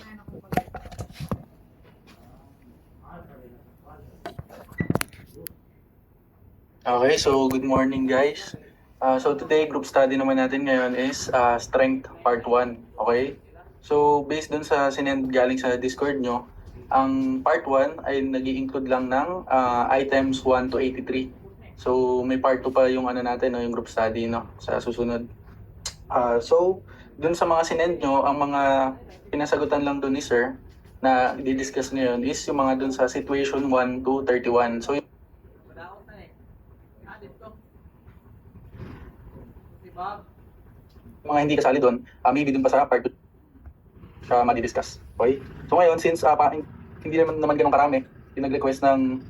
Okay, so good morning guys. So today, group study naman natin ngayon is Strength Part 1. Okay? So based dun sa sinend galing sa Discord nyo, ang Part 1 ay nag-i-include lang ng items 1 to 83. So may Part 2 pa yung ano natin, no, yung group study no, sa susunod. So dun sa mga sinend nyo, ang mga pinasagutan lang dun ni Sir na i-discuss ngayon is yung mga dun sa situation 1 to 31. So mga hindi kasali doon, maybe doon pa sa part 2 siya madi-discuss. Okay? So ngayon, since hindi naman ganun karami yung nag-request ng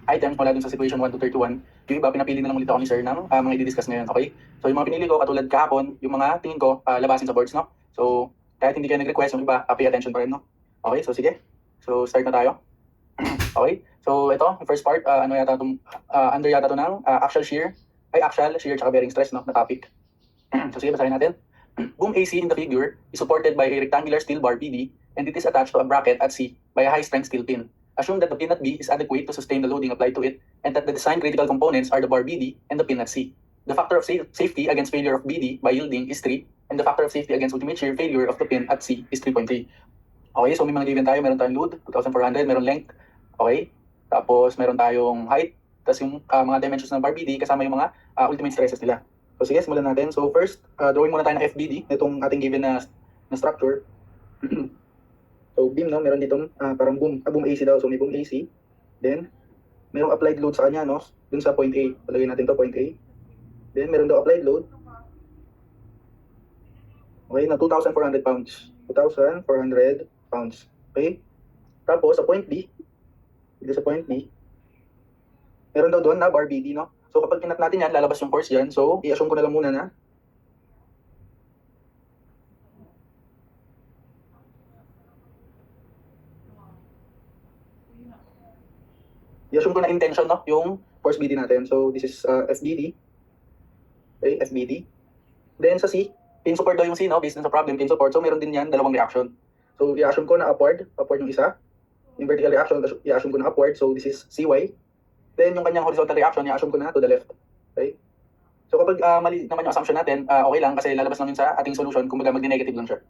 items mula dun sa situation 1 to 31, yung iba, pinapili na lang ulit ako ni Sir ng mga i-discuss ngayon. Okay? So yung mga pinili ko, katulad kahapon, yung mga tingin ko, labasin sa boards, no? So kahit hindi kayo nag-request, yung iba, pay attention pa rin, no? Okay, so sige. So start na tayo. Okay? So ito, yung first part, ano yata itong, under yata ito ng axial shear, tsaka bearing stress, no? Na topic. So sige, basahin natin. Boom AC in the figure is supported by a rectangular steel bar BD and it is attached to a bracket at C by a high-strength steel pin. Assume that the pin at B is adequate to sustain the loading applied to it and that the design critical components are the bar BD and the pin at C. The factor of safety against failure of BD by yielding is 3 and the factor of safety against ultimate shear failure of the pin at C is 3.3. Okay, so may mga given tayo. Meron tayong load, 2,400, meron length. Okay, tapos meron tayong height, tapos yung mga dimensions ng bar BD kasama yung mga ultimate stresses nila. So sige, simulan natin. So first, drawing muna tayo ng FBD, itong ating given na structure. So beam, no, meron ditong parang boom AC daw. So may boom AC. Then, merong applied load sa kanya, no, dun sa point A. Palagay natin to point A. Then, meron daw applied load. Okay, na 2,400 pounds. 2,400 pounds. Okay? Tapos, sa point B, dito sa point B, meron daw doon na bar BD, no? So kapag kinat natin yan, lalabas yung force dyan. So i-assume ko na lang muna na i-assume ko na intention, no? Yung force BD natin. So this is FBD. Okay, FBD. Then sa C, pin support daw yung C, no? Based sa problem, pin support. So meron din yan, dalawang reaction. So i-assume ko na upward yung isa. Yung vertical reaction, i-assume ko na upward. So this is CY. Then yung kanyang horizontal reaction, i-assume ko na to the left. Okay? So kapag mali naman yung assumption natin, okay lang kasi lalabas lang yun sa ating solution, kumbaga mag-negative lang siya.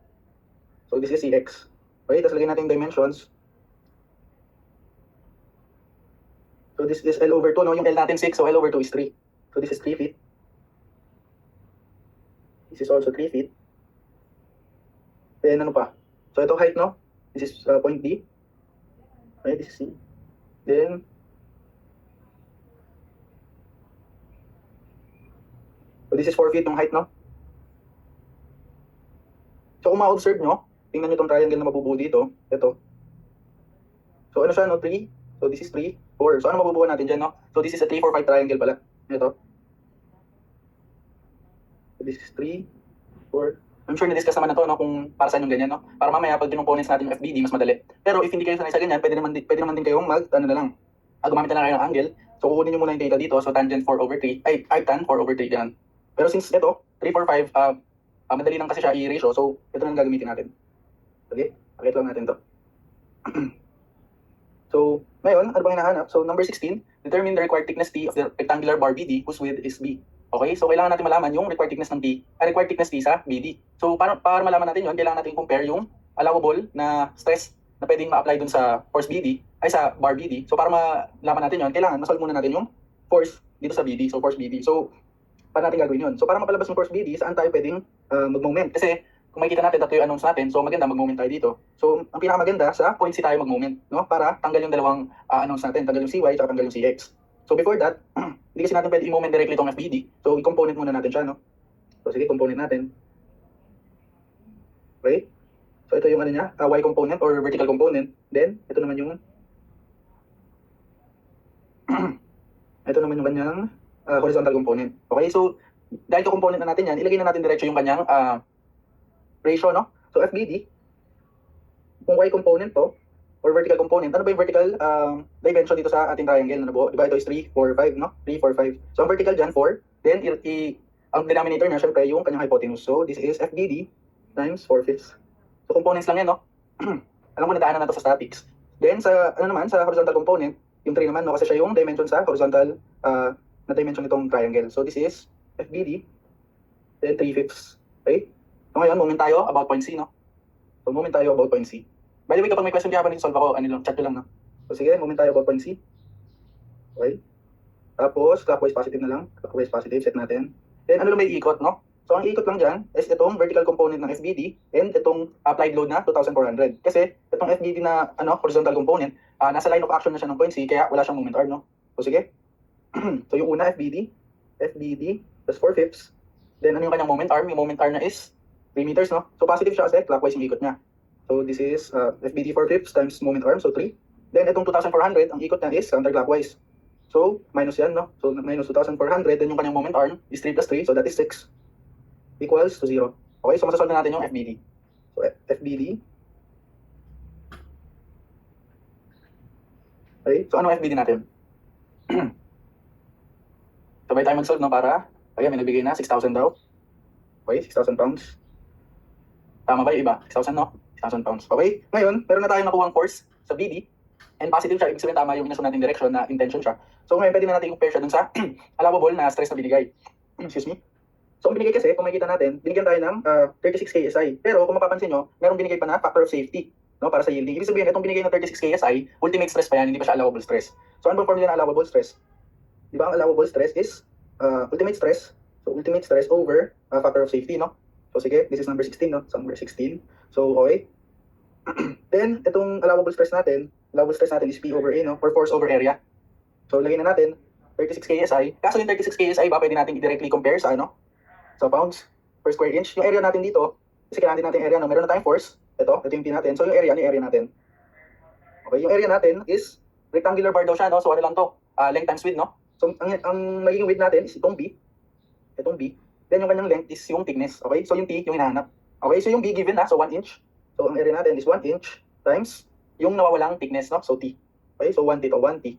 So this is CX. Okay, tapos lagyan natin yung dimensions. So this is L over 2, no? Yung L natin 6, so L over 2 is 3. So this is 3 feet. This is also 3 feet. Then ano pa? So ito height, no? This is point D. Okay, this is C. Then so this is 4 feet yung height, no? So kung ma-observe nyo, tingnan nyo itong triangle na mabubuo dito. Ito. So ano siya, no? 3. So this is 3, 4. So ano mabubuo natin dyan, no? So this is a 3, 4, 5 triangle pala. Ito. So this is 3, 4. I'm sure na-discuss naman na to, no? Kung para saan yung ganyan, no? Para mamaya pag components natin yung FBD, mas madali. Pero if hindi kayo sanay sa ganyan, pwede naman din kayong ano na lang. Gumamit na lang kayo ng angle. So kukunin nyo muna yung data dito. So tangent 4 over 3. Ay tan 4 over 3. Ganun. Pero since ito, 3, 4, 5, madali lang kasi siya i-ratio. So ito na lang gagamitin natin. Okay? Pakita lang natin to. So, ngayon, ano bang hinahanap? So, number 16, determine the required thickness T of the rectangular bar BD whose width is B. Okay? So, kailangan natin malaman yung required thickness ng T, required thickness T sa BD. So, para malaman natin yun, kailangan natin compare yung allowable na stress na pwedeng ma-apply dun sa force BD, ay sa bar BD. So, para malaman natin yun, kailangan masolve muna natin yung force dito sa BD. So, force BD. So, paano natin gagawin yun? So, para mapalabas yung force BD, saan tayo pwedeng mag-moment? Kasi, kung makikita natin, tatlo yung announce natin, so maganda mag-moment tayo dito. So, ang pinakamaganda, sa point C tayo mag-moment, no? Para tanggal yung dalawang announce natin, tanggal yung CY, at tanggal yung CX. So, before that, hindi kasi natin pwede i-moment directly itong FBD. So, i-component muna natin siya, no? So, sige, component natin. Okay? So, ito yung ano niya, Y component or vertical component. Then, ito naman yung ito naman yung kanyang horizontal component. Okay? So, dahil ito component na natin yan, ilagay na natin diretso yung kanyang ratio, no? So FBD, kung Y component to, or vertical component, ano ba yung vertical dimension dito sa ating triangle na nabuo? Diba ito is 3, 4, 5, no? 3, 4, 5. So ang vertical dyan, 4. Then ang denominator niya, syempre yung kanyang hypotenuse. So this is FBD times 4/5. So components lang yan, no? Alam mo, nadaanan na to sa statics. Then sa sa horizontal component, yung 3 naman, no, kasi siya yung dimension sa horizontal na dimension nitong triangle. So this is FBD, then 3/5. Okay? So ngayon, moment tayo about point C, no? So moment tayo about point C. By the way, kapag may question kaya pa solve ako, chat ko lang, no? So sige, moment tayo about point C. Okay? Tapos, clockwise positive na lang. Clockwise positive, set natin. Then ano lang may ikot, no? So ang ikot lang dyan is itong vertical component ng FBD and itong applied load na 2,400. Kasi itong FBD na horizontal component, nasa line of action na siya ng point C, kaya wala siyang moment arm, no? So sige. So yung una, FBD, plus 4/5. Then ano yung kanyang moment arm? Yung moment arm na is 3 meters, no? So positive siya kasi clockwise yung ikot niya. So this is FBD 4/5 times moment arm, so 3. Then itong 2,400, ang ikot niya is counterclockwise. So minus yan, no? So minus 2,400, then yung kanyang moment arm is 3 plus 3, so that is 6. Equals to 0. Okay, so masasolve na natin yung FBD. So FBD. Okay, so ano FBD natin? Sabay tayo mag-solve, no, para, ayan, may nagbigay na, 6,000 daw. Okay, 6,000 pounds. Tama ba yung iba? 6,000, no? 6,000 pounds. Okay, ngayon, meron na tayong nakuhang force sa BD. And positive siya, ibig sabihin tama yung inassume nating direction na intention siya. So ngayon, pwede na natin compare siya dun sa allowable na stress na binigay. Excuse me. So ang binigay kasi, kung makikita natin, binigyan tayo ng 36 KSI. Pero kung mapapansin nyo, merong binigay pa na factor of safety, no, para sa yielding. Ibig sabihin, itong binigay na 36 KSI, ultimate stress pa yan, hindi pa siya allowable stress. So ano bang formula ng allowable stress? Di ba ang allowable stress is ultimate stress. So ultimate stress over factor of safety, no? So sige, this is number 16, no? So number 16. So okay. Then, itong allowable stress natin is P over A, no? Or force over area. So lagay na natin 36 KSI. Kaso yung 36 KSI ba, pwede natin i-directly compare sa sa pounds per square inch. Yung area natin dito, kasi kailangan din natin area, no? Meron na tayong force. Ito yung P natin. So yung area, area natin. Okay, yung area natin is rectangular bar daw siya, no? So ano lang to? Length times width, no? So ang magiging width natin is itong B. Itong B. Then yung kanyang length is yung thickness. Okay, so yung T, yung hinahanap. Okay, so yung B given na, so 1 inch. So ang area natin is 1 inch times yung nawawalang thickness, no? So T. Okay, so 1T to 1T.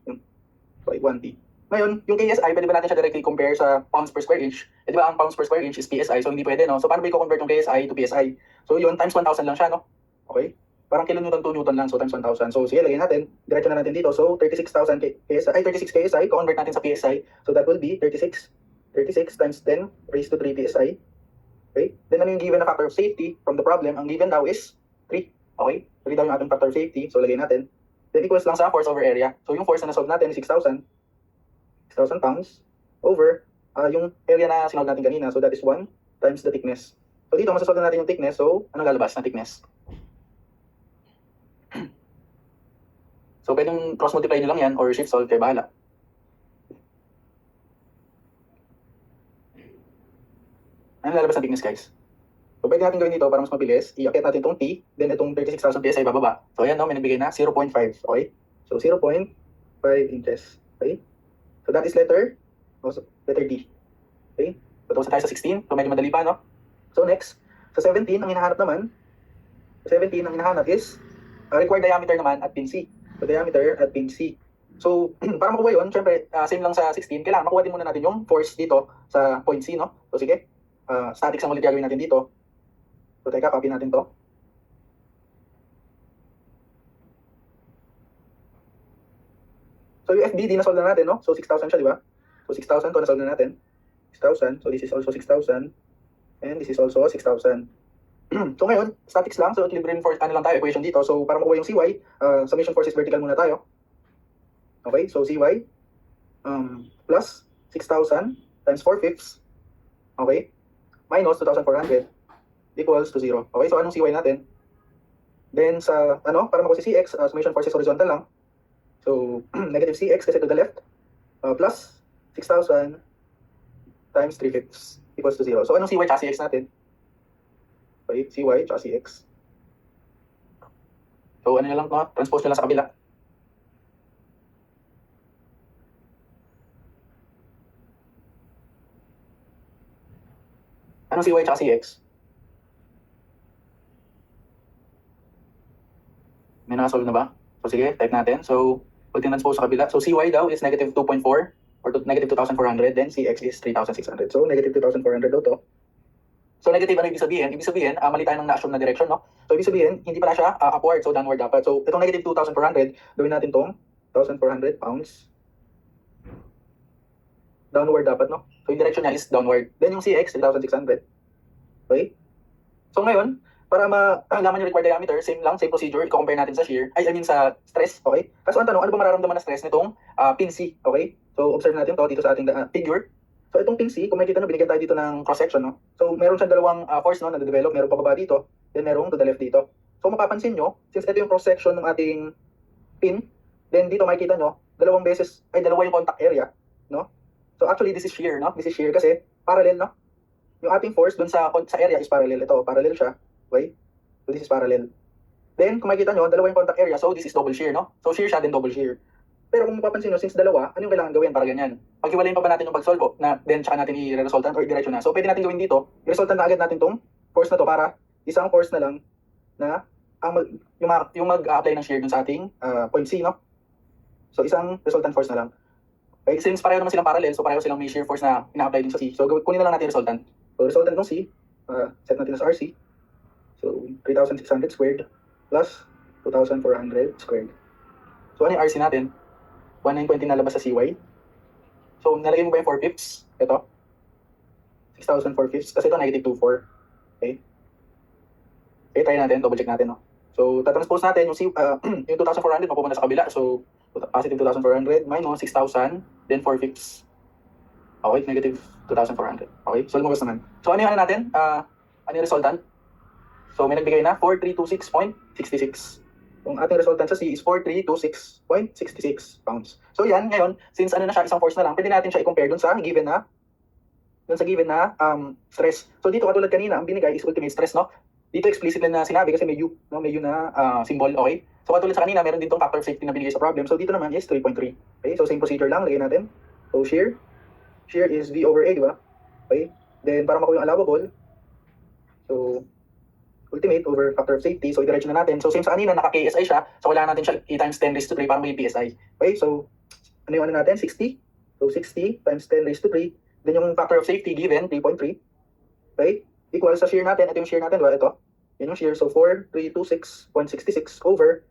Okay, 1T. Ngayon, yung KSI, pwede ba natin siya directly compare sa pounds per square inch? Eh, di ba ang pounds per square inch is PSI, so hindi pwede, no? So paano ba i-convert yung KSI to PSI? So yun, times 1,000 lang siya, no? Okay? Parang kilonewton to newton lang, so times 1,000. So sige, lagyan natin. Diretso na natin dito. So 36,000 KSI, 36 KSI, convert natin sa PSI. So that will be 36 times 10 raised to 3 PSI. Okay? Then ano yung given na factor of safety from the problem? Ang given daw is 3. Okay? 3 daw yung ating factor of safety. So lagyan natin. Then equals lang sa force over area. So yung force na na-solve natin is 6,000 pounds over yung area na sinolve natin kanina. So that is 1 times the thickness. So dito, masasolve natin yung thickness. So anong lalabas na thickness? So pwedeng cross-multiply nyo lang yan or shift solve, kayo bahala. Anong lalabas na thickness, guys? So pwede natin gawin dito para mas mabilis. Iakyat natin itong T, then itong 36,000 PSI bababa. So ayan, no, may nagbigay na 0.5. Okay? So 0.5 inches. Okay? So that is letter D. Okay? So tapos tayo sa 16. So medyo madali pa, no? So next, sa 17, ang hinahanap naman, is required diameter naman at pin C. So diameter at pin C. So para makuha yun, syempre, same lang sa 16, kailangan makuha din muna natin yung force dito sa point C, no? So sige, statics ang ulit gagawin natin dito. So teka, copy natin to. So yung FBD na solve na natin, no? So 6,000 siya, di ba? So 6,000 to na solve na natin. 6,000. So this is also 6,000. And this is also 6,000. So ngayon, statics lang. So equilibrium force, lang tayo, equation dito. So para makuha yung CY, summation forces vertical muna tayo. Okay, so CY plus 6,000 times 4/5. Okay? Minus 2,400 equals to 0. Okay, so anong CY natin? Then sa, para makuha si CX, summation forces horizontal lang. So, negative CX kasi to the left, plus 6,000 times 3/5 equals to 0. So, anong CY tsaka CX natin? Okay, CY tsaka CX. So, ano nyo lang, no? Transpose nyo lang sa kabila. Anong CY tsaka CX? May nakasolve na ba? So, sige, type natin. So, pag tinranspose sa kabila. So, CY daw is negative 2.4 or negative 2,400. Then, CX is 3,600. So, negative 2,400 daw to. So negative ano ibig sabihin? Ibig sabihin, mali tayo ng na-assume na direction, no? So ibig sabihin, hindi pala siya upward, so downward dapat. So itong negative 2,400, gawin natin tong 1,400 pounds. Downward dapat, no? So yung direction niya is downward. Then yung CX, 3,600. Okay? So ngayon, para malaman yung required diameter, same lang, same procedure, i-compare natin sa shear, I mean sa stress, okay? Kaso ang tanong, ano ba mararamdaman na stress nitong pin C, okay? So observe natin to dito sa ating figure. So itong pin C, kung makikita nyo, binigyan tayo dito ng cross-section, no? So meron siyang dalawang force, no, na develop, meron pababa dito, then merong to the left dito. So mapapansin nyo, since ito yung cross-section ng ating pin, then dito makikita nyo, dalawa yung contact area, no? So actually, this is shear, no? This is shear kasi parallel, no? Yung ating force dun sa area is parallel. Ito, parallel siya. Okay? So this is parallel. Then, kung makikita nyo, dalawa yung contact area, so this is double shear, no? So shear siya, then double shear. Pero kung mapapansin nyo, since dalawa, ano yung kailangan gawin para ganyan? Paghiwalayin pa ba natin yung pag-solve, na then tsaka natin i-resultant or i-diretso na? So pwede natin gawin dito, i-resultant na agad natin tong force na to para isang force na lang na yung mag-apply ng shear dun sa ating point C, no? So isang resultant force na lang. Okay, since pareho naman silang parallel, so pareho silang may shear force na ina-apply din sa C. So kunin na lang natin yung resultant. So resultant ng C, set natin as RC. So 3,600 squared plus 2,400 squared. So ano yung RC natin? 1,920 nalabas sa CY. So nalagay mo ba yung 4/5? Ito. 6,000 4/5 kasi ito negative 2,4. Okay. Okay, try natin, double check natin, no? So tatranspose natin yung yung 2,400 mapupunta sa kabila. So positive 2,400 minus 6,000, then 4/5. Okay, negative 2,400. Okay, so lumabas naman. So ano yung ano natin? Ano yung resultant? So may nagbigay na 4,326.66. Yung ating resultant sa C is 4,326.66 pounds. So yan, ngayon, since ano na siya, isang force na lang, pwede natin siya i-compare dun sa given na stress. So dito katulad kanina, ang binigay is ultimate stress, no? Dito explicit na sinabi kasi may U, no? May U na symbol, okay? So katulad sa kanina, meron din tong factor of safety na binigay sa problem. So dito naman is 3.3. Okay, so same procedure lang, lagay natin. So shear is V over A, di ba? Okay, then para makuha yung allowable, so ultimate over factor of safety, so i-diretso na natin. So same sa kanina, naka-KSI siya, so kailangan natin siya i-times 10 raised to 3 para may PSI. Okay, so ano yung ano natin? 60. So 60 times 10 raised to 3. Then yung factor of safety given, 3.3. Okay, equal sa shear natin. Ito yung shear natin, diba? Ito. Yan yung shear. So 4,326.66 over.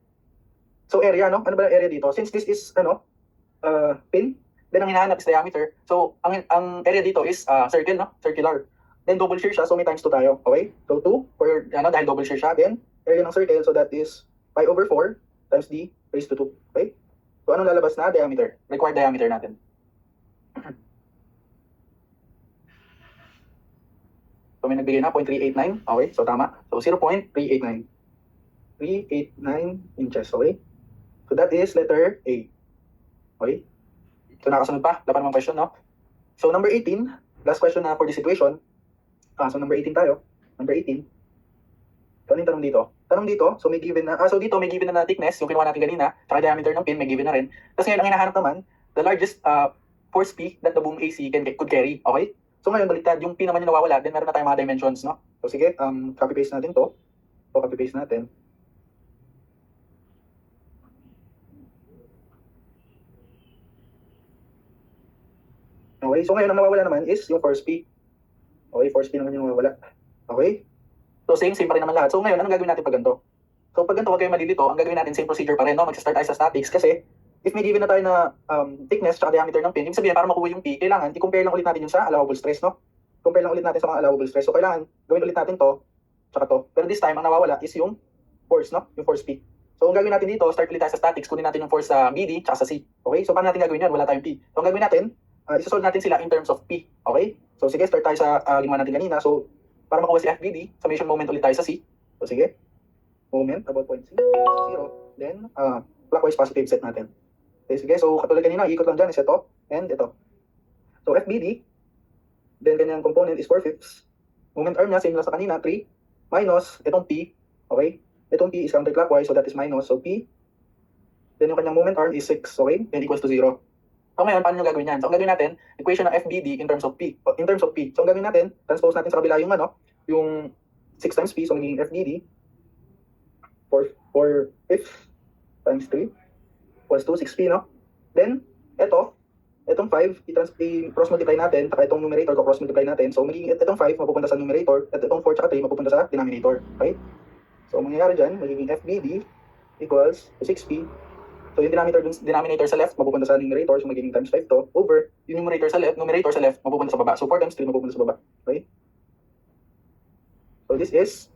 So area, no? Ano ba yung area dito? Since this is, pin, then ang hinahanap is diameter. So ang area dito is circle, no? Circular. Then double shear siya, so may times 2 tayo. Okay? So 2 for dahil double shear siya. Then area ng circle, so that is pi over 4 times d raised to 2. Okay? So anong lalabas na? Diameter. Required diameter natin. So may nagbigay na 0.389. Okay? So tama. So 0.389. 389 inches. Okay? So that is letter A. Okay? So nakasunod pa. Wala pa namang question, no? So number 18, last question na for this situation. So number 18 tayo. Number 18. So ano yung tanong dito? Tanong dito, so may given na, so dito may given na thickness, yung kinuha natin kanina, saka diameter ng pin, may given na rin. Tapos ngayon, ang hinahanap naman, the largest force P that the boom AC could carry. Okay? So ngayon, baliktad, yung P naman yung nawawala, then meron na tayong mga dimensions, no? So sige, copy-paste natin to. So copy-paste natin. Okay, so ngayon, ang nawawala naman is yung force P. Okay, force P naman yung nawawala. Okay? So same pa rin naman lahat. So ngayon, anong gagawin natin pag ganito? So pag ganito, huwag kayong malilito. Ang gagawin natin, same procedure pa rin, no? Mag-start tayo sa statics kasi if may given na tayo na thickness at diameter ng pin, ibig sabihin, para makuha yung P, kailangan i-compare lang ulit natin yung sa allowable stress, no? Compare lang ulit natin sa mga allowable stress. So kailangan gawin ulit natin to, tsaka to. Pero this time, ang nawawala is yung force, no? Yung force P. So ang gagawin natin dito, start ulit tayo sa statics, kunin natin yung force sa BD tsaka sa C. Okay? So paano natin gagawin yan? Wala tayong P. So ang gagawin natin, isa-solve natin sila in terms of P. Okay? So sige, start tayo sa ginawa natin kanina. So para makuha si FBD, summation moment ulit tayo sa C. So sige, moment about point C, 0. Then clockwise positive set natin. Okay, sige, so katulad kanina, ikot lang dyan is ito and ito. So FBD, then kanyang component is 4/5. Moment arm niya, same lang sa kanina, 3 minus itong P. Okay? Itong P is counterclockwise, so that is minus. So P, then yung kanyang moment arm is 6, okay? And equals to 0. So ngayon, paano yung gagawin yan? So ang gagawin natin, equation ng FBD in terms of P. In terms of P. So ang gagawin natin, transpose natin sa kabila yung yung 6 times P, so magiging FBD 4/5 times 3 equals to 6P, no? Then, ito itong 5, i-cross multiply natin, saka itong numerator ko cross multiply natin. So magiging itong 5 mapupunta sa numerator, at itong 4 tsaka 3 mapupunta sa denominator. Okay? So mangyayari dyan, magiging FBD equals to 6P. So yung denominator sa left mapupunta sa numerator, so magiging times 5 to, over yung numerator sa left mapupunta sa baba. So 4 times 3 mapupunta sa baba. Okay? So this is,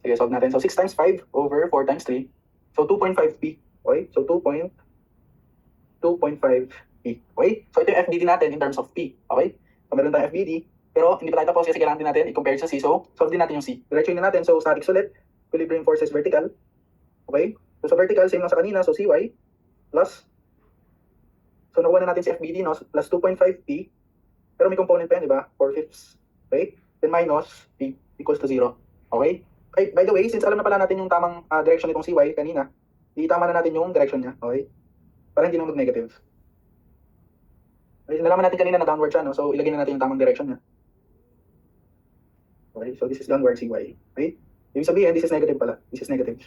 sige, solve natin. So 6 times 5 over 4 times 3. So 2.5P. Okay? So 2.5P. Okay? So ito yung FBD natin in terms of P. Okay? So meron tayong FBD, pero hindi pa tayo tapos kasi kailangan din natin i-compare sa C. So solve din natin yung C. Diretso na natin. So static ulit. Equilibrium forces vertical. Okay? So sa vertical, same lang sa kanina. So CY plus, so nakuha na natin si FBD, no? Plus 2.5P. Pero may component pa yan, di ba? 4/5. Okay? Then minus P equals to 0. Okay? Okay? By the way, since alam na pala natin yung tamang direction nitong CY kanina, itama na natin yung direction niya. Okay? Para hindi na mag-negative. Okay? Nalaman natin kanina na downward siya, no? So ilagay na natin yung tamang direction niya. Okay? So this is downward CY. Okay? Ibig sabihin, this is negative pala. This is negative.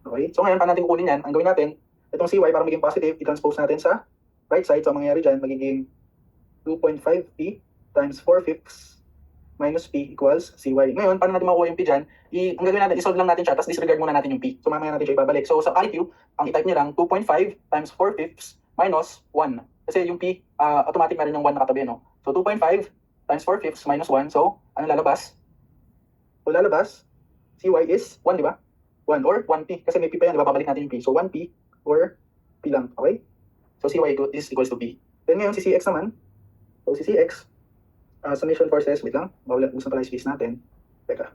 Okay? So ngayon, paano natin kukunin yan? Ang gawin natin, itong CY para maging positive, i-transpose natin sa right side. So ang mangyayari dyan, magiging 2.5P times 4/5 minus P equals CY. Ngayon, paano natin makuha yung P dyan? Ang gagawin natin, isolve lang natin siya, tapos disregard muna natin yung P. So mamaya natin siya ibabalik. So sa IQ, ang i-type nyo lang, 2.5 times 4/5 minus 1. Kasi yung P, automatic meron yung 1 nakatabi, no? So 2.5 times 4/5 minus 1. So, ano lalabas? So lalabas, CY is 1, di ba? 1 or 1P. Kasi may P pa yan, di ba? Babalik natin yung P. So 1P or P lang. Okay? So CY is equals to P. Then ngayon, si CX naman. So si CX, summation forces, wait lang. Gusto pala yung space natin. Teka.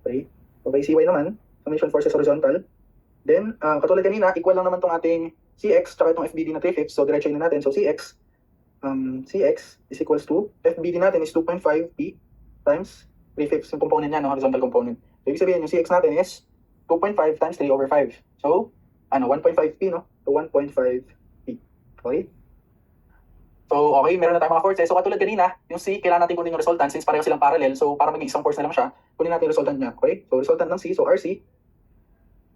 Okay. Okay, CY naman, summation forces horizontal. Then, katulad kanina, equal lang naman tong ating CX tsaka itong FBD na 3/5. So diretso na natin. So CX is equals to, FBD natin is 2.5P times 3/5, yung component niya, no? Horizontal component. So ibig sabihin, yung CX natin is 2.5 times 3 over 5. So, 1.5P, no? So 1.5P. Okay? So, okay, meron na tayong mga forces. So, katulad kanina, yung C, kailangan natin kunin yung resultant since pareho silang parallel. So, para maging isang force na lang siya, kunin natin yung resultant niya. Okay? So, resultant ng C, so RC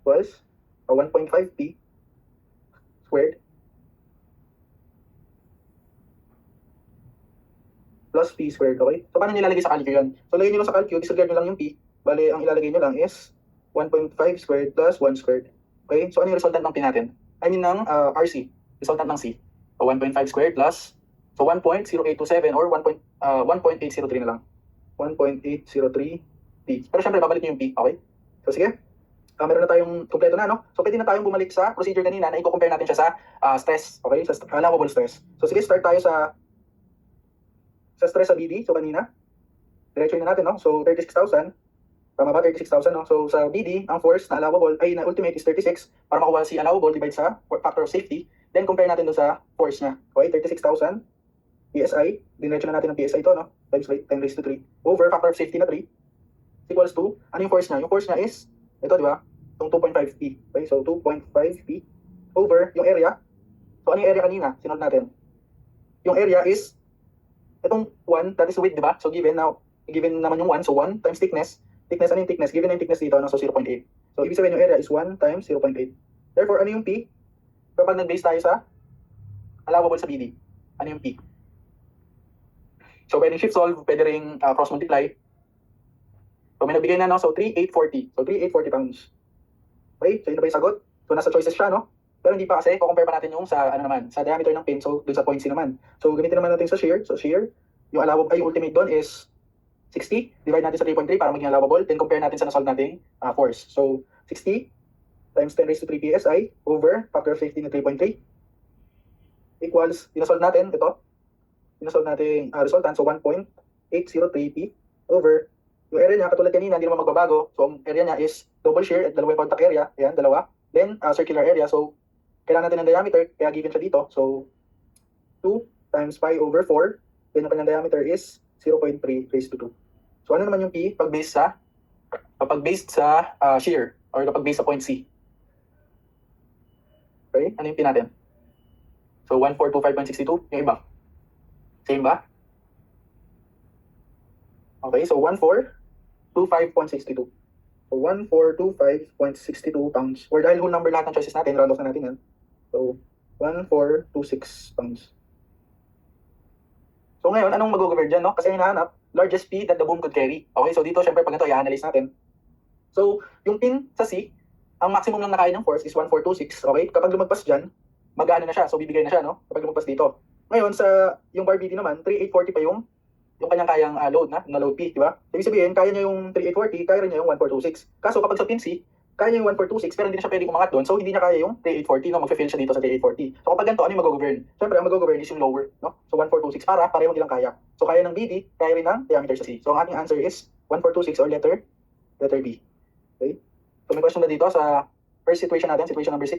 was 1.5P squared plus P squared. Okay? So, paano nilalagay sa calcu yun? So, lagay nyo lang sa calcu, disregard nyo lang yung P. Bale, ang ilalagay nyo lang is 1.5 squared plus 1 squared. Okay? So, ano yung resultant ng P natin? I mean ng RC. Resultant ng C. So, 1.5 squared plus, so 1.0827 or 1.803 na lang. 1.803 P. Pero syempre, babalik nyo yung P. Okay? So, sige. Meron na tayong kompleto na, no? So, pwede na tayong bumalik sa procedure kanina na i-compare natin siya sa stress. Okay? Sa allowable stress. So, sige, start tayo sa stress sa BD. So, kanina. Diretso na natin, no? So, 36,000. Tama ba? 36,000, no? So, sa BD, ang force na allowable, ay na ultimate is 36. Para makuha si allowable, divide sa factor of safety. Then, compare natin doon sa force niya. Okay? 36,000 PSI. Diretso na natin ang PSI ito, no? Times 10 raised to 3. Over factor of safety na 3. Equals to, ano yung force niya? Yung force niya is, ito, di ba? Itong 2.5P. Okay? So, 2.5P over yung area. So, ano yung area kanina? Sinod natin. Yung area is, itong 1, that is width, di ba? So, given naman yung 1. So, 1 times thickness. Thickness, ano yung thickness? Given na yung thickness dito, no? So 0.8. So, ibig sabihin yung area is 1 times 0.8. Therefore, ano yung P? Kapag nag-base tayo sa allowable sa BD, ano yung P? So, pwedeng shift solve, pwede rin cross multiply. So, may nabigay na, no? So, 3,840. So, 3,840 pounds. Okay? So, yun na ba yung sagot? So, nasa choices siya, no? Pero hindi pa kasi, kukompare pa natin yung sa, sa diameter ng pin. So, dun sa point C naman. So, gamitin naman natin sa shear. So, shear, yung yung ultimate doon is 60, divide natin sa 3.3 para maging allowable, then compare natin sa na-solve nating force. So, 60 times 10 raised to 3 PSI over factor of safety na 3.3 equals, dinasolve natin, ito, dinasolve natin resultant, so 1.803P over, yung area niya, katulad kanina, hindi naman magbabago, so ang area niya is double shear at dalawa yung contact area, ayan, dalawa, then circular area, so kailangan natin ng diameter, kaya given siya dito, so 2 times pi over 4, then yung kanyang diameter is 0.3 raised to 2. So ano naman yung P kapag based sa shear or kapag based sa point C? Okay, ano yung P natin? So 1425.62, yung iba. Same ba? Okay, so 1425.62. So, 1425.62 pounds. Or dahil whole number lahat ng choices natin, round off na natin yan. So, 1426 pounds. So ngayon, anong mag-govern dyan, no? Kasi hinahanap, largest P that the boom could carry. Okay, so dito, syempre, pag ito, i-analyze natin. So, yung pin sa C, ang maximum lang na kaya ng force is 1426. Okay, kapag lumagpas dyan, mag-ano na siya, so bibigay na siya, no? Kapag lumagpas dito. Ngayon, sa yung bar BD naman, 3840 pa yung kanyang kayang load na load P, di ba? Ibig sabihin, kaya niya yung 3840, kaya rin niya yung 1426. Kaso kapag sa pin C, kaya niya yung 1426, pero hindi na siya pwedeng umangat doon, so hindi niya kaya yung 3840, no? Mag-fail siya dito sa 3840. So kapag ganito, ano yung mag-govern? Siyempre, ang mag-govern is yung lower, no? So 1426 para pareho nilang kaya. So kaya ng BD, kaya rin ng diameter sa C. So ang ating answer is 1426 or letter B. Okay? So may question na dito sa first situation natin, situation number 6.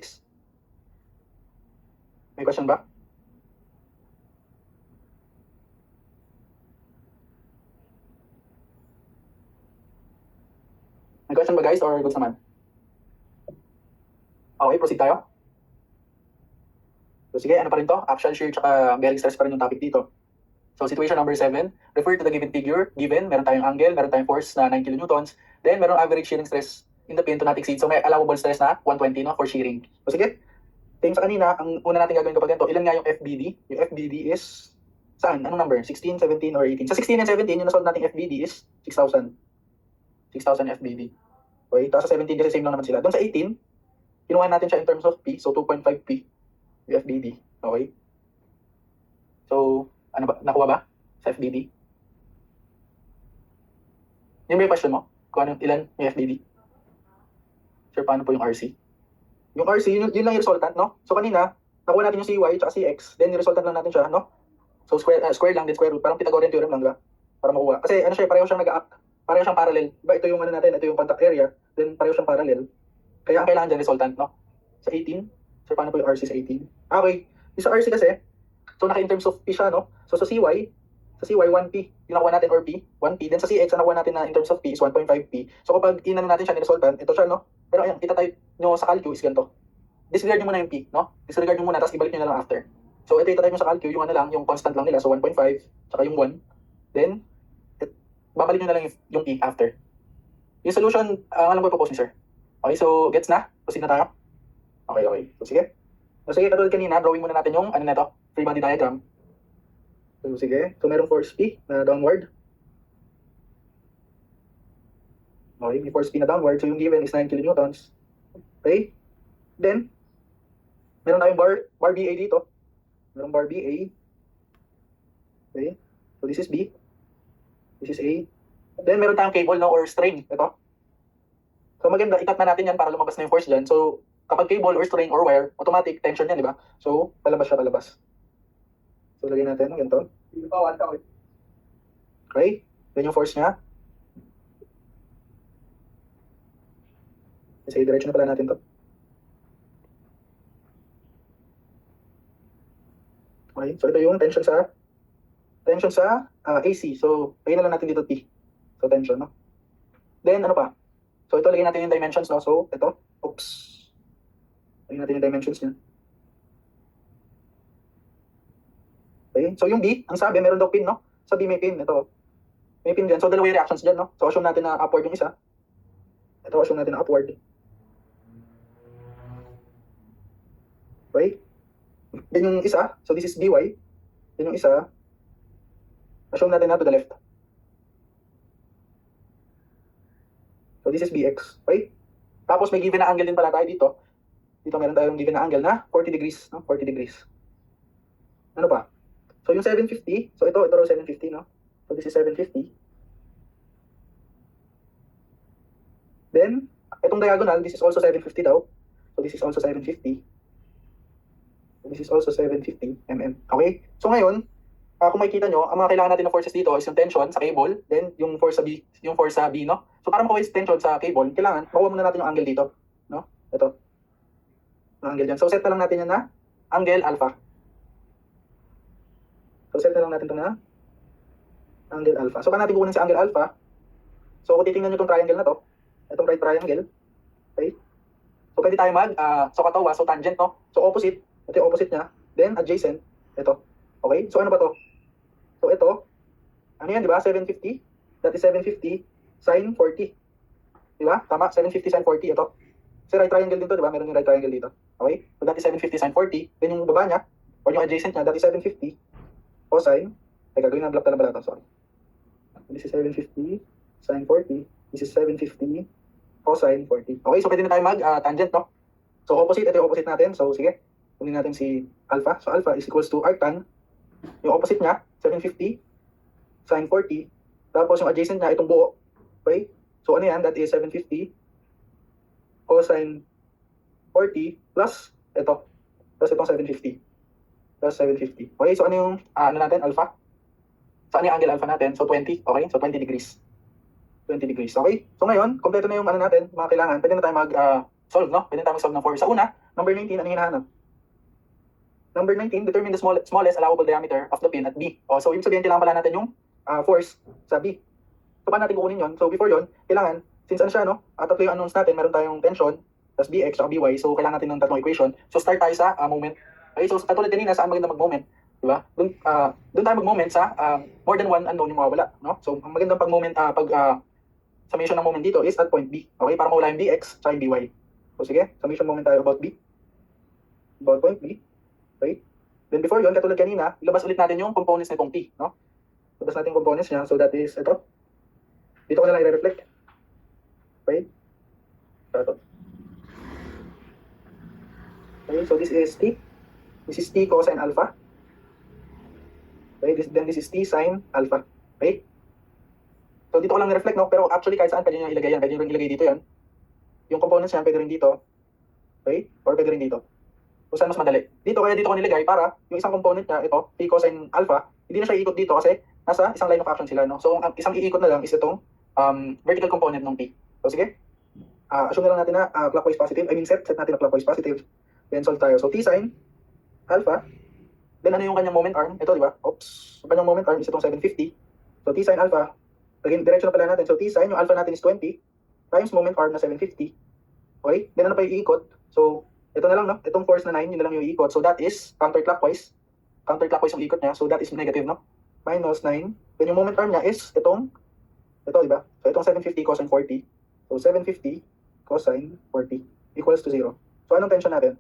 May question ba? May question ba guys or goods naman? Okay, proceed tayo. So sige, ano pa rin to? Axial shear tsaka bearing stress pa rin yung topic dito. So situation number 7, refer to the given figure. Given, meron tayong angle, meron tayong force na 9 kN, then meron average shearing stress in the pin to not exceed. So may allowable stress na 120, no, for shearing. So sige, same sa kanina, ang una natin gagawin kapag ganito, ilan nga yung FBD? Yung FBD is, saan? Anong number? 16, 17, or 18? Sa 16 and 17, yung nasolve nating FBD is 6,000. 6,000 FBD. Okay, tapos sa 17 kasi same lang naman sila. Doon sa 18, kinuha natin siya in terms of P, so 2.5 P, yung FBD. Okay? So, ano ba? Nakuha ba sa FBD? Yun ba yung question mo? Kung ano, ilan yung FBD? Sure, paano po yung RC? Yung RC, yun lang yung resultant, no? So kanina, nakuha natin yung CY at CX, then yung resultant lang natin siya, no? So square lang, then square root. Parang Pythagorean theorem lang, diba? Para makuha. Kasi ano siya, pareho siyang nag-act. Pareho siyang parallel. Diba, ito yung ano natin, ito yung contact area, then pareho siyang parallel. Kaya ang kailangan dyan, resultant, no? Sa 18, so paano po yung RC sa 18? Okay, yung sa RC kasi, so naka in terms of P siya, no? So sa CY 1P, yung nakuha natin or P, 1P. Then sa CX, ang nakuha natin na in terms of P is 1.5P. So kapag inano natin siya ni resultant, ito siya, no? Pero ayan, itatype nyo sa calcu is ganito. Disregard nyo muna yung P, no? Disregard nyo muna, tapos ibalik nyo na lang after. So ito itatype nyo sa calcu, yung ano lang, yung constant lang nila, so 1.5, tsaka yung 1. Then, babalik nyo na lang yung P after. Yung solution, alam ko i-propose ni sir. Okay, so gets na? Proceed na tayo? Okay. So sige. So sige, katulad kanina, drawing muna natin yung ano na ito, free body diagram. So sige, so merong force P na downward. Okay, may force P na downward, so yung given is 9 kilonewtons. Okay? Then, meron tayong bar BA dito. Merong bar BA. Okay? So this is B. This is A. Then meron tayong cable, no, or string. Ito. So maganda, ikat na natin yan para lumabas na yung force dyan. So kapag cable or string or wire, automatic tension yan, di ba? So palabas siya, palabas. So lagyan natin, ganito. Okay? Then yung force niya. Kasi diretso na pala natin to. Okay, so ito yung tension sa AC. So lagyan na lang natin dito T. So tension, no? Then ano pa? So ito, lagyan natin yung dimensions, no? So ito, oops. Lagyan natin yung dimensions niya. Okay, so yung B, ang sabi, meron daw pin, no? Sa B may pin, ito. May pin dyan. So dalawa yung reactions dyan, no? So assume natin na upward yung isa. Ito, assume natin na upward. Okay? Then yung isa, so this is BY. Then yung isa, assume natin na to the left. So this is BX. Okay? Tapos may given na angle din pala tayo dito. Dito meron tayong given na angle na 40 degrees, no? 40 degrees. Ano pa? So yung 750, so ito raw 750, no? So this is 750. Then, itong diagonal, this is also 750 daw. So this is also 750. So this is also 750 mm. Okay? So ngayon, kung makikita nyo, ang mga kailangan natin ng forces dito is yung tension sa cable, then yung force sa B, no? So para makuha yung tension sa cable, kailangan makuha muna natin yung angle dito, no? Ito. Yung angle dyan. So set na lang natin yan na angle alpha. So set na lang natin ito na angle alpha. So paano natin kukunin sa angle alpha? So kung titingnan nyo itong triangle na to, itong right triangle, okay? So pwede tayo so katawa, so tangent, no? So opposite, ito yung opposite niya, then adjacent, ito. Okay? So ano ba to? So ito, ano yan, di ba? 750. That is 750 sine 40. Di ba? Tama, 750 sin 40 ito. Kasi right triangle din to, di ba? Meron yung right triangle dito. Okay? So that is 750 sin 40. Then yung baba niya, or yung adjacent niya, that is 750 cosine. Teka, gawin na block pala ito, sorry. This is 750 sin 40. This is 750 cosine 40. Okay, so pwede na tayo mag-tangent, no? So opposite, ito yung opposite natin. So sige, kunin natin si alpha. So alpha is equals to arctan. Yung opposite niya, 750 sin 40. Tapos yung adjacent niya, itong buo. Okay? So ano yan? That is 750 cosine 40 plus ito. Plus itong 750. Plus 750. Okay, so ano yung ano natin? Alpha? So ano yung angle alpha natin? So 20. Okay? So 20 degrees. 20 degrees. Okay? So ngayon, kompleto na yung ano natin, mga kailangan. Pwede na tayo mag-solve, no? Pwede na tayo mag-solve ng 4. Sa una, number 19, ano yung hinahanap? Number 19, determine the smallest allowable diameter of the pin at B. O, so, ibig sabihin, kailangan pala natin yung force sa B. So, paano natin kukunin yun? So, before yun, kailangan, since ano siya, no? Tatlo yung unknowns natin, meron tayong tension, plus BX, at BY. So, kailangan natin ng tatlong equation. So, start tayo sa moment. Okay, so, katulad kanina, saan maganda mag-moment? Diba? Doon tayo mag-moment sa more than one unknown yung mawawala. No? So, ang magandang pag-moment, summation ng moment dito is at point B. Okay, para mawala yung BX, sa yung BY. So, sige, summation moment tayo about B. About point B. Okay? Then before yun, katulad kanina, ilabas ulit natin yung components nitong T, no? Ilabas natin yung components niya, so that is ito. Dito ko na lang i-reflect. Okay? Ito. Okay, so this is T. This is T cosine alpha. Okay, then this is T sin alpha. Okay? So dito ko lang i-reflect, no? Pero actually kahit saan pwede nyo ilagay yan. Pwede nyo rin ilagay dito yan. Yung components niya, pwede rin dito. Okay? Or pwede rin dito. Kung saan mas madali. Dito, kaya dito ko nilagay para yung isang component niya, ito, T cosine alpha, hindi na siya iikot dito kasi nasa isang line of action sila, no? So, ang isang iikot na lang is itong vertical component ng T. So, sige. Assume na lang natin na clockwise positive. I mean, set natin na clockwise positive. Then, solve tayo. So, T sin alpha. Then, ano yung kanyang moment arm? Ito, di ba? Oops. Yung kanyang moment arm is itong 750. So, T sin alpha. Again, direction na pala natin. So, T sin, yung alpha natin is 20 times moment arm na 750. Okay? Then, ano pa yung iikot? So, ito na lang, no? Itong force na 9, yun na lang yung iikot. So, that is counterclockwise. Counterclockwise yung ikot niya. So, that is negative, no? Minus 9. Then, yung moment arm niya is ito, di ba? So, itong 750 cosine 40. So, 750 cosine 40 equals to 0. So, anong tension natin?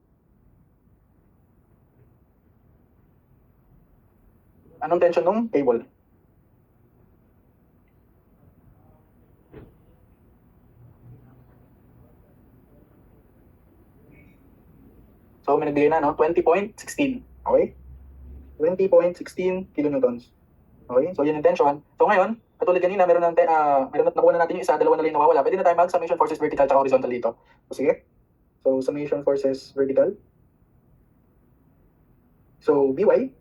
Anong tension nung table? So, may nagbigay na, no? 20.16. Okay? 20.16 kilonewtons. Okay? So, yun yung tension. So, ngayon, katulad kanina, meron nakuha na natin yung isa, dalawa na lang nawawala. Pwede na tayo mag-summation forces vertical at horizontal dito. So, sige. So, summation forces vertical. So, By,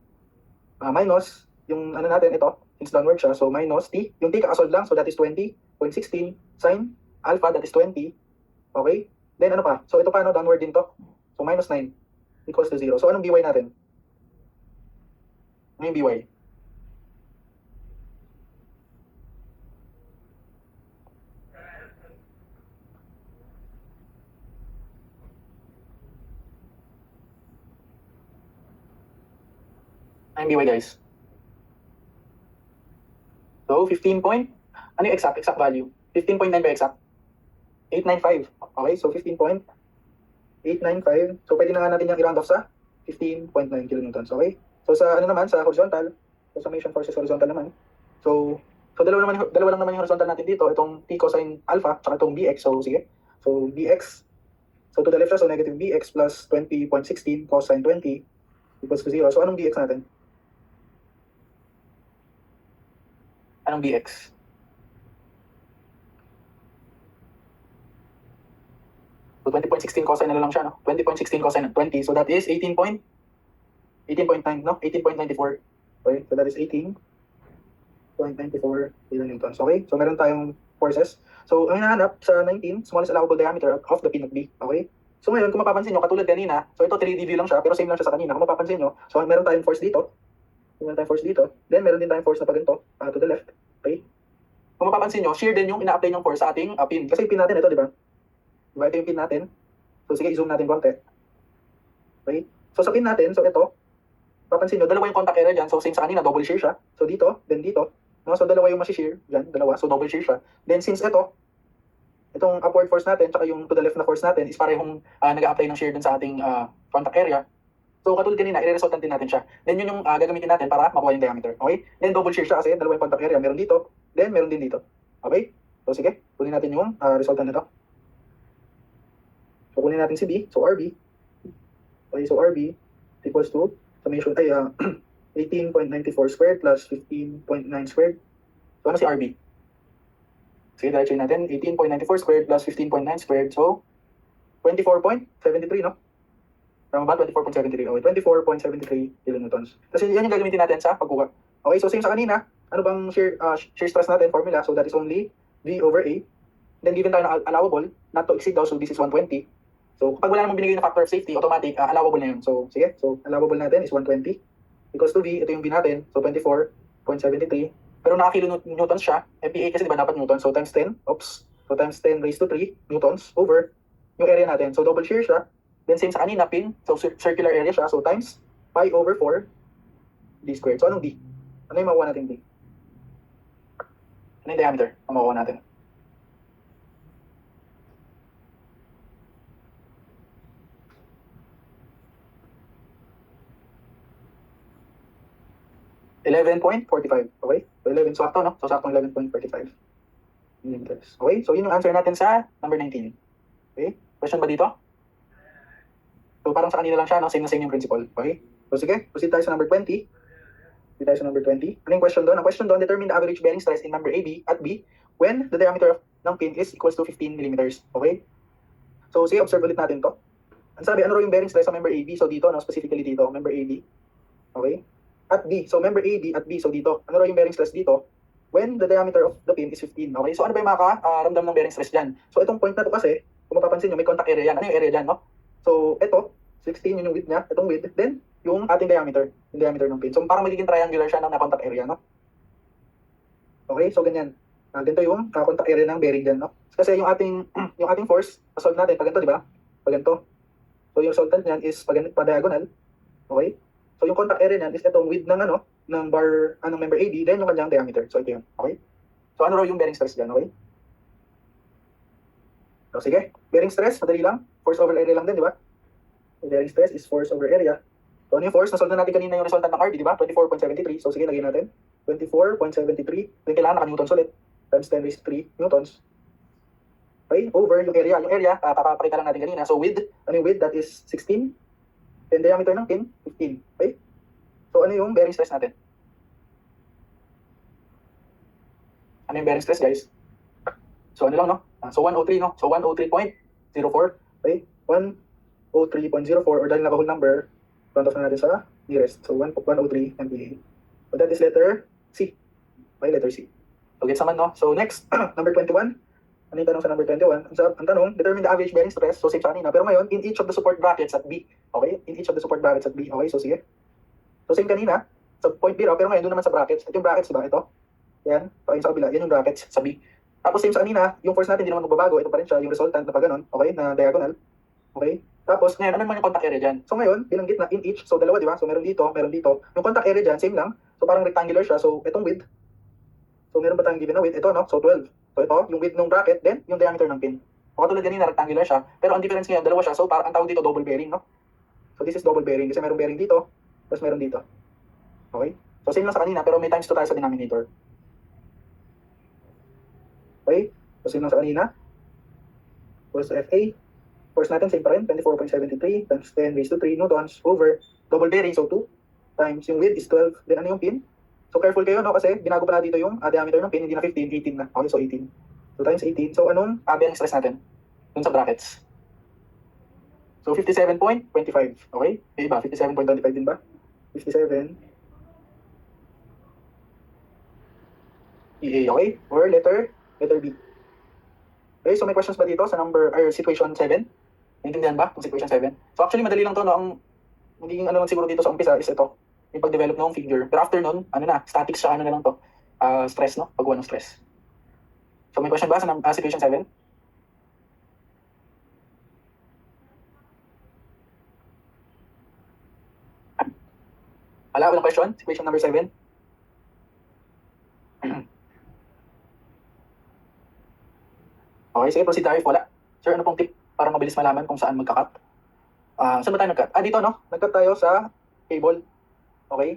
minus, yung ano natin, ito, since downward siya, so minus T. Yung T kakasolve lang, so that is 20.16 sin alpha, that is 20. Okay? Then, ano pa? So, ito pa, no? Downward din to. So, minus 9 equals to 0. So, anong By natin? Ano yung By? Ano yung By, guys? So, 15 point, ano yung exact value? 15.9 ba exact? 895. Okay, so 15.895. So, pwede na nga natin yung i-round off sa 15.9 kilonewtons. Okay? So, sa ano naman, sa horizontal, so summation forces horizontal naman. So dalawa lang naman yung horizontal natin dito. Itong T cosine alpha, tsaka itong BX. So, sige. So, BX. So, to the left siya, so negative BX plus 20.16 cosine 20 equals to 0. So, anong BX natin? Anong BX? So 20.16 cosine na lang siya, no? 20.16 cosine 20. So that is 18.9, no? 18.94. Okay, so that is 18.94 kilonewtons. Okay, so meron tayong forces. So, ang hinahanap sa 19, smallest allowable diameter of the pin at B. Okay? So ngayon, kung mapapansin nyo, katulad kanina, so ito 3D view lang siya, pero same lang siya sa kanina. Kung mapapansin nyo, so meron tayong force dito. Then meron din tayong force na pa ganito, to the left. Okay? Kung mapapansin nyo, shear din yung ina-apply ng force sa ating pin. Kasi yung pin natin ito, di ba? Diba? Ito yung pin natin. So sige, i-zoom natin konti. Okay? So sa pin natin, so ito, papansin nyo, dalawa yung contact area dyan. So same sa kanina, double shear siya. So dito, then dito. No? So dalawa yung masi-shear dyan, dalawa. So double shear siya. Then since ito, itong upward force natin, tsaka yung to the left na force natin is parehong nag-a-apply ng shear dun sa ating contact area. So katulad kanina, i-resultant din natin siya. Then yun yung gagamitin natin para makuha yung diameter. Okay? Then double shear siya kasi dalawa yung contact area. Meron dito, then meron din dito. Okay? So sige, kunin natin yung resultant nito. So kunin natin si B, so RB. Okay, so RB equals to summation, 18.94 squared plus 15.9 squared. So ano si RB? Sige, diretso natin. 18.94 squared plus 15.9 squared. So 24.73, no? Tama ba? 24.73. Okay, 24.73 kilonewtons. Kasi yan yung gagamitin natin sa pagkuha. Okay, so same sa kanina. Ano bang shear stress natin? Formula. So that is only V over A. Then given tayo ng allowable, not to exceed daw. So this is 120. So kapag wala namang binigay na factor of safety, automatic, allowable na yun. So sige, so allowable natin is 120. Equals to V, ito yung V natin. So 24.73. Pero nakakilonewtons siya. MPa kasi diba dapat newton. So times 10. So times 10 raised to 3 newtons over yung area natin. So double shear siya. Then same sa kanina, pin. So circular area siya. So times pi over 4 d squared. So anong d? Ano yung makuha natin d? Ano yung diameter ang makuha natin? $11.45. Okay? So 11, sakto, no? So sakto 11.45 millimeters. Okay? So yun yung answer natin sa number 19. Okay? Question ba dito? So parang sa kanila lang siya, no? Same na same yung principle. Okay? So sige, proceed tayo sa number 20. Proceed tayo sa number 20. Ano yung question doon? Ang question doon, determine the average bearing stress in member AB at B when the diameter ng pin is equals to 15 millimeters. Okay? So sige, observe ulit natin to. Ang sabi, ano raw yung bearing stress sa member AB? So dito, no? Specifically dito, member AB. Okay? At B. So member AB at B. So dito, ano raw yung bearing stress dito? When the diameter of the pin is 15. Okay? So ano ba yung makaramdam ng bearing stress dyan? So itong point na to kasi, kung mapapansin nyo, may contact area yan. Ano yung area dyan, no? So ito, 16 yun yung width niya, itong width, then yung ating diameter, yung diameter ng pin. So parang magiging triangular siya ng contact area, no? Okay? So ganyan. Ganito yung contact area ng bearing dyan, no? Kasi yung ating yung ating force, solve natin, pag ganito, di ba? Pag ganito. So yung resultant niyan is pa diagonal. Okay? So yung contact area niyan is itong width ng ng bar member AB, then yung kanyang diameter. So ito yun. Okay? So ano raw yung bearing stress diyan, okay? So sige, bearing stress, madali lang. Force over area lang din, di ba? So, bearing stress is force over area. So ano yung force? Nasolve na natin kanina yung resultant ng RD, di ba? 24.73. So sige, lagyan natin. 24.73. Then kailangan naka-newtons ulit. Times 10 raised to 3 newtons. Okay? Over yung area. Yung area, kakapakita lang natin kanina. So width, ano yung width? That is 16. Then diameter ng pin, 15. Okay? So ano yung bearing stress natin? Ano yung bearing stress, guys? So ano lang, no? So 103, no? So 103.04. Okay? 103.04 or dahil naka-whole number, round off na natin sa nearest. So 103 MPa. So that is letter C. Okay, letter C. So gets naman, no? So next, number 21. Ano yung tanong sa number 21? Ang tanong, determine the average bearing stress. So same sa kanina. Pero ngayon, in each of the support brackets at B. Okay? In each of the support brackets at B. Okay? So sige. So same kanina. Sa point B raw. Pero ngayon, doon naman sa brackets. Ito yung brackets, diba? Ito. Yan. So ayun sa kabila. Yan yung brackets sa B. Tapos same sa kanina, yung force natin hindi naman magbabago. Ito pa rin siya. Yung resultant na pa ganun. Okay? Na diagonal. Okay? Tapos ngayon, ano naman yung contact area dyan? So ngayon, binanggit na in each. So dalawa, diba? So meron dito, meron dito. Yung contact area dyan, same lang. So parang rectangular siya. So itong width. So meron ba tayong given na width? Ito, no? So 12. So ito, yung width ng bracket, then yung diameter ng pin. O katulad ganina, rectangular siya. Pero ang difference ngayon, dalawa siya. So parang ang tawag dito, double bearing, no? So this is double bearing kasi meron bearing dito, tapos meron dito. Okay? So same lang sa kanina, pero may times 2 tayo sa denominator. Okay? So same lang sa kanina. Force FA. Force natin, same pa rin. 24.73 times 10 raised to 3 newtons over double bearing. So 2 times yung width is 12. Then ano yung pin? So careful kayo, no? Kasi binago pala dito yung diameter ng pin, hindi na 15, 18 na. Okay, so 18. So times 18. So anong bearing stress natin? Dun sa brackets. So 57.25. Okay? May iba, 57.25 din ba? 57. EA, okay? Or letter B. Okay, so may questions ba dito sa situation 7? Naintindihan ba? Yung situation 7? So actually, madali lang to, no? Ang magiging ano lang siguro dito sa umpisa is ito. Yung pag-develop ng figure. Pero after nun, statics siya, na lang to. Stress, no? Pagkuha ng stress. So may question ba sa situation 7? Walang question? Situation number 7? Okay, sige, proceed tayo if wala. Sir, ano pong tip para mabilis malaman kung saan magka-cut? Saan ba tayo nag-cut? Dito, no? Nag-cut tayo sa cable. Okay?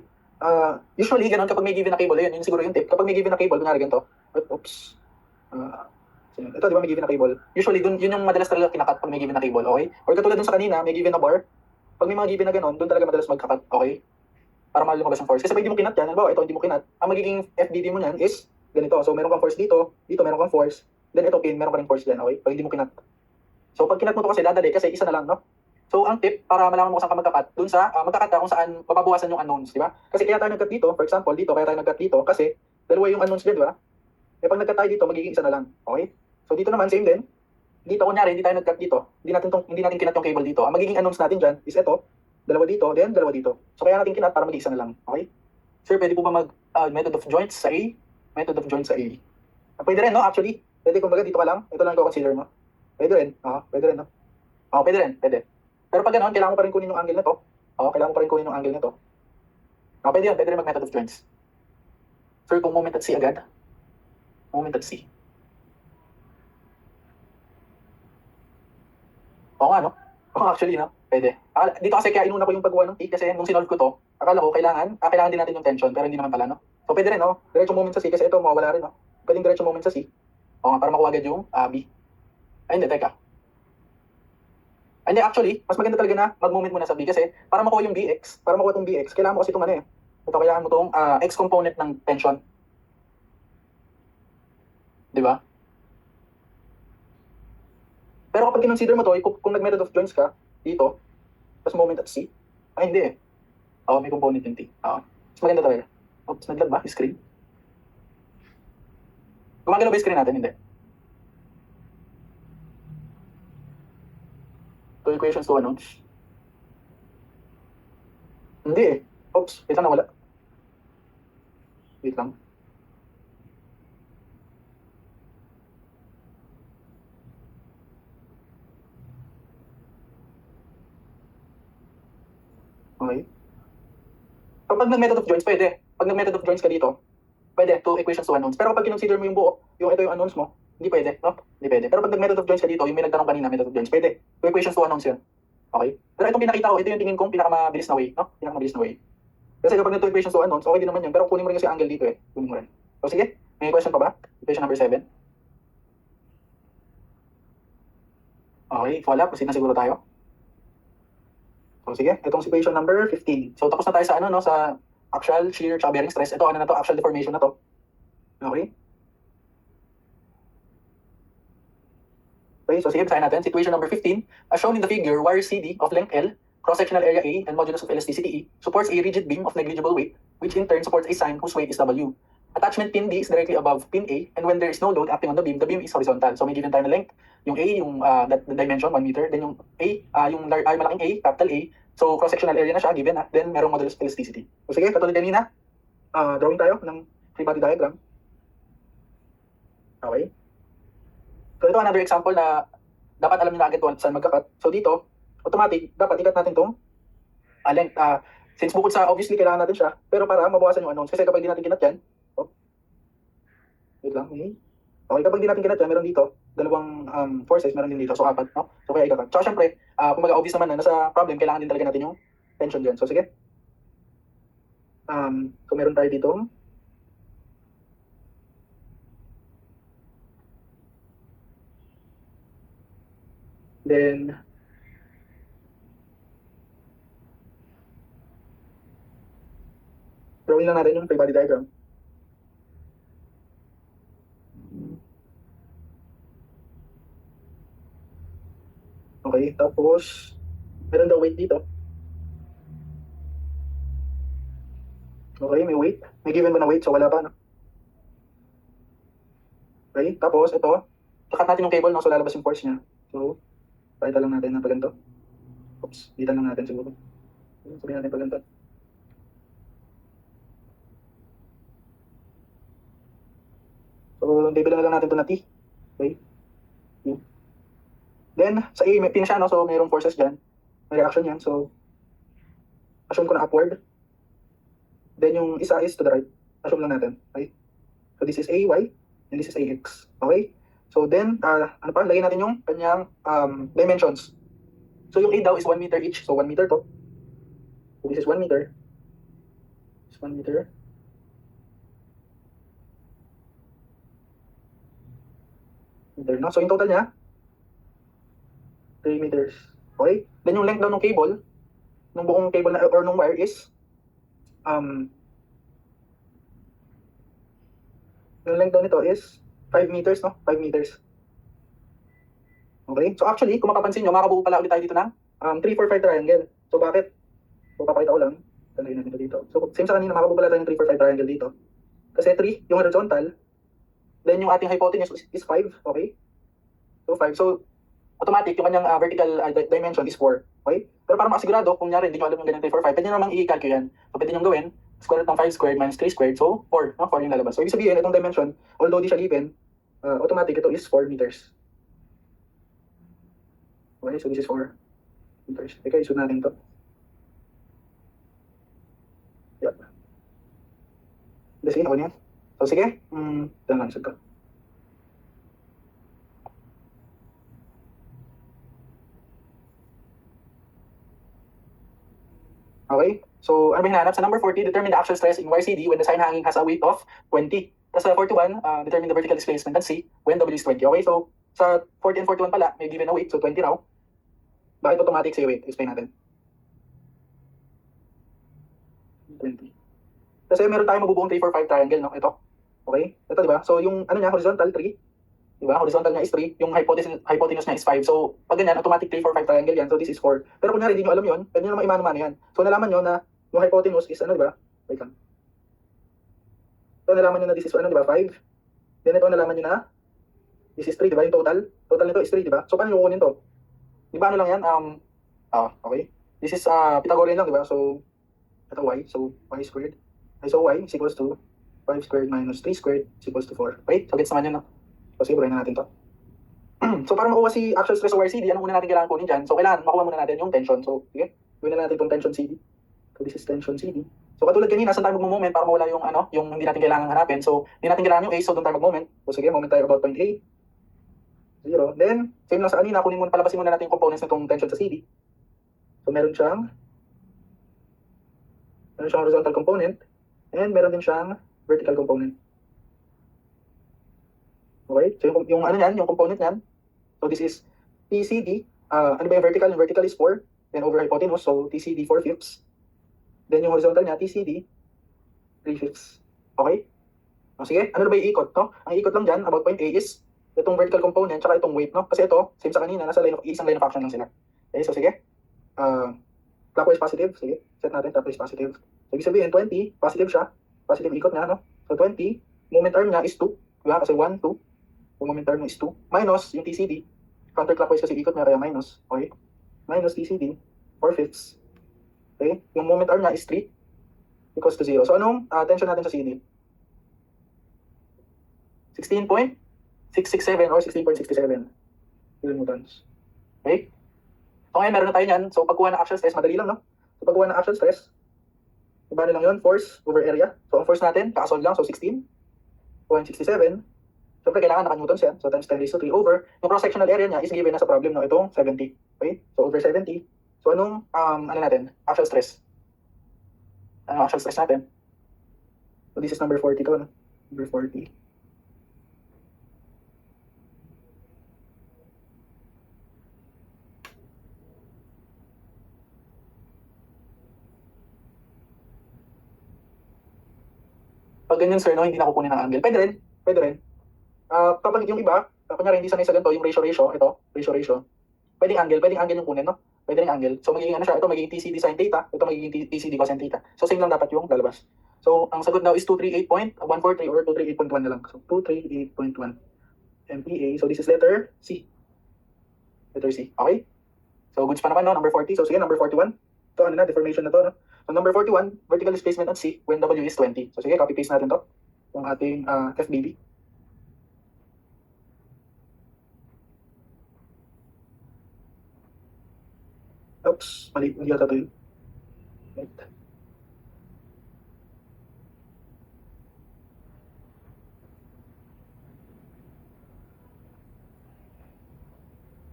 Usually, ganun, kapag may given na cable, yun siguro yung tip. Kapag may given na cable, kunyari ganito. Oops. Ito, di ba, may given na cable? Usually, yun yung madalas talaga kinakat pag may given na cable, okay? Or katulad dun sa kanina, may given na bar. Pag may mga given na ganun, dun talaga madalas magka-cut, okay? Para lumabas ang force. Kasi pag hindi mo kinat yan, halimbawa, ito hindi mo kinat, ang magiging FDD mo yan is ganito. So, meron kang force dito, dito meron kang force, then ito pin, meron ka ring force dyan, okay? Pag hindi mo kinat. So, pag kinat mo to kasi dadali, kasi isa na lang, no? So, ang tip, para malaman mo kung saan ka magka-cut, dun sa, magka-cut ka kung saan mapabawasan yung unknowns, di ba? Kasi kaya tayo nag-cut dito, for example, dito, kaya tayo nag-cut dito, kasi dalawa yung unknowns dyan, di ba? Eh, pag nag-cut tayo dito, magiging isa na lang, okay? So, dito naman, same din. Dito, kunyari, hindi tayo nag-cut dito. Hindi natin kinat yung cable dito. Ang magiging unknowns natin dyan is ito, dalawa dito, then dalawa dito. So, kaya natin kinat para maging isa na lang, okay? Sir, pwede po ba method of joints sa A? Method of joints sa A. Pwede rin, no? Actually, pwede kumbaga dito ka lang. Ito lang ko consider mo. Pwede rin. Pwede rin, no? Pwede rin. Pwede. Pero pag ganoon, kailangan mo pa rin kunin yung angle na to. Kailangan mo pa rin kunin yung angle na to. Pwede yun. Pwede rin mag-method of joints. Sir, kung moment at C agad. Moment at C. Oo nga, no? Actually, no? Pwede. Dito kasi kaya inuna ko yung paggawa ng T kasi nung sinolve ko to, akala ko kailangan din natin yung tension, pero hindi naman pala, no? So, pwede rin, no? Diretso moment sa C kasi ito, mawawala rin, no? Pwedeng diretso moment sa C. Para makuha agad yung B. Ay, hindi, teka. Hindi, actually, mas maganda talaga na mag-moment muna sa B kasi para makuha yung BX, para makuha itong BX, kailangan mo kasi itong ito, kailangan mo itong X component ng tension. Di ba? Pero kapag kinonsider mo to, kung nag-method of joints ka, dito, tapos moment at C, hindi eh. May component yung T. Mas maganda talaga. Oops, naglag ba? Screen? Gumagalaw ba yung screen natin? Hindi. Two equations to unknowns. Hindi eh. Oops, wait lang, nawala. Wait lang. Okay. Kapag nag-method of joints, pwede. Pag nag-method of joints ka dito, pwede, two equations to unknowns. Pero kapag kinonsider mo yung buo, yung ito yung unknowns mo, hindi pwede, no? Hindi pwede. Pero pag nag-method of joints ka dito, yung may nagtanong kanina, method of joints, pwede. Two equations to unknowns yun. Okay? Pero itong pinakita ko, ito yung tingin kong pinakamabilis na way, no? Pinakamabilis na way. Kasi kapag nag-two equations to unknowns, okay din naman yun. Pero kunin mo rin kasi angle dito eh. Kunin mo rin. So sige, may question pa ba? Equation number 7. Okay, wala. Proceed na siguro tayo. So sige, itong equation number 15. So tapos na tayo sa no, sa axial shear tsaka bearing stress. Ito ano na to, axial deformation na to. Okay? Okay, so sige, basahin natin. Situation number 15. As shown in the figure, wire CD of length L, cross-sectional area A, and modulus of elasticity E, supports a rigid beam of negligible weight, which in turn supports a sign whose weight is W. Attachment pin B is directly above pin A, and when there is no load acting on the beam is horizontal. So may given tayo na length. Yung A, yung the dimension, 1 meter. Then yung A, yung malaking A, capital A. So cross-sectional area na siya, given na. Then merong modulus of elasticity. So sige, katulad kanina, drawing tayo ng free body diagram. Okay. So ito another example na dapat alam niyo na agad saan magka-cut. So dito, automatic, dapat ikat natin itong length. Since bukod sa obviously kailangan natin siya, pero para mabawasan yung unknowns. Kasi kapag di natin kinat yan, wait lang, okay, kapag di natin kinat yan, meron dito, dalawang forces, meron din dito, so 4, no? So kaya ikakat. Tsaka syempre, kumbaga obvious naman na nasa problem, kailangan din talaga natin yung tension dyan. So sige. So meron tayo dito. Then, drawing lang natin yung free body diagram. Okay, tapos, meron daw weight dito. Okay, may weight. May given ba na weight? So wala pa, no? Okay, tapos ito, kakat natin yung cable, no? So lalabas yung force niya. So, pakita lang natin na pa ganito. Oops, dito lang natin siguro. Sabihin natin pa ganito. So, bibilang lang natin ito na T. Okay. T. Then, sa A, may pin siya, no? So, mayroong forces dyan. May reaction yan. So, assume ko na upward. Then, yung isa is to the right. Assume lang natin. Okay. So, this is AY, and this is AX. Okay. So then, ano pa, lagay natin yung kanyang dimensions. So yung A daw is 1 meter each. So 1 meter to. So this is 1 meter. This is 1 meter. Meter, no? So yung total niya, 3 meters. Okay? Then yung length daw ng cable, ng buong cable na, or ng wire is, yung length daw nito is 5 meters, no? 5 meters. Okay? So actually, kung mapapansin nyo, makabuo pala ulit tayo dito ng 3, 4, 5 triangle. So bakit? So papakita ko lang. Tandaan natin ito dito. So same sa kanina, makabuo pala tayo ng 3, 4, 5 triangle dito. Kasi 3, yung horizontal. Then yung ating hypotenuse is 5. Okay? So 5. So automatic, yung kanyang vertical dimension is 4. Okay? Pero para makasigurado, kung nyari, hindi nyo alam yung ganyan 3, 4, 5, pwede nyo namang i-calculate yan. So pwede nyo gawin, square root ng 5 squared minus 3 squared, so 4. No? 4 yung lalabas. So ibig sabihin, itong dimension, although di siya given, automatic, ito is 4 meters. Okay, so this is 4 meters. Teka, isun natin to. Yep. Sige, ako niyan. So sige, ito lang isun to. Okay? So, ano ba hinahanap? Sa number 40, determine the axial stress in YCD when the sign hanging has a weight of 20. Tapos sa 41, determine the vertical displacement at C when W is 20. Okay? So, sa 40 and 41 pala, may given na weight. So, 20 raw. Bakit automatic say weight? Explain natin. 20. Kasi meron tayong mabubuong 3, 4, 5 triangle, no? Ito. Okay? Ito, di ba? So, yung ano niya, horizontal, 3. Di ba? Horizontal niya is 3. Yung hypotenuse niya is 5. So, pag ganyan, automatic 3, 4, 5 triangle yan. So, this is 4. Pero kunyari, hindi nyo alam yun, pwede nyo naman imano-mano yan. So, nalaman nyo na yung hypotenuse is, ano, di ba? Wait lang. So, nalaman nyo na this is, ano, di ba? 5. Then, ito, nalaman nyo na this is 3, di ba? Yung total. Total nito is 3, di ba? So, paano nyo kukunin to? Di ba, ano lang yan? Okay. This is Pythagorean lang, di ba? So, ito y. So, y squared. So, y is equals to 5 squared minus 3 squared is equals to 4. Okay? So, gets naman yun, no? So, sige, buhayin na natin to. So, para makuha si actual stress o YCD, anong muna natin kailangan kunin dyan? So, kailangan makuha muna natin yung tension. So, sige, gawin na natin itong tension CD. So, this is tension CD. So, katulad kanina, saan tayo mag-moment para mawala yung, yung hindi natin kailangan hanapin. So, hindi natin kailangan yung A, so doon tayo mag-moment. So, sige, moment tayo about point A. 0. Then, same lang sa kanina, kunin muna, palabasin muna natin yung components nitong tension sa CD. So, meron siyang horizontal component, and meron din siyang vertical component. Okay? So, yung ano yan, yung component yan, so this is TCD. Ano ba yung vertical? Yung vertical is 4. Then over hypotenuse, so TCD 4/5. Then yung horizontal niya, TCD 3/5. Okay? O sige, ano na ba yung ikot, no? Ang ikot lang dyan, about point A is itong vertical component, tsaka itong weight, no? Kasi ito, same sa kanina, nasa isang line of action lang sila. Okay, so sige. Clockwise positive, sige. Set natin, clockwise positive. So, ibig sabihin, 20, positive siya. Positive ikot niya, no? So, 20, moment arm niya is 2. Diba? Kasi 1, 2. So, moment arm is 2. Minus yung TCD. Counterclockwise kasi ikot niya, kaya minus. Okay? Minus TCD, 4/5. Okay? Yung moment arm niya is 3 equals to 0. So, anong tension natin sa CD? 16.667 or 16.67 kilonewtons. Okay? So, ngayon meron na tayo niyan. So, pagkuha ng axial stress, madali lang, no? So, pagkuha ng axial stress, iba lang yun, force over area. So, ang force natin, kakasolve lang. So, 16.67. Siyempre, kailangan naka-newtons yan. So, times 10 raised to 3 over. Yung cross-sectional area niya is given na sa problem, no? Itong 70. Okay? So, over 70. So, anong, ano natin? Axial stress. Anong axial stress natin? So, this is number 40 to, no? Number 40. Pag ganyan, sir, no, hindi na kukunin ng angle. Pwede rin. Pwede rin. Kapag yung iba, kunyari hindi sanay sa ganito, yung ratio, ito, ratio, pwedeng angle yung kunin, no? Pwede rin angle. So, magiging ano siya, ito magiging TCD sin theta, ito magiging TCD cosine theta. So, same lang dapat yung lalabas. So, ang sagot now is 238.143 or 238.1 na lang. So, 238.1 MPa. So, this is letter C. Letter C. Okay? So, goods pa naman, no? Number 40. So, sige, number 41. Ito, ano na, deformation na to, no? So, number 41, vertical displacement at C when W is 20. So, sige, copy-paste natin to. Yung ating FBB. Oops, mali yata ito yun. Right.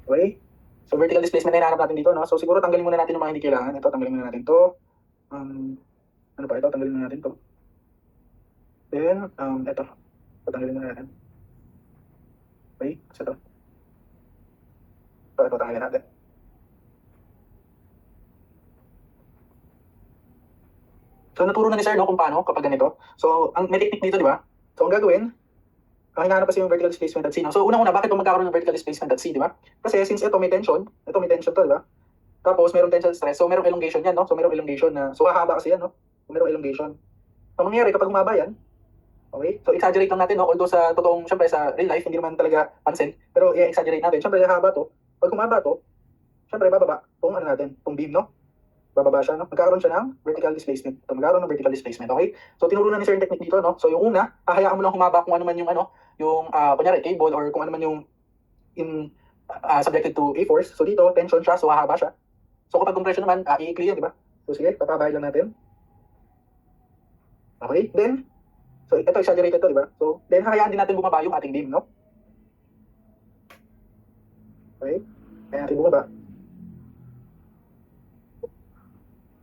Okay? So vertical displacement na hinahanap natin dito, no? So siguro tanggalin muna natin yung mga hindi kailangan. Ito, tanggalin muna natin to. Ano pa ito? Tanggalin muna natin to. Then, ito. Tanggalin muna natin. Okay? So ito. Ito, tanggalin natin. So naturo na ni sir, no, kung paano kapag ganito. So, may technique dito, di ba? So ang gagawin, ang hinahanap kasi yung vertical displacement at C. No? So unang-una, bakit magkakaroon ng vertical displacement at C, di ba? Kasi since ito may tension to, di ba? Tapos merong tensile stress, so merong elongation yan, no? So merong elongation na, so hahaba kasi yan, no? So merong elongation. So mangyayari kapag humaba yan, okay? So exaggerate lang natin, no? Although sa totoong, syempre sa real life, hindi naman talaga pansin, pero i-exaggerate natin. Syempre hahaba to, pag humaba to, syempre bababa, itong ano natin, itong beam, no? Bababa siya, no? Magkakaroon siya ng vertical displacement. Ito, magkakaroon ng vertical displacement, okay? So tinuro na ni sir yung technique dito, no? So yung una, hahayaan mo lang humaba kung ano man yung ano, yung kunyari cable or kung ano man yung subjected to a force. So dito, tension siya, so hahaba siya. So kapag compression naman, i-clear yan, di ba? So sige, papabahay lang natin. Okay, then, so ito exaggerated to, di ba? So then, hahayaan din natin bumaba yung ating beam, no? Okay, kaya natin bumaba.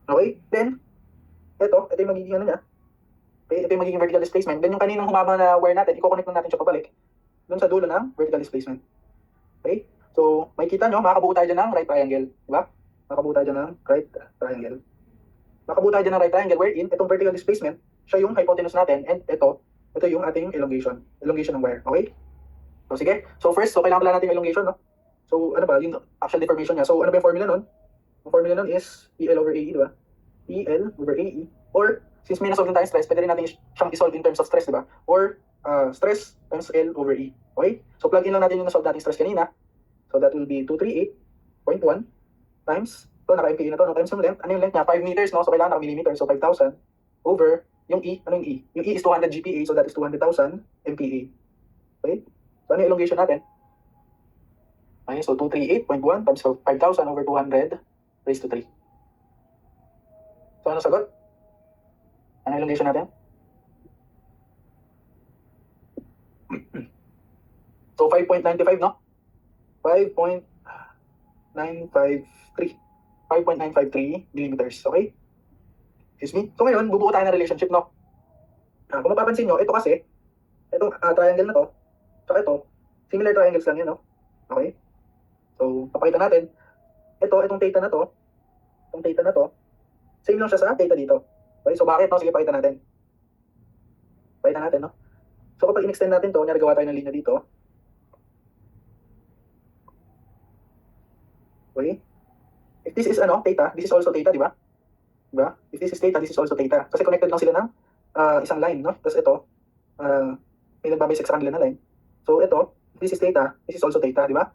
Okay, then, ito yung magiging ano niya. Okay, ito yung magiging vertical displacement. Then yung kaninang humaba na wire natin, i-connect lang natin siya pabalik dun sa dulo ng vertical displacement. Okay, so makikita nyo, makakabuo tayo dyan ng right triangle, di ba? Makakabuo tayo dyan ng right triangle. Makabuo tayo dyan ng right triangle wherein itong vertical displacement, siya yung hypotenuse natin, and ito yung ating elongation ng wire, okay? So sige, so first, so kailangan pala natin elongation, no? So ano ba, yung actual deformation niya. So ano ba yung formula nun? Ang formula nun is EL over AE, di ba? EL over AE, or since may nasolve tayong stress, pwede rin natin siyang isolve in terms of stress, di ba? Or stress times L over E, okay? So plug in lang natin yung nasolve natin stress kanina. So that will be 238.1 times, ito naka-MPa na to, no? Times yung length, ano yung length niya? 5 meters, no? So kailangan naka-millimeter, so 5,000 over yung E, ano yung E? Yung E is 200 GPa, so that is 200,000 MPa. Okay? So ano yung elongation natin? Okay, so 238.1 times 5,000 over 200 raised to 3. So ano sagot? Ano elongation natin? So 5.95, no? 5.953. 5.953 millimeters, okay? Excuse me? So ngayon, bubuo tayo ng relationship, no? Kung mapapansin nyo, ito kasi, itong triangle na to, saka ito, similar triangles lang yan, no? Okay? So, papakita natin, itong theta na to, same lang siya sa theta dito. Okay? So bakit, no? Sige, pakita natin. Pakita natin, no? So kapag in-extend natin to, gawa tayo ng linya dito. Okay? If this is theta, this is also theta, di ba? Diba? If this is theta, this is also theta. Kasi connected lang sila ng isang line, no? Tapos ito, may nagbabisect sa kanila na line. So ito, if this is theta, this is also theta, di ba?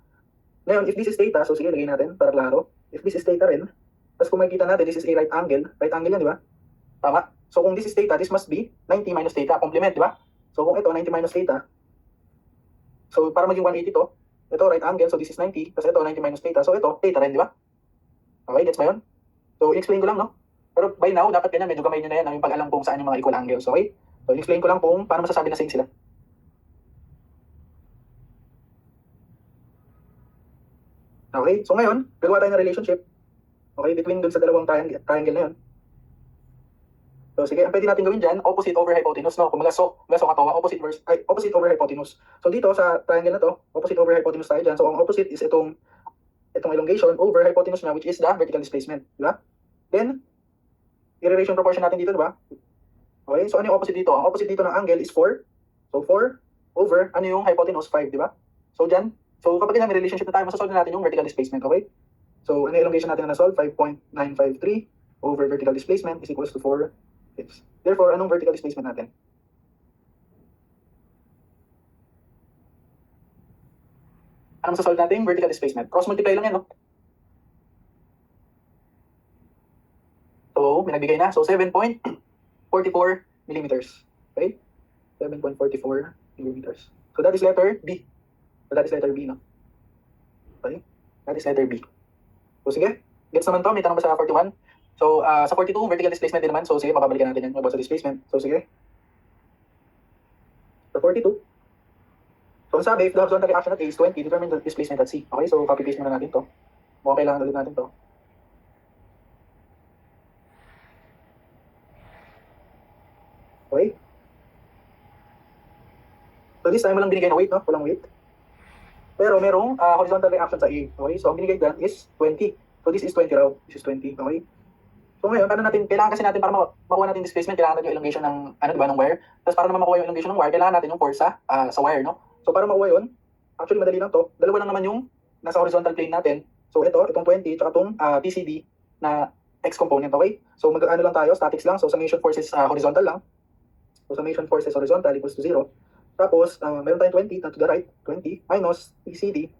Ngayon, if this is theta, so sige, lagay natin para klaro. If this is theta rin, tapos kung makikita natin, this is a right angle yan, di ba? Tama? So kung this is theta, this must be 90 minus theta, complement, di ba? So kung ito, 90 minus theta, so para maging 180 to, ito right angle, so this is 90, tapos ito 90 minus theta, so ito, theta rin, di ba? Okay, gets ba yun? So i-explain ko lang, no? Pero by now, dapat ganyan, medyo gamay nyo na yan, yung pag-alam kung saan yung mga equal angles, okay? So i-explain ko lang kung paano masasabi na same sila. Okay, so ngayon, gagawa tayo ng relationship, okay, between dun sa dalawang triangle na yun. So sige, ang pwede natin gawin dyan, opposite over hypotenuse, no? Kung so katawa, opposite over hypotenuse. So dito sa triangle na to, opposite over hypotenuse tayo dyan. So ang opposite is itong elongation over hypotenuse na, which is the vertical displacement, di ba? Then, i-relation proportion natin dito, di ba? Okay, so ano yung opposite dito? Ang opposite dito ng angle is 4. So 4 over, ano yung hypotenuse? 5, di ba? So dyan, so kapag may relationship na tayo, masasolve na natin yung vertical displacement, okay? So ano yung elongation natin na nasolve? 5.953 over vertical displacement is equals to 4. Therefore, anong vertical displacement natin? Ano masasolve natin? Vertical displacement. Cross multiply lang yan, no? So, may nagbigay na. So, 7.44 millimeters. Okay? 7.44 millimeters. So, that is letter B. No? Okay? That is letter B. So, sige. Gets naman to. May tanong ba sa 41? So, sa 42, vertical displacement din naman. So, sige, mababalikan natin yan. About sa displacement. So, sige. Sa 42, So, ang sabi, if the horizontal reaction at A is 20, determine the displacement at C. Okay, so copy-paste muna natin to. Mukhang kailangan ulit natin to. Okay. So, this time walang binigay na weight, no? Walang weight. Pero merong horizontal reaction sa A. Okay, so ang binigay dyan is 20. So, this is 20 raw. This is 20. Okay. So ngayon, kailangan kasi natin para makuha natin displacement, kailangan natin yung elongation ng, diba, ng wire. Tapos para naman makuha yung elongation ng wire, kailangan natin yung force sa wire, no? So para makuha yun, actually madali lang to. Dalawa lang naman yung nasa horizontal plane natin. So itong 20, tsaka itong TCD na X component, okay? So mag-ano lang tayo, statics lang. So summation forces horizontal lang. So summation forces horizontal equals to 0. Tapos, meron tayong 20 to the right, 20 minus TCD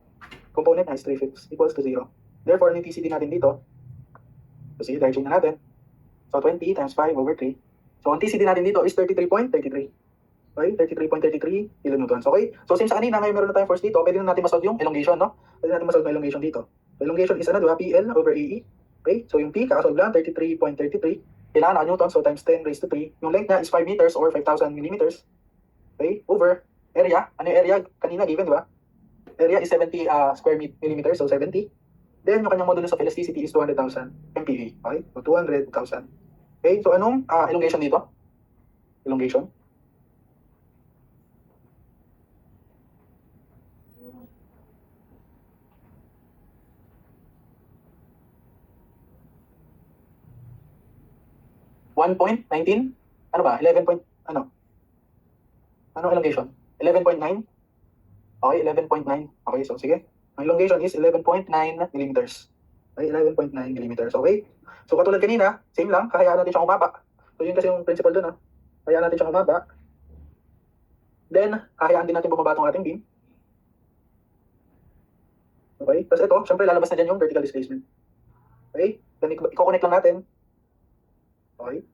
component na is 3/5 equals to 0. Therefore, yung TCD natin dito, so sige, dahil na natin. So 20 times 5 over 3. So ang TCD natin dito is 33.33. Okay, 33.33 kilonewtons. Okay? So since sa kanina ngayon meron na tayong force dito, pwede na natin masolve yung elongation, no? Pwede natin masolve yung elongation dito. So elongation is ano, diba? PL over AE. Okay? So yung P, kakasolve lang, 33.33. Kailangan na newtons, so times 10 raised to 3. Yung length niya is 5 meters or 5,000 millimeters. Okay? Over area. Ano yung area? Kanina given, diba? Area is 70 square millimeters, so 70. Then, yung kanyang modulus of elasticity is 200,000 MPa. Okay? So, 200,000. Okay? So, anong elongation dito? Elongation? .19? Ano ba? 11 point, ano? Anong elongation? 11.9? Okay, 11.9. Okay, so sige. Ang elongation is 11.9 millimeters. Okay, 11.9 millimeters. Okay? So katulad kanina, same lang, kakayaan natin siyang umaba. So yun kasi yung principle dun, Kayaan natin siyang umaba. Then, kakayaan din natin bumaba itong ating beam. Okay? Tapos ito, syempre lalabas na dyan yung vertical displacement. Okay? Then, i-connect lang natin. Okay?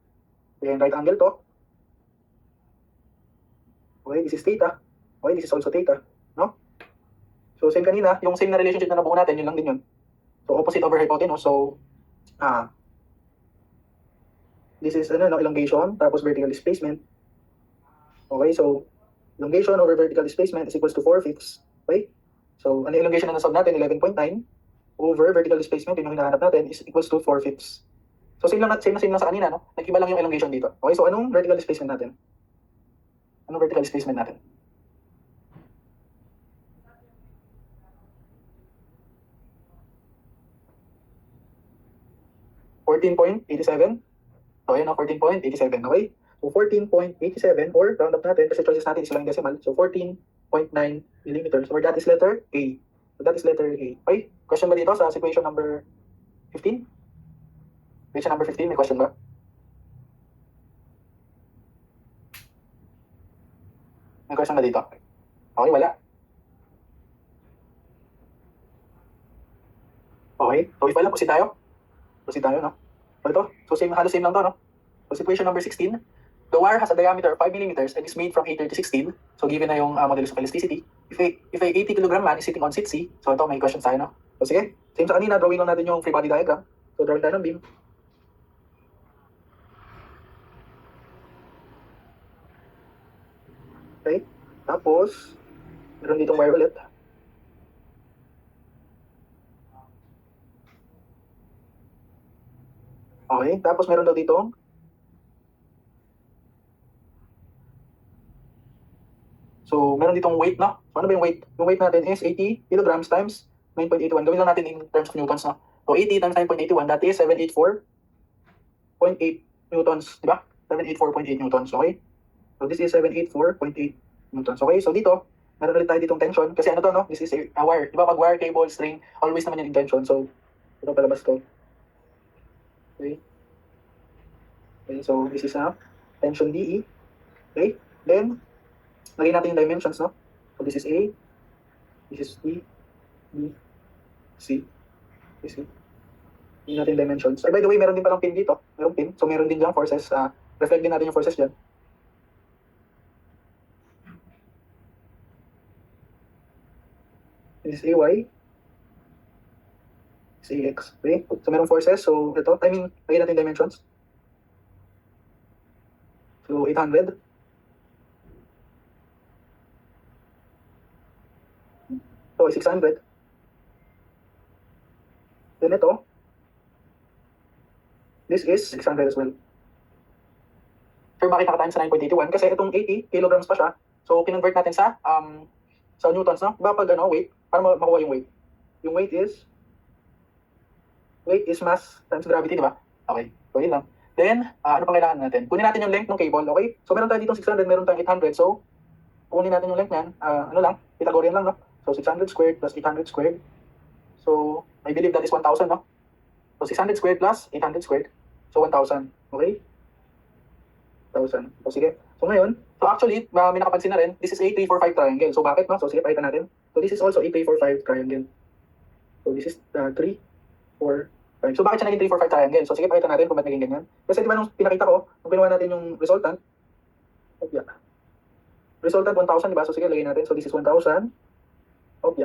Then, right angle to. Okay, this is theta. Okay, this is also theta. No? So, same kanina, yung same na relationship na nabuo natin, yun lang din yun. So, opposite over hypotenuse. So, this is elongation, tapos vertical displacement. Okay, so, elongation over vertical displacement is equals to 4/5. Okay? So, ano yung elongation na nasolve natin? 11.9 over vertical displacement, yun yung hinahanap natin, is equals to 4/5. So, same lang sa kanina, no? Nag-iba lang yung elongation dito. Okay, so anong vertical displacement natin? Anong vertical displacement natin? $14.87. So, ayun, 14.87, okay? So, 14.87 or round up natin, kasi choices natin is lang decimal. So, 14.9 millimeters, or that is letter A. So, that is letter A. Okay? Question ba dito sa equation number 15? Equation number 15, may question ba? May question ba dito? Okay, wala. Okay, so if wala, proceed tayo. Proceed tayo, no? So ito, so halos same lang to, no? So equation number 16, the wire has a diameter of 5 millimeters and is made from 8/16. So given na yung modulus of elasticity, if a 80 kg man is sitting on seat C, so ito may questions tayo, no? So sige, same sa kanina, drawing lang natin yung free body diagram. So drawing tayo ng beam. Okay, tapos, meron ditong wire ulit. Okay, tapos meron daw ditong so, meron ditong weight, no? So, ano ba yung weight? Yung weight natin is 80 kilograms times 9.81. Gawin lang natin in terms of newtons, no? So, 80 times 9.81, that is 784.8 newtons, di ba? 784.8 newtons, okay? So, this is 784.8 newtons, okay? So, dito, meron ulit tayo ditong tension. Kasi ano to, no? This is a wire. Di ba, pag wire, cable, string, always naman yung tension. So, ito palabas to. Okay? Okay, so, this is tension DE. Okay? Then, lagay natin yung dimensions, no? So, this is A, this is B, C, this is hindi natin dimensions. By the way, meron din palang pin dito. Meron pin. So, meron din dyan forces. Reflect din natin yung forces dyan. This is AY. This is AX. Okay? So, meron forces. So, ito. Lagay natin dimensions. So, 800. ito is 600. Then ito, this is 600 as well. Sure, bakit naka-times sa 9.81? Kasi itong 80 kilograms pa siya. So, kinonvert natin sa newtons, no? Diba pag weight, para makuha yung weight. Yung weight is mass times gravity, di ba? Okay, so yun lang. Then, ano pang kailangan natin? Kunin natin yung length ng cable, okay? So, meron tayo dito 600, meron tayong 800. So, kunin natin yung length niyan. Ano lang, Pythagorean lang, no? So, 600 squared plus 800 squared. So, I believe that is 1,000, no? So, 600 squared plus 800 squared. So, 1,000. Okay? 1,000. So, sige. So, ngayon, so actually, may nakapansin na rin, this is a 345 triangle. So, bakit, no? So, sige, pakita natin. So, this is also a 345 triangle. So, this is 3, 4, 5. So, bakit siya naging 345 triangle? So, sige, pakita natin kung ba't naging ganyan. Kasi, di ba, nung pinakita ko, nung ginawa natin yung resultant, resultant 1,000, di ba? So, sige, lagay natin. So, this is 1,000. So,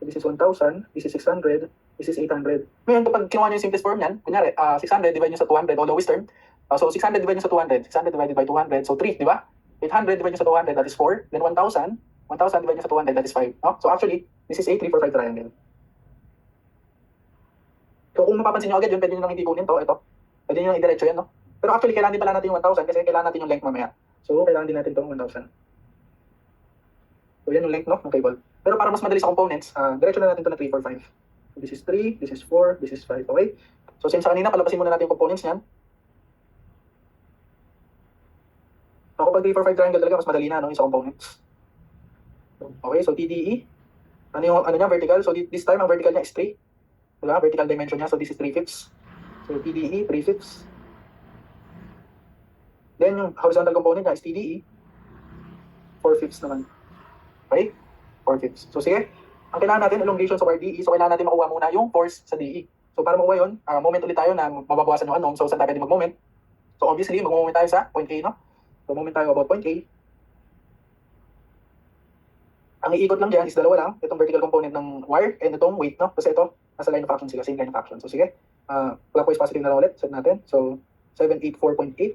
this is 1,000. This is 600. This is 800. Ngayon, kapag kinuha nyo yung simplest form yan, kunyari, 600 divide nyo sa 200, o lowest term. So, 600 divide nyo sa 200. 600 divided by 200. So, 3, di ba? 800 divide nyo sa 200, that is 4. Then 1,000. 1,000 divide nyo sa 200, that is 5. No? So, actually, this is a 345 triangle. So, kung mapapansin nyo agad yun, pwede nyo lang hindi kunin to. Ito. Pwede nyo lang idiretso yan, no? Pero actually, kailangan din pala natin yung 1,000 kasi kailangan natin yung length mamaya. So, kailangan din natin itong 1,000. So, yan yung length, no? Ng cable. Pero para mas madali sa components, diretso na natin ito na 345. So, this is 3, this is 4, this is 5. Okay? So, since sa kanina, palabasin muna natin yung components niyan. So, kapag 345 triangle talaga, mas madali na, no? Yung sa components. Okay, so TDE. Ano yung ano niya, vertical? So, this time, ang vertical niya is 3. Diba? Vertical dimension niya. So, this is 3/5. So, TDE, 3/5. Then, yung horizontal component niya is TDE. 4/5 naman. Okay? 4/5. So, sige. Ang kailangan natin, elongation sa RDE. So, kailangan natin makuha muna yung force sa DE. So, para makuha yun, moment ulit tayo na mababawasan yung unknown. So, saan tayo pwede mag-moment? So, obviously, mag-moment tayo sa point A, no? So, moment tayo about point A. Ang iikot lang dyan is dalawa lang. Itong vertical component ng wire and itong weight, no? Kasi ito, nasa line of action sila. Same line of action. So, sige. Clockwise positive na lang ulit. Set natin. So, 784.8.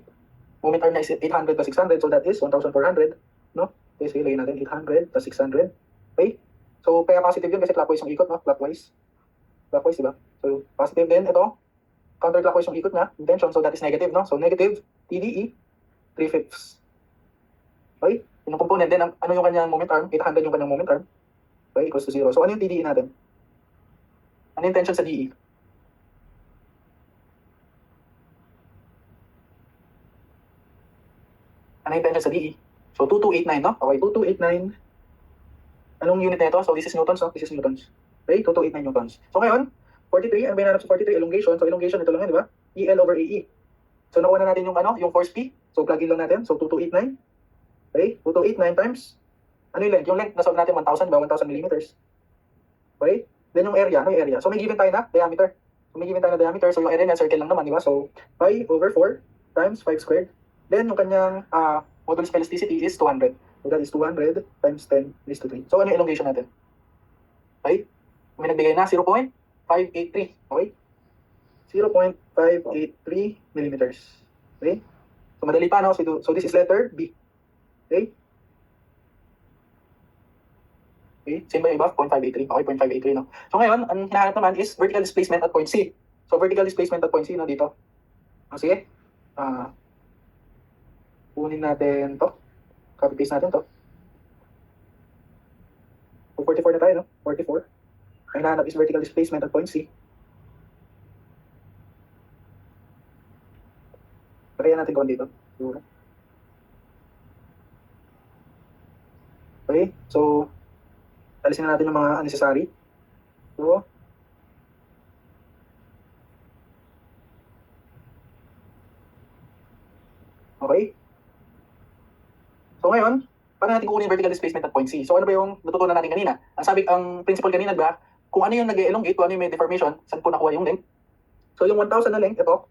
Moment arm na is 800 plus 600. So, that is 1,400. No? Okay, sige, lagyan natin 800 plus 600. Okay? So, kaya positive yun kasi clockwise yung ikot, no? Clockwise. Clockwise, diba? So, positive din. Ito, counterclockwise yung ikot niya. Intention. So, that is negative, no? So, negative, TDE, 3/5. Okay? Yung component din, ano yung kanyang moment arm? 800 yung kanyang moment arm. Okay? Equals to 0. So, ano yung TDE natin? Ano yung tension sa DE? Ano yung tension sa DE? So, 2289, no? Okay, 2289. Anong unit na ito? So, this is newtons, no? This is newtons. Okay, 2289 newtons. So, ngayon, 43, ano ba yung sa 43? Elongation. So, elongation, ito lang yan, di ba? EL over AE. So, nakuha na natin yung, yung force P. So, plug in lang natin. So, 2289. Okay, 2289 times, ano yung length? Yung length, nasolve natin 1,000 ba? 1,000 millimeters. Okay? Then yung area, ano yung area? So, may given tayo na diameter. So, may given tayo na diameter. So, yung area niya, circle lang naman, di ba? So, pi over 4 times 5 squared. Then, yung kanyang modulus elasticity is 200. So, that is 200 times 10 is to 3. So, ano yung elongation natin? Okay? May nagbigay na 0.583. Okay? 0.583 millimeters. Okay? So, madali pa, no? So, this is letter B. Okay? Okay, same ba yung iba? 0.583. Okay, 0.583, no? So, ngayon, ang hinahanap naman is vertical displacement at point C. So, vertical displacement at point C, no, dito. Sige. Kunin natin to. Copy-paste natin to. So, 44 na tayo, no? 44. Ang hinahanap is vertical displacement at point C. Lagyan natin kung dito. Okay, so, alisin na natin yung mga unnecessary. So, okay. So, ngayon, paano natin kukunin vertical displacement at point C? So, ano ba yung natutunan natin kanina? Ang principle kanina ba, kung ano yung nag-elongate, kung ano yung may deformation, saan po nakuha yung length? So, yung 1,000 na length, ito,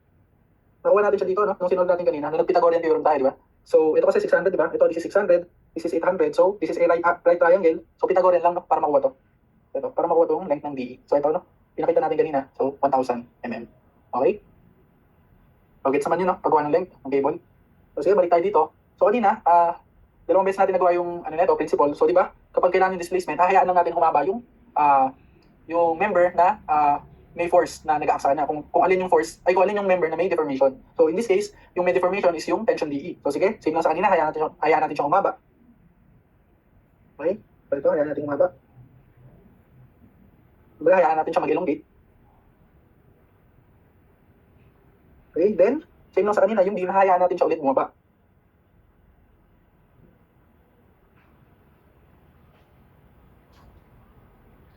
nakuha natin siya dito, no? Nung sinunod natin kanina, nung nag-Pythagorean theorem tayo, di ba? So, ito kasi 600, di ba? Ito, this is 600, this is 800, so, this is a right triangle. So, Pythagorean lang, no? Para makuha to. Ito, para makuha to yung length ng DE. So, ito, no? Pinakita natin kanina. So, 1,000 mm. Okay? So, gets naman yun, no? Paggawa ng length ng cable. So, sige, balik tayo dito. So, kanina, dalawang beses natin nagawa yung ano nito, principle. So, di ba? Kapag kailangan yung displacement, hahayaan lang natin humaba yung member na may force na nag-act sa kanya. Kung alin yung force, ay kung alin yung member na may deformation. So, in this case, yung may deformation is yung tension DE. So, sige, same lang sa kanina, hayaan natin siyang humaba. Okay? So, ito, hayaan natin humaba. Diba, hayaan natin siya mag-elongate. Okay, then, same lang sa kanina, yung beam, hayaan natin siya ulit bumaba.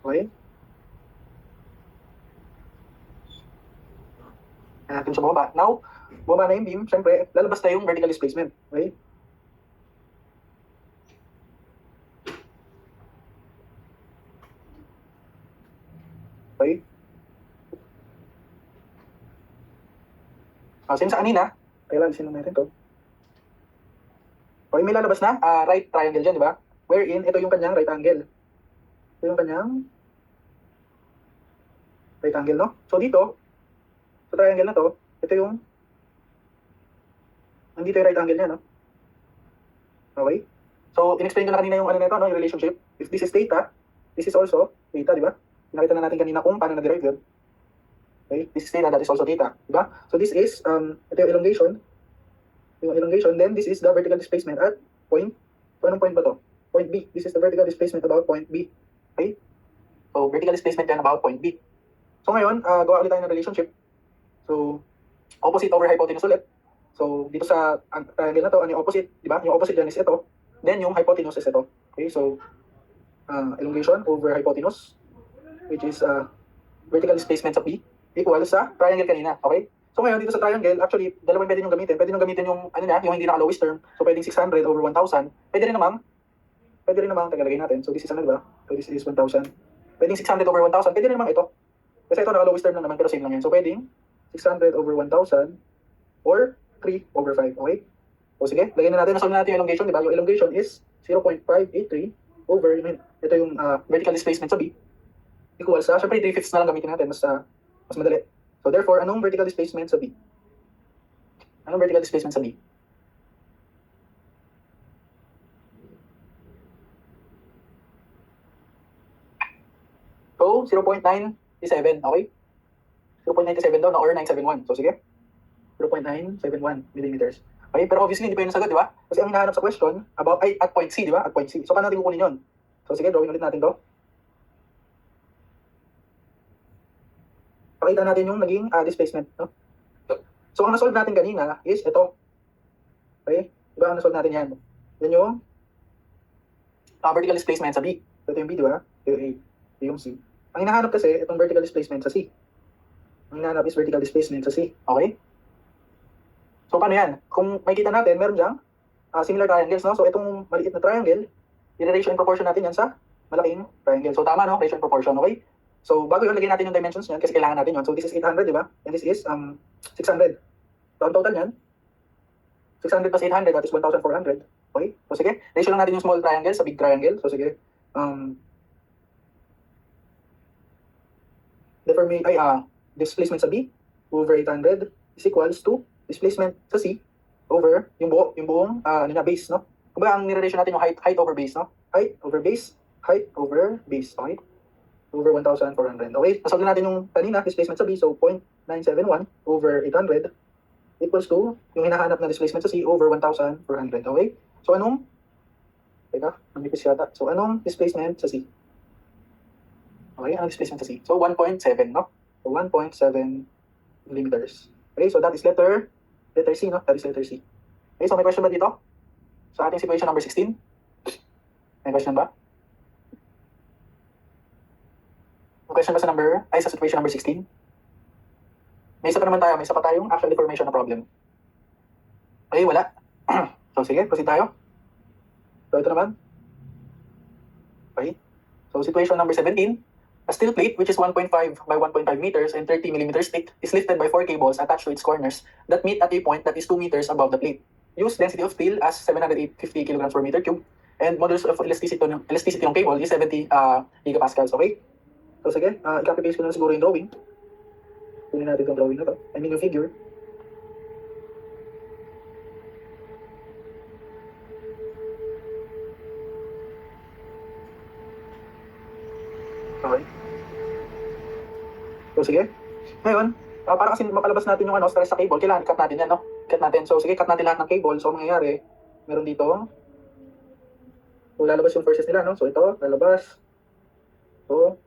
Okay? Hayaan natin siya bumaba. Now, bumaba na yung beam, syempre, lalabas na yung vertical displacement. Okay? Okay? Same sa kanina, kailan sino natin to? Okay, may lalabas na right triangle dyan, di ba? Wherein, ito yung kanyang right angle. Ito yung kanyang right angle, no? So dito, sa triangle na to, ito yung nandito yung right angle niya, no? Okay? So, in-explain ko na kanina yung ano nito, no? Yung relationship. If this is theta, this is also theta, di ba? Nakita na natin kanina kung paano na-derive yun. Okay? This is theta, that is also theta. Diba? So this is, ito yung elongation. Yung elongation, then this is the vertical displacement at point. So anong point ba to? Point B. This is the vertical displacement about point B. Okay? So vertical displacement yan about point B. So ngayon, gawa ulit tayo ng relationship. So, opposite over hypotenuse ulit. So dito sa triangle na to, ano yung opposite? Diba? Yung opposite dyan is ito. Then yung hypotenuse is ito. Okay? So, elongation over hypotenuse, which is vertical displacement sa B, equal sa triangle kanina, okay? So ngayon, dito sa triangle, actually, dalawang pwede nyo gamitin. Pwede nyo gamitin yung, ano na, yung hindi naka-lowest term. So pwedeng 600 over 1,000. Pwede rin namang, tagalagay natin. So this is ano, diba? So this is 1,000. Pwedeng 600 over 1,000. Pwede rin namang ito. Kasi ito naka-lowest term lang naman, pero same lang yan. So pwedeng 600 over 1,000 or 3 over 5, okay? So sige, lagyan na natin, nasolve na natin yung elongation, diba? Yung elongation is 0.583 over, ito yung vertical displacement sa B, equal sa, syempre 3/5 na lang gamitin natin, mas madali. So therefore, anong vertical displacement sa B? Anong vertical displacement sa B? So, 0.97, okay? 0.97 daw, or 971. So sige, 0.971 millimeters. Okay, pero obviously, hindi pa yun nasagot, di ba? Kasi ang hinahanap sa question, about, at point C, di ba? At point C. So, paano natin kukunin yun? So sige, drawing ulit natin to. Pakita natin yung naging displacement, no? So, ang nasolve natin kanina is ito. Okay? Diba ang nasolve natin yan? Yan yung vertical displacement sa B. So, ito yung B, di ba? Ito yung A. Ito yung C. Ang hinahanap kasi, itong vertical displacement sa C. Ang hinahanap is vertical displacement sa C. Okay? So, paano yan? Kung makikita natin, meron diyang similar triangles, no? So, itong maliit na triangle, i-ratio in proportion natin yan sa malaking triangle. So, tama, no? Ratio in proportion, okay? So, bago yun, lagyan natin yung dimensions niyan kasi kailangan natin yun. So, this is 800, di ba? And this is 600. So, ang total niyan, 600 plus 800, that is 1,400. Okay? So, sige. Ratio lang natin yung small triangle sa big triangle. So, sige. Displacement sa B over 800 is equals to displacement sa C over yung buong base, no? Kumbaga, ang nire-ratio natin yung height over base, no? Height over base. Okay? Over 1,400. Okay? Nasolve natin yung kanina, displacement sa B, so 0.971 over 800 equals to yung hinahanap na displacement sa C over 1,400. Okay? So, manipis yata. So, anong displacement sa C? Okay, anong displacement sa C? So, 1.7, no? So, 1.7 millimeters. Okay, so that is letter C, no? That is letter C. Okay, so may question ba dito? Sa ating situation number 16? May question ba? May question ba sa situation number 16? May isa pa tayong actual deformation na problem. Okay, wala. So, sige, proceed tayo. So, ito naman. Okay. So, situation number 17. A steel plate, which is 1.5 by 1.5 meters and 30 millimeters thick, is lifted by 4 cables attached to its corners that meet at a point that is 2 meters above the plate. Use density of steel as 750 kilograms per meter cube, and modulus of elasticity ng cable is 70 gigapascals. Okay? So, sige, i-copy paste ko na siguro yung drawing. Kunin natin yung drawing na to. I mean yung figure. So sige. Ngayon, para kasi mapalabas natin yung stress sa cable, kailangan i-cut natin yan, no? Cut natin. So sige, cut natin lahat ng cable. So mangyayari, meron dito. So lalabas yung forces nila, no? So ito, lalabas. So,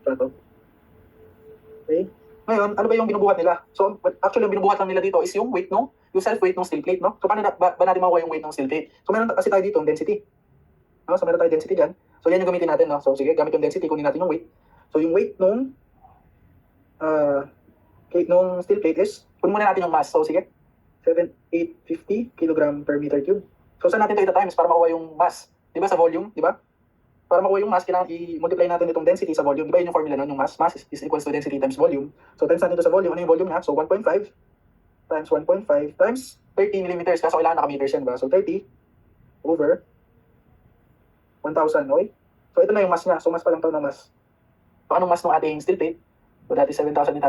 ito. Okay? Ngayon, ano ba yung binubuhat nila? So, actually, yung binubuhat lang nila dito is yung weight, no? Yung self-weight ng steel plate, no? So, paano ba natin makuha yung weight ng steel plate? So, meron kasi tayo dito, yung density. No? So, meron tayo density dyan. So, yan yung gamitin natin, no? So, sige, gamit yung density, kunin natin yung weight. So, yung weight nung steel plate is, kunin muna natin yung mass. So, sige, 7,850 kg per meter cube. So, saan natin ito times para makuha yung mass? Di ba sa volume? Di ba? Para makuha yung mass, kailangan i-multiply natin itong density sa volume. Di ba yun yung formula nun? Yung mass is equals to density times volume. So, times natin ito sa volume. Ano yung volume niya? So, 1.5 times 1.5 times 30 millimeters. Kaso kailangan naka-meters yan ba? So, 30 over 1,000. Okay? So, ito na yung mass niya. So, mass pa lang ito na mass. So, anong mass ng ating steel plate? So, that is 7,850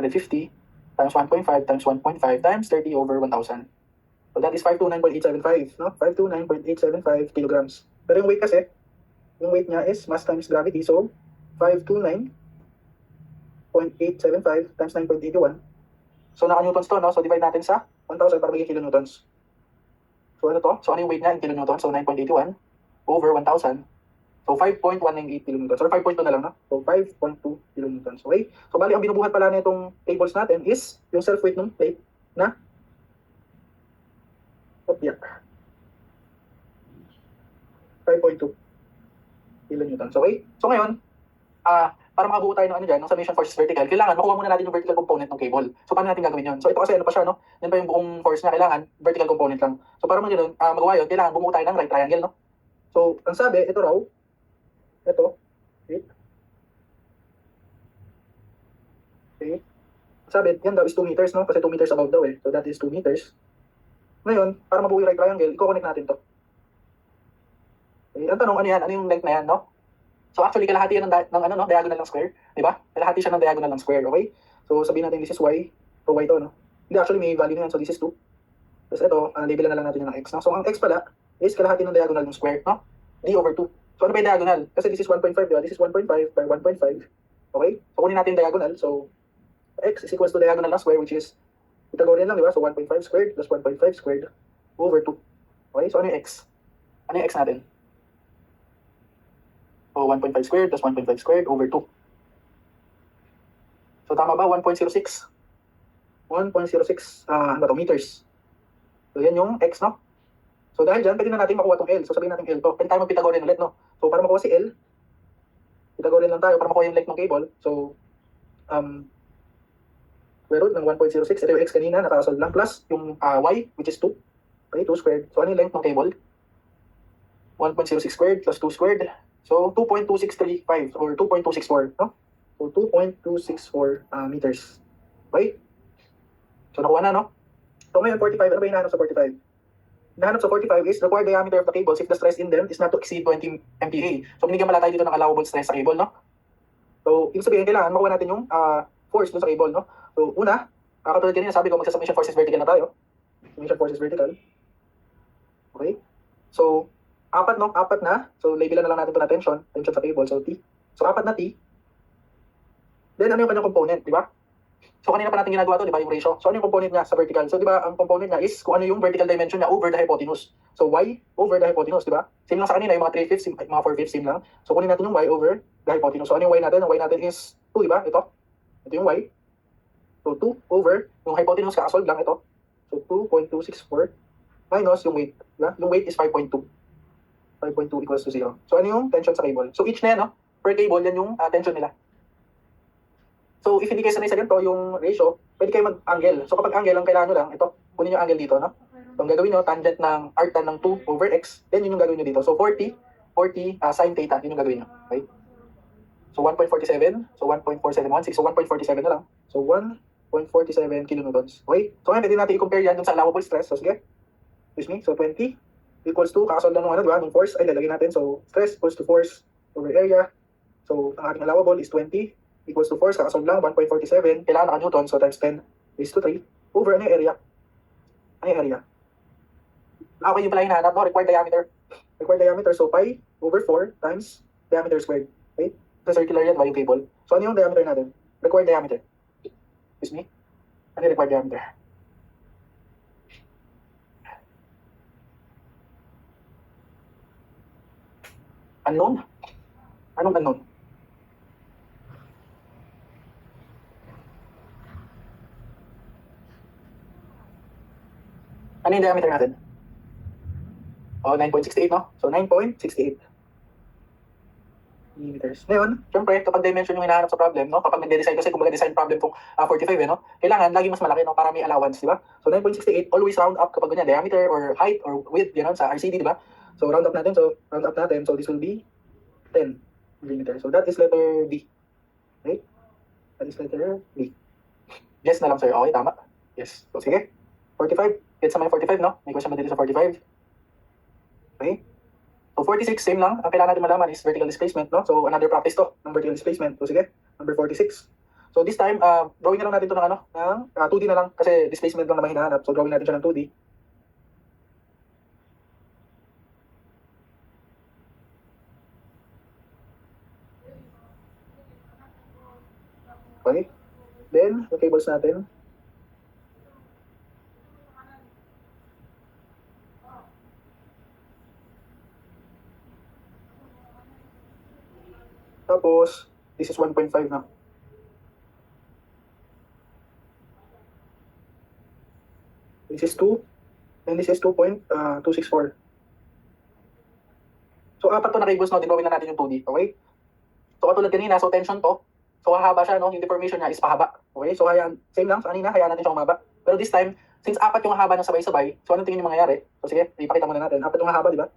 times 1.5 times 1.5 times 30 over 1,000. So, that is 529.875. No? 529.875 kilograms. Pero yung weight kasi, yung weight niya is mass times gravity. So, 529.875 times 9.81. So, naka-newtons to, no? So, divide natin sa 1,000 para maging kilonewtons. So, ano to? So, ano yung weight niya in kilonewtons? So, 9.81 over 1,000. So, 5.198 kilonewtons. Or 5.2 na lang, no? So, 5.2 kilonewtons. Okay? So, bali, ang binubuhat pala na itong cables natin is yung self-weight ng plate na opya. 5.2 kilonewtons. Okay? So, ngayon, para makabuo tayo ng ng summation forces vertical, kailangan makuha muna natin yung vertical component ng cable. So, paano natin gagawin yun? So, ito kasi ano pa siya, no? Yan pa yung buong force niya, kailangan vertical component lang. So, para magawa yun, kailangan bumuo tayo ng right triangle, no? So, ang sabi, ito raw, ito, wait. Okay. Sabi, yan daw is 2 meters, no? Kasi 2 meters above daw eh. So, that is 2 meters. Ngayon, para mabuo yung right triangle, i-connect natin to. Okay. Ang tanong, ano yan? Ano yung length na yan, no? So actually, kalahati yan ng diagonal ng square. Di ba? Kalahati siya ng diagonal ng square, okay? So sabihin natin this is y. So y to, no? Hindi, actually may value na yan. So this is 2. Tapos ito, labelan na lang natin yung x, no? So ang x pala is kalahati ng diagonal ng square, no? D over 2. So ano ba yung diagonal? Kasi this is 1.5, di ba? This is 1.5 by 1.5. Okay? So kunin natin diagonal. So x is equals to diagonal ng square, which is Pythagorean lang, di ba? So 1.5 squared plus 1.5 squared over 2. Okay? So ano yung x? Ano yung x natin? So 1.5 squared plus 1.5 squared over 2. So tama ba? 1.06. 1.06 meters. So yan yung x, no? So dahil dyan, pwede na natin makuha itong L. So sabihin natin L to. Pwede tayo mag-Pythagorean ulit, no? So para makuha si L, Pythagorean lang tayo para makuha yung length ng cable. So, square root ng 1.06. Ito yung x kanina, nakasolve lang. Plus yung y, which is 2. Okay, 2 squared. So ano yung length ng cable? 1.06 squared plus 2 squared. So, 2.2635 or 2.264, no? So, 2.264 meters. Okay? So, nakuha na, no? So, ngayon, 45. Ano ba hinahanap sa 45? Hinahanap sa 45 is required diameter of the cables if the stress in them is not to exceed 20 MPa. So, binigyan pala tayo dito ng allowable stress sa cable, no? So, ibig sabihin, kailangan makuha natin yung force dun sa cable, no? So, una, katulad kanina, sabi ko, magsa-submission forces vertical na tayo. Submission forces vertical. Okay? So, apat na. So, labelan na lang natin ito na tension sa cable. So, T. So, apat na T. Then, ano yung kanyang component, di ba? So, kanina pa natin ginagawa to, di ba, yung ratio. So, ano yung component niya sa vertical? So, di ba, ang component niya is kung ano yung vertical dimension niya over the hypotenuse. So, y over the hypotenuse, di ba? Same lang sa kanina, yung mga 3/5, mga 4/5, same lang. So, kunin natin yung y over the hypotenuse. So, ano yung y natin? Ang y natin is 2, di ba? Ito yung y. So, 2 over, yung hypotenuse, kakasolve lang ito. So, 2.264 minus yung weight. Diba? Yung weight is 5.2. 5.2 equals to 0. So, ano yung tension sa cable? So, each na yan, no? Per cable, yan yung tension nila. So, if hindi kayo sanay sa ganito, yung ratio, pwede kayo mag-angle. So, kapag angle, ang kailangan nyo lang, ito, kunin yung angle dito, no? So, ang gagawin nyo, tangent ng arctan ng 2 over x, then yun yung gagawin nyo dito. So, 40 sin theta, yun yung gagawin nyo. Okay? So, 1.47, so 1.4716, so 1.47 na lang. So, 1.47 kilonewtons. Okay? So, ngayon, pwede natin i-compare yan dun sa allowable stress. So, sige. Excuse me. So, 20 equals to, kakasolve lang diba? Nung force, ay lalagay natin. So, stress equals to force over area. So, ang ating allowable is 20 equals to force, kakasolve lang, 1.47. Kailangan naka-newton, so times 10 raised to 3 over ano yung area? Ano yung area? Okay, yung pala hinahanap, no? Required diameter. Required diameter, so pi over 4 times diameter squared. Okay? Sa circular yan, ba yung cable? So ano yung diameter natin? Required diameter. Excuse me? Ano yung required diameter? Unknown? Anong unknown? Ano yung diameter natin? O, 9.68, no? So, 9.68 millimeters. Ngayon, syempre, kapag dimension yung hinahanap sa problem, no? Kapag nagde-design kasi, kumbaga design problem kung 45, no? Kailangan lagi mas malaki, no? Para may allowance, di ba? So, 9.68, always round up kapag ganyan, diameter or height or width, gano'n, sa RCD, di ba? So, round up natin. So, this will be 10 millimeters. So, that is letter D. Okay? That is letter D. Yes na lang, sir. Okay, tama. Yes. So, sige. 45. Get sa may 45, no? May question ba dito sa 45? Okay. So 46, same lang. Ang kailangan natin malaman is vertical displacement, no? So another practice to ng vertical displacement. So sige, number 46. So this time, drawing na lang natin to ng 2D na lang kasi displacement lang naman hinahanap. So drawing natin siya ng 2D. Okay. Then, yung cables natin. Tapos, this is 1.5 na. This is 2. And this is 2.264. So, apat to na cables, no? Dinrawin na natin yung 2D. Okay? So, katulad kanina, so tension to. So, hahaba siya, no? Yung deformation niya is pahaba. Okay? So, hayaan, same lang sa kanina, hayaan natin siyang umaba. Pero this time, since apat yung haba ng sabay-sabay, so anong tingin yung mangyayari? So, sige, ipakita muna natin. Apat yung haba, di ba?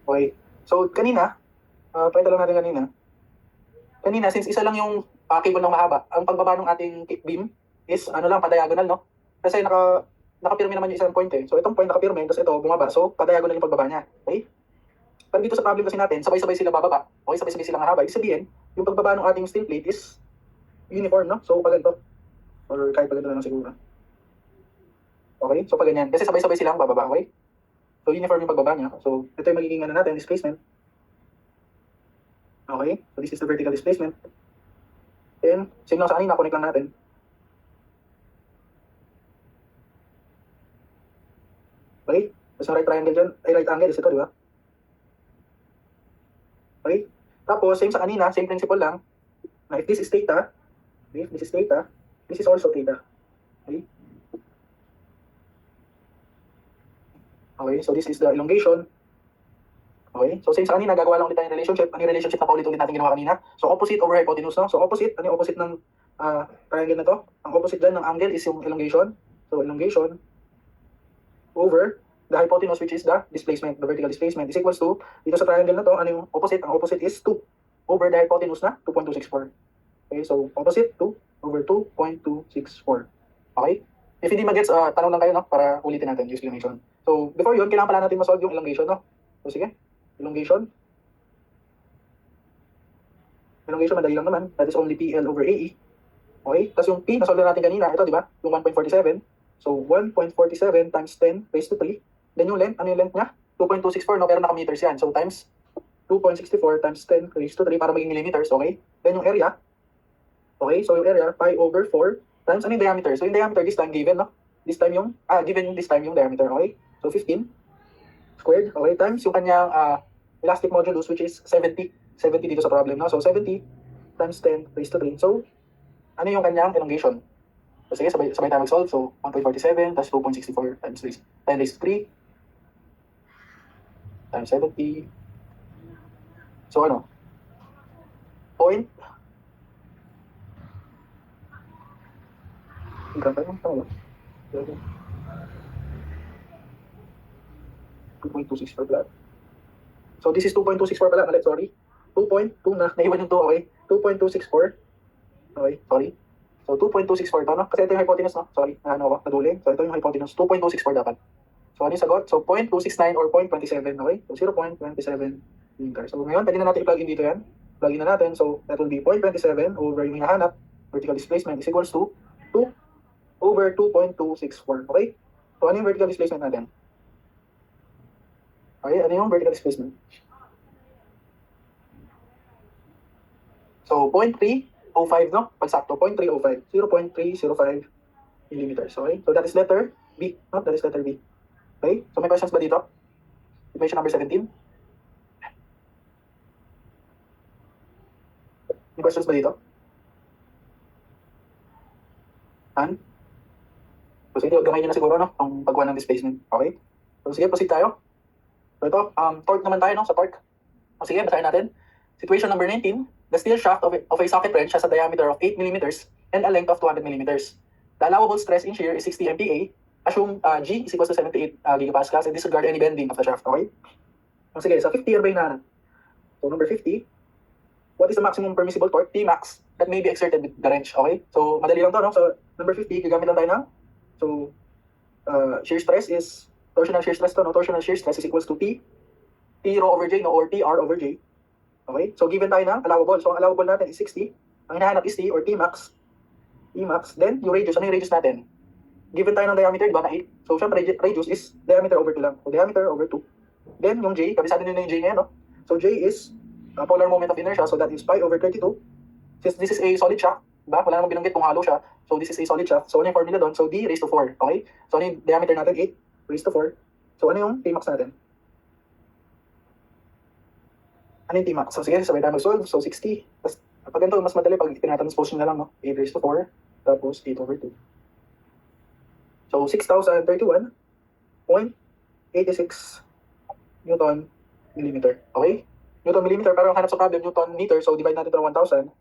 Okay. So, kanina, pakita lang natin kanina. Kanina, since isa lang yung cable ng mahaba, ang pagbaba ng ating beam is ano lang, pa-diagonal, no? Kasi nakapirme naman yung isang point eh. So, itong point nakapirme, tapos ito bumaba. So, pa-diagonal yung pagbaba niya. Okay? Pero dito sa problem kasi natin, sabay-sabay sila bababa. Okay, sabay-sabay silang hahaba. Ibig sabihin, yung pagbaba ng ating steel plate is uniform, no? So, pag ganito. Or kahit pag ganito na lang siguro. Okay? So, pag ganyan. Kasi sabay-sabay silang bababa, okay? So, uniform yung pagbaba niya. So, ito yung magiging natin, displacement. Okay? So, this is the vertical displacement. Then, same lang sa kanina, connect lang natin. Okay? Tapos yung right triangle dyan, ay right angle is ito, di ba? Okay? Tapos, same sa kanina, same principle lang. Na if this is theta, okay, if this is theta, this is also theta. Okay? Okay, so this is the elongation. Okay, so since kanina gagawa lang ulit tayo ng relationship, ano yung relationship na paulit-ulit natin ginawa kanina? So opposite over hypotenuse, no? So opposite, ano yung opposite ng triangle na to? Ang opposite dyan ng angle is yung elongation. So elongation over the hypotenuse, which is the displacement, the vertical displacement, is equals to, dito sa triangle na to, ano yung opposite? Ang opposite is 2 over the hypotenuse na 2.264. Okay, so opposite 2 over 2.264. Okay? If hindi magets, tanong lang kayo, no? Para ulitin natin yung explanation. So, before yun, kailangan pala natin masolve yung elongation, no? So, sige. Elongation. Elongation, madali lang naman. That is only PL over AE. Okay? Tapos yung P, nasolve natin kanina. Ito, di ba? Yung 1.47. So, 1.47 times 10 raised to 3. Then yung length, ano yung length niya? 2.264, no? Pero naka-meters yan. So, times 2.64 times 10 raised to 3 para maging millimeters, okay? Then yung area, okay? So, yung area, pi over 4 times ano yung diameter? So, yung diameter this time given, no? This time yung, given this time yung diameter, okay? So, 15 squared, okay? Times yung kanyang elastic modulus, which is 70. 70 dito sa problem, no? So, 70 times 10 raised to 3. So, ano yung kanyang elongation? So, sige, sabay tayo mag-solve. So, 1.47 times 2.64 times 10 raised to 3 times 70. So, ano? Point? Tama ba? 2.264 pala. So, this is 2.264 pala. Mali, sorry. 2.2 na. Naiwan yung 2, okay? 2.264. Okay, sorry. So 2.264 to, no? Kasi ito yung hypotenuse, no? Sorry, naduling. So ito yung hypotenuse, 2.264 dapat. So ano yung sagot? So 0.269 or 0.27, okay? So 0.27 meter. So ngayon, pwede na natin i-plug in dito yan. Plug in na natin. So that will be 0.27 over yung hinahanap, vertical displacement is equals to 2 over 2.264, okay? So ano yung vertical displacement natin? Okay, ano yung vertical displacement? So 0.305, no? Pagsakto, 0.305, 0.305 millimeters, okay? So that is letter B, no? That is letter B. Okay? So may questions ba dito? Equation number 17? May questions ba dito? Han? So sige, gamay nyo na siguro, no? Ang pagkuha ng displacement. Okay? So sige, proceed tayo. So ito, torque naman tayo, no? Sa torque. So sige, basahin natin. Situation number 19. The steel shaft of a socket wrench has a diameter of 8 millimeters and a length of 200 millimeters. The allowable stress in shear is 60 MPa. Assume G is equals to 78 gigapascals and disregard any bending of the shaft. Okay? So sige, sa 50 year ba hinahanap? So number 50, what is the maximum permissible torque, Tmax, that may be exerted with the wrench? Okay? So madali lang to, no? So number 50, gagamit lang tayo ng, so shear stress is, torsional shear stress to, no? Torsional shear stress is equals to T rho over J, no? Or TR over J. Okay? So given tayo ng allowable. So ang allowable natin is 60. Ang hinahanap is T or Tmax. Tmax. Then yung radius, ano yung radius natin? Given tayo ng diameter, diba, na 8. So syempre radius is diameter over 2 lang. So diameter over 2. Then yung J, kabisado nyo na yung J ngayon, no? So J is polar moment of inertia, so that is pi over 32. Since this is a solid shaft, diba? Wala namang binanggit kung hollow siya. So this is a solid shaft. So ano yung formula doon? So D raised to 4. Okay? So ano yung diameter natin? 8 raised to 4. So ano yung Tmax natin? Ano yung Tmax? So sige, sabay tayo mag-solve. So 60. Tapos pag ganito, mas madali pag tinatranspose nyo na lang, no? 8 raised to 4. Tapos 8 over 2. So 6,031.86 Newton millimeter. Okay? Newton millimeter, pero ang hanap sa problem, Newton meter, so divide natin ito ng 1,000.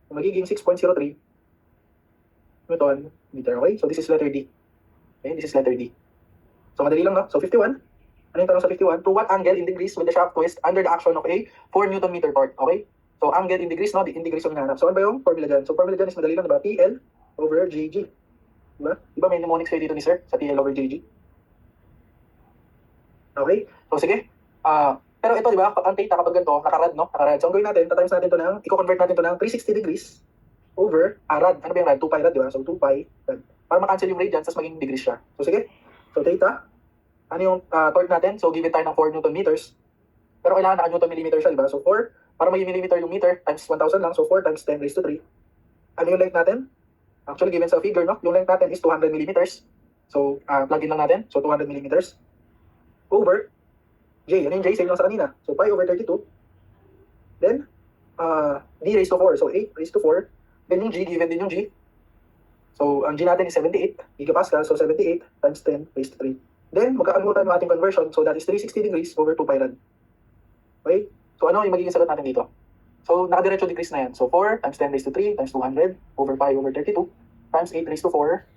So magiging 6.03 Newton meter. Okay? So this is letter D. Okay? This is letter D. So madali lang, no? So 51. Ano yung tanong sa 51? To what angle in degrees will the shaft twist under the action of a 4 Newton meter torque? Okay? So angle in degrees, no? In degrees yung hinahanap. So ano ba yung formula dyan? So formula dyan is madali lang, diba? TL over JG. Diba? Diba may mnemonics kayo dito ni sir sa TL over JG? Okay? So sige. Pero ito, diba? Ang theta kapag ganito, nakarad, no? Nakarad. So ang gawin natin, tatimes natin ito ng, i-convert natin ito ng 360 degrees over rad. Ano ba yung rad? 2 pi rad, diba? So 2 pi rad. Para makancel yung radians, tapos maging degrees siya. So sige. So theta. Ano yung torque natin? So given tayo ng 4 Newton meters. Pero kailangan naka-Newton millimeter siya, diba? So 4, para maging millimeter yung meter, times 1,000 lang. So 4 times 10 raised to 3. Ano yung length natin? Actually, given sa figure, no? Yung length natin is 200 millimeters. So, plug in lang natin. So 200 millimeters. Over J. Ano yung J? Same lang sa kanina. So pi over 32. Then, D raised to 4. So 8 raised to 4. Then yung G, given din yung G. So, ang G natin is 78 gigapascal. So 78 times 10 raised to 3. Then, magkakalimutan yung ating conversion. So that is 360 degrees over 2 pi rad. Okay? So ano yung magiging sagot natin dito? So, nakadiretso decrease na yan. So 4 times 10 raised to 3 times 200 over pi over 32 times 8 raised to 4.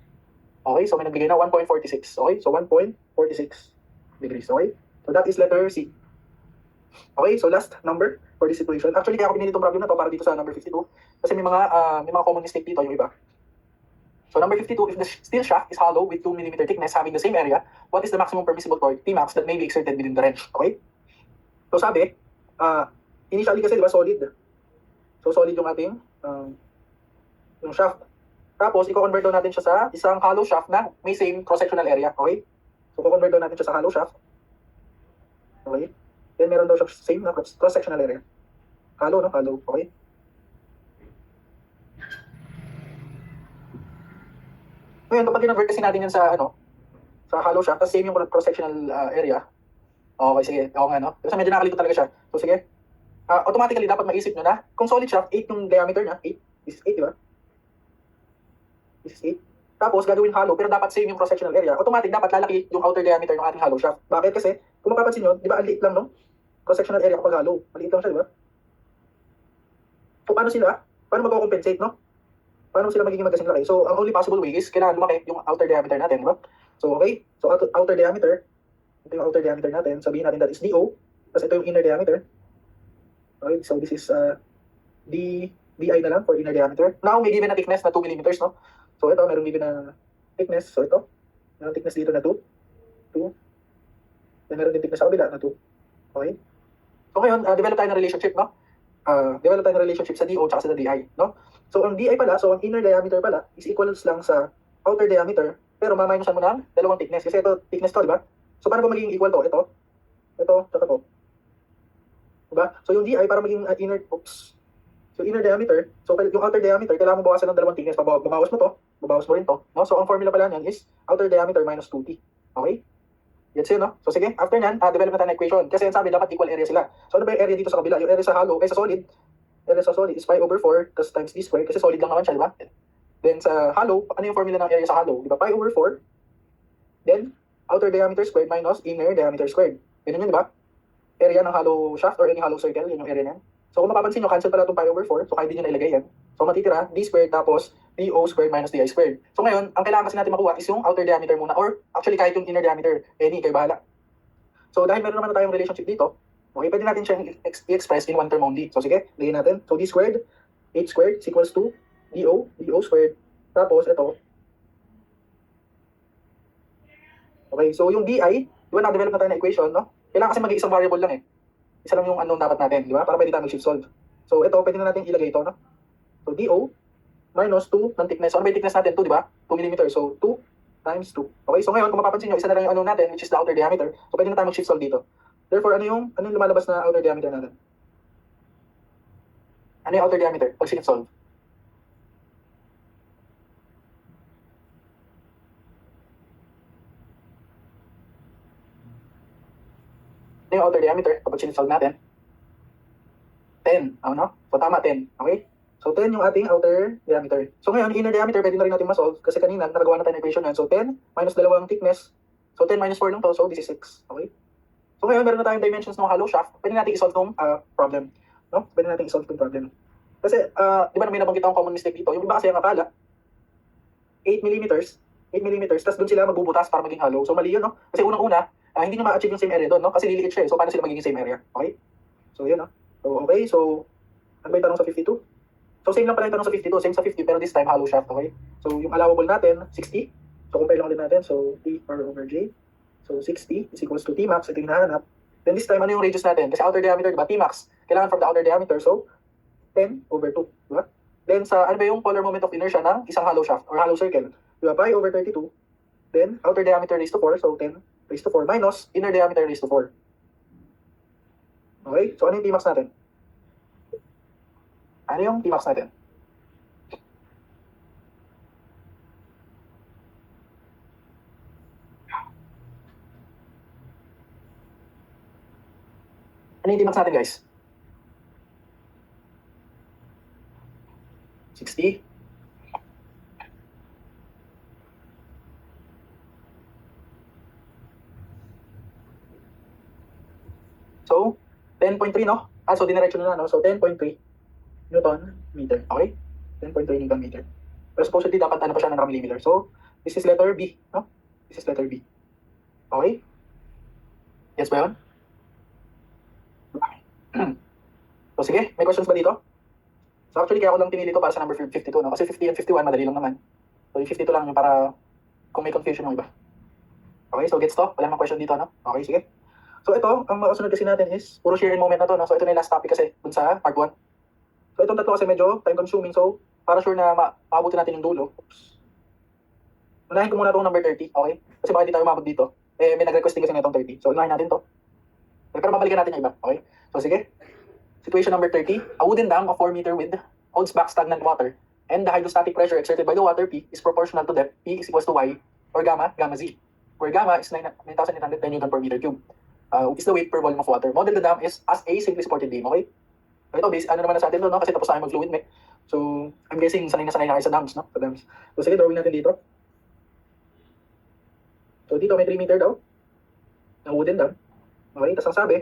Okay? So may nagbigay na 1.46. Okay? So 1.46 degrees. Okay? So that is letter C. Okay? So last number for this situation. Actually, kaya ako pinili itong problem na to para dito sa number 52. Kasi may mga common mistake dito yung iba. So number 52, if the steel shaft is hollow with 2 mm thickness having the same area, what is the maximum permissible torque, Tmax, that may be exerted within the wrench? Okay? So sabi, initially kasi diba solid. So solid yung ating yung shaft. Tapos i-convert daw natin siya sa isang hollow shaft na may same cross-sectional area. Okay? So i-convert daw natin siya sa hollow shaft. Okay? Then meron daw siya same na cross-sectional area. Hollow, no? Hollow. Okay? Ngayon, kapag kinonvert kasi natin yan sa sa hollow shaft, tapos same yung cross-sectional area. Okay, sige. Oo nga, no? Kasi medyo nakalito talaga siya. So sige. Automatically dapat maisip nyo na kung solid shaft, 8 yung diameter niya, 8. This is 8, di ba? This is 8. Tapos gagawin hollow, pero dapat same yung cross-sectional area. Automatic dapat lalaki yung outer diameter ng ating hollow shaft. Bakit? Kasi kung mapapansin nyo, di ba ang liit lang no? Cross-sectional area kapag hollow. Maliit lang siya, di ba? So paano sila? Paano magko-compensate, no? Paano sila magiging magkasing laki? So ang only possible way is kailangan lumaki yung outer diameter natin, di ba? So okay. So outer diameter, ito yung outer diameter natin. Sabihin natin that is DO. Tapos ito yung inner diameter. Okay, so this is D DI na lang for inner diameter. Now, may given na thickness na 2 millimeters, no? So, ito, meron given na thickness. So, ito, meron thickness dito na 2. 2. Then, meron din thickness sa kabila na 2. Okay? So, ngayon, develop tayo ng relationship, no? Develop tayo ng relationship sa DO at sa DI, no? So, ang DI pala, so ang inner diameter pala is equals lang sa outer diameter, pero maminusan mo ng dalawang thickness. Kasi ito, thickness to, di ba? So, paano ba magiging equal to? Ito, tsaka to. Diba? So, yung DI para maging inner diameter, so yung outer diameter, kailangan mo bawasan ng dalawang thickness. Babawas mo to, babawas mo rin to, no? So, ang formula pala niyan is outer diameter minus 2t. Okay? Gets yun, no? So, sige, after nyan, develop na tayo ng equation. Kasi yan sabi, dapat equal area sila. So, ano ba yung area dito sa kabila? Yung area sa hollow, sa solid, area sa solid is pi over 4 tas times d squared, kasi solid lang naman siya, di ba? Then, sa hollow, ano yung formula ng area sa hollow? Di ba? Pi over 4, then, outer diameter squared minus inner diameter squared. Ganun yun, di ba? Area ng hollow shaft or any hollow circle, yun yung area niyan. So, kung mapapansin nyo, cancel pala itong pi over 4, so kahit din nyo nailagay yan. So, matitira, d squared tapos do squared minus di squared. So, ngayon, ang kailangan kasi natin makuha is yung outer diameter muna, or actually kahit yung inner diameter, any, kayo bahala. So, dahil meron naman na tayong relationship dito, okay, pwede natin siya i-express in one term only. So, sige, lagyan natin. So, d squared, h squared is equals to do squared. Tapos, ito. Okay, so yung di, di ba na-develop na tayo na equation, no? Kailangan kasi mag-iisang variable lang eh. Isa lang yung unknown dapat natin, di ba? Para pwede tayo mag-shift solve. So, ito, pwede na natin ilagay ito, no? So, do minus 2 ng thickness. So, ano ba yung thickness natin? 2, di ba? 2 mm. So, 2 times 2. Okay, so ngayon, kung mapapansin nyo, isa na lang yung unknown natin, which is the outer diameter. So, pwede na tayo mag-shift solve dito. Therefore, ano yung lumalabas na outer diameter natin? Ano yung outer diameter? Pag shift solve. Ano yung outer diameter kapag shift solve natin? 10. No? So, tama, 10. Okay? So, 10 yung ating outer diameter. So, ngayon, inner diameter, pwede na rin natin ma-solve kasi kanina, nakagawa na tayo ng equation yan. So, 10 minus dalawang thickness. So, 10 minus 4 lang to. So, this is 6. Okay? So, ngayon, meron na tayong dimensions ng hollow shaft. Pwede natin i-solve itong problem. No? Pwede natin i-solve itong problem. Kasi, di ba may nabanggit akong common mistake dito? Yung iba kasi ang akala, 8 millimeters, tapos doon sila magbubutas para maging hollow. So, mali yun, no? Kasi unang-una, hindi nyo ma-achieve yung same area doon, no? Kasi liliit siya eh. So, paano sila magiging same area? Okay? So, yun, no? So, okay. So, ano ba yung tanong sa 52? So, same lang pala yung tanong sa 52. Same sa 50, pero this time, hollow shaft, okay? So, yung allowable natin, 60. So, compare lang ulit natin. So, T r over J. So, 60 is equals to T max. Ito yung hinahanap. Then, this time, ano yung radius natin? Kasi outer diameter, diba? T max. Kailangan from the outer diameter. So, 10 over 2. Diba? Then, sa ano ba yung polar moment of inertia ng isang hollow shaft or hollow circle? Diba? Pi over 32. Then, outer diameter raised to 4. So, 10 raised to 4 minus inner diameter raised to 4. Okay? So, ano yung T max natin? Ano yung T max natin? Ano yung T max natin, guys? 60. So, 10.3, no? So, diniretso na, no? So, 10.3 Newton meter. Okay? 10.3 Newton meter. Pero supposedly, dapat ano pa siya ng millimeter. So, this is letter B, no? This is letter B. Okay? Yes ba yun? So, sige. May questions ba dito? So, actually, kaya ako lang pinili ito para sa number 52, no? Kasi 50 and 51, madali lang naman. So, yung 52 lang yung para kung may confusion yung iba. Okay, so gets to? Wala mang question dito, no? Okay, sige. So, ito, ang makasunod kasi natin is puro shear in moment na to, no? So, ito na yung last topic kasi dun sa part 1. So, itong tatlo kasi medyo time-consuming. So, para sure na maabuti natin yung dulo. Oops. Unahin ko muna itong number 30, okay? Kasi baka hindi tayo umabot dito. Eh, may nag-request din kasi na itong 30. So, unahin natin to. Pero babalikan natin yung iba, okay? So, sige. Situation number 30. A wooden dam of 4 meter width holds back stagnant water, and the hydrostatic pressure exerted by the water P is proportional to depth P is equals to Y, or gamma Z, where gamma is 9,810 Newton per meter cube. Is the weight per volume of water. Model the dam is as a simply supported beam, okay? Ito, base, ano naman na sa atin doon, no? Kasi tapos tayo mag-fluid mech. So, I'm guessing sanay na kayo sa dams, no? Sa dams. So, sige, drawing natin dito. So, dito may 3 meter daw na wooden dam. Okay, tapos ang sabi,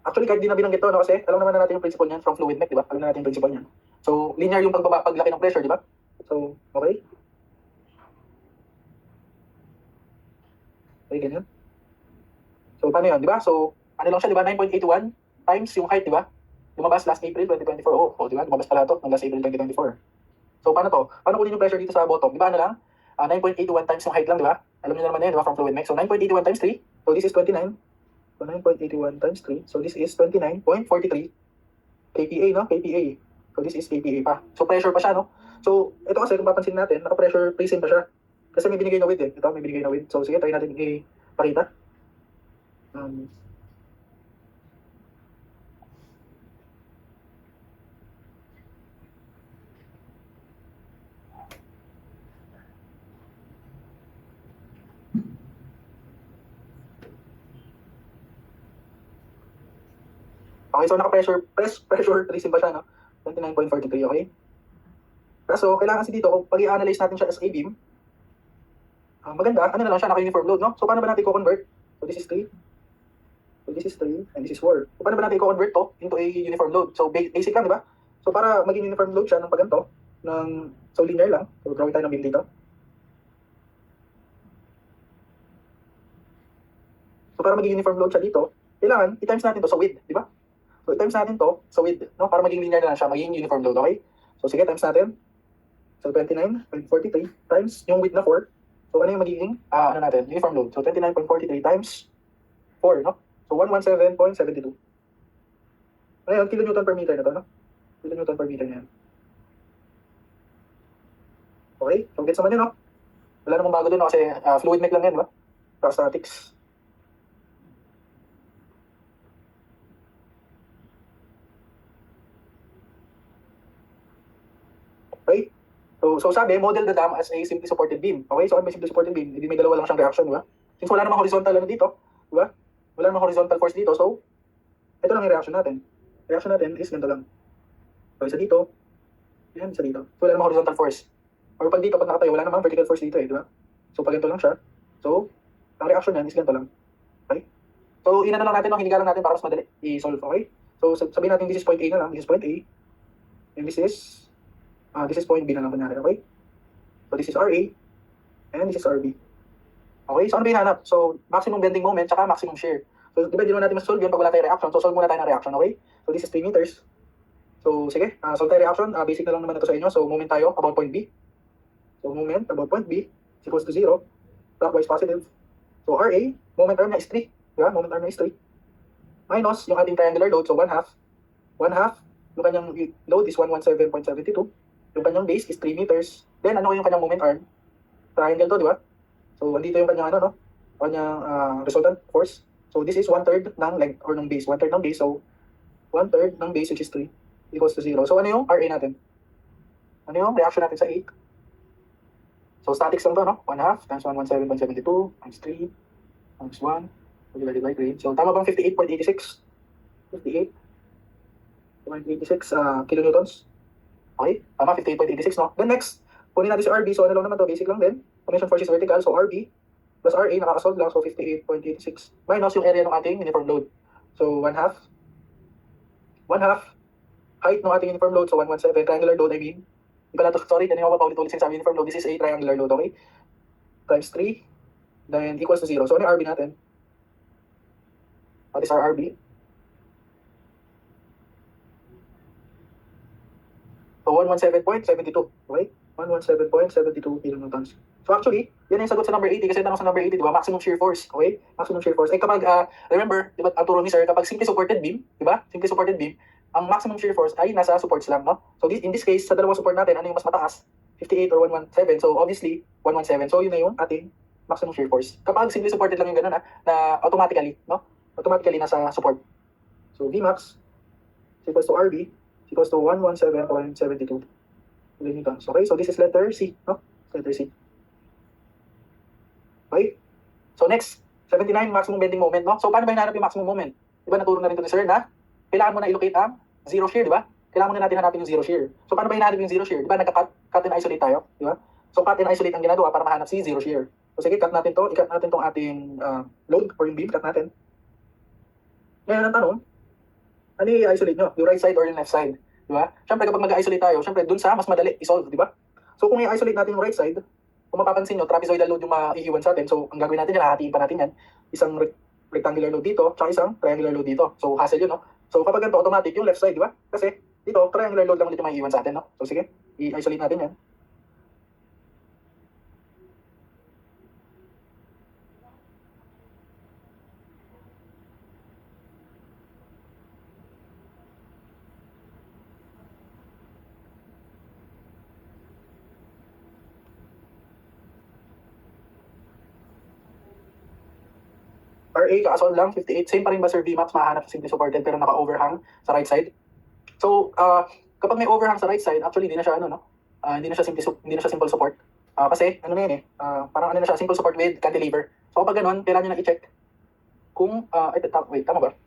actually, kahit di na binanggit to, no? Kasi alam naman na natin yung principle niyan from fluid mech, di ba? Alam na natin yung principle niyan. So, linear yung paglaki ng pressure, di ba? So, okay. Okay, ganyan. So, paano yun, di ba? So, ano lang siya, di ba? 9.81 times yung height, di ba? lumabas last April 2024. Di ba? Lumabas pala ito ng last April 2024. So, paano to? Paano kunin yung pressure dito sa bottom? Di ba ano lang? 9.81 times yung height lang, di ba? Alam niyo na naman yan, di ba? From fluid mech. So, 9.81 times 3. So, this is 29. So, 9.81 times 3. So, this is 29.43 kPa, no? kPa. So, this is kPa pa. So, pressure pa siya, no? So, ito kasi, kung papansin natin, naka-pressure prism pa siya. Kasi may binigay na width eh. Ito, may binigay na width. So, sige, try natin ipakita. Okay, so pressure prism pa siya, no? 29.43, okay? Kaso, kailangan kasi dito, kung pag-i-analyze natin siya as a beam, maganda, ano na lang siya, naka-uniform load, no? So, paano ba natin i-convert? So, this is 3. So, this is 3, and this is 4. So, paano ba natin i-convert to into a uniform load? So, basic lang, di ba? So, para maging uniform load siya ng paganto, so, linear lang. So, drawing tayo ng beam dito. So, para maging uniform load siya dito, kailangan, i-times natin to sa width, di ba? So, i-times natin to sa width, no? Para maging linear na lang siya, maging uniform load, okay? So, sige, times natin. So, 29.43 times yung width na 4. So, ano yung magiging, ano natin, uniform load. So, 29.43 times 4, no? So, 117.72. Ngayon, kilonewton per meter na to, no? Kilonewton per meter na yan. Okay? So, gets naman yun, no? Wala namang bago dun, no? Kasi fluid mech lang yan, ba? Statics. Okay? So sabi, model the dam as a simply supported beam. Okay? So, ano may simply supported beam? Hindi may dalawa lang siyang reaction, di ba? Since wala namang horizontal ano dito, di ba? Wala namang horizontal force dito, so, ito lang yung reaction natin. Reaction natin is ganito lang. So, isa dito, yan, isa dito. So, wala namang horizontal force. Or pag dito, pag nakatayo, wala namang vertical force dito, di ba? So, pag ganito lang siya, so, ang reaction niyan is ganito lang. Okay? So, inano lang natin, no? Hiniga lang natin para mas madali i-solve, okay? So, sabihin natin this is point A na lang, this is point A, and this is point B na lang kunyari, okay? So, this is RA, and this is RB. Okay, so ano ba hinahanap? So, maximum bending moment, tsaka maximum shear. So, di ba, di naman natin masolve yun pag wala tayong reaction. So, solve muna tayo ng reaction, okay? So, this is 3 meters. So, sige, solve tayo reaction. Basic na lang naman ito sa inyo. So, moment tayo about point B. So, moment about point B is equals to 0. Clockwise positive. So, RA, moment arm na is 3. Di ba? Moment arm na is 3. Minus yung ating triangular load, so 1/2. 1/2, yung kanyang load is 117.72. Yung kanyang base is 3 meters. Then, ano yung kanyang moment arm? Triangle to, di ba? So, andito yung kanyang, ano, no? Kanyang resultant force. So, this is 1/3 ng length or ng base. 1/3 ng base. So, 1/3 ng base, which is 3, equals to 0. So, ano yung RA natin? Ano yung reaction natin sa 8? So, statics lang to, no? 1/2 times 117.72 times 3 times 1 divided by 3. So, tama bang 58.86? 58.86 kilonewtons. Okay? Tama, 58.86, no? Then next, kunin natin si RB. So, ano lang naman to? Basic lang din. Commission force is vertical. So, RB plus RA, nakakasolve lang. So, 58.86. Minus yung area ng ating uniform load. So, 1/2. 1/2 height ng ating uniform load. So, 117. Triangular load, I mean. Hindi pala to, sorry. Kanina ko pa paulit-ulit sinasabi uniform load. This is a triangular load, okay? Times 3. Then, equals to 0. So, ano yung RB natin? What is our RB? So, 117.72. Okay? 117.72 kilonewtons. So actually, yan yung sagot sa number 80 kasi tanong sa number 80, di ba? Maximum shear force. Okay? Maximum shear force. Eh kapag, remember, di ba, ang turo ni sir, kapag simply supported beam, di ba? Simply supported beam, ang maximum shear force ay nasa supports lang, no? So in this case, sa dalawang support natin, ano yung mas mataas? 58 or 117. So obviously, 117. So yun na yung ating maximum shear force. Kapag simply supported lang yung gano'n, na automatically, no? Automatically nasa support. So Vmax is equals to RB is equals to 117.72 kilonewtons. Okay? So this is letter C, no? Letter C. Okay? So next, 79 maximum bending moment, no? So paano ba hinahanap yung maximum moment? Di ba naturo na rin ito ni sir na kailangan mo na i-locate ang zero shear, di ba? Kailangan mo na natin hanapin yung zero shear. So paano ba hinahanap yung zero shear? Di ba nagka-cut and isolate tayo, di ba? So cut and isolate ang ginagawa para mahanap si zero shear. So sige, cut natin to, i-cut natin tong ating load or yung beam, cut natin. Ngayon ang tanong, ano yung i-isolate nyo? Yung right side or yung left side? Di ba? Siyempre kapag mag-isolate tayo, siyempre dun sa mas madali i-solve, di ba? So kung i-isolate natin yung right side, kung mapapansin nyo, trapezoidal load yung maiiwan sa atin. So, ang gagawin natin yan, hahatiin pa natin yan. Isang rectangular load dito, tsaka isang triangular load dito. So, hassle yun, no? So kapag ganito, automatic yung left side, di ba? Kasi dito, triangular load lang ulit yung maiiwan sa atin, no? So sige, i-isolate natin yan. RA, kaasol lang, 58. Same pa rin ba, Sir VMAX, mahanap sa simply supported pero naka-overhang sa right side? So, kapag may overhang sa right side, actually, hindi na siya, ano, no? Hindi na siya simple support. Kasi, ano na yan eh, parang ano na siya, simple support with cantilever. So, kapag ganun, kailangan nyo na i-check kung, wait, tama ba?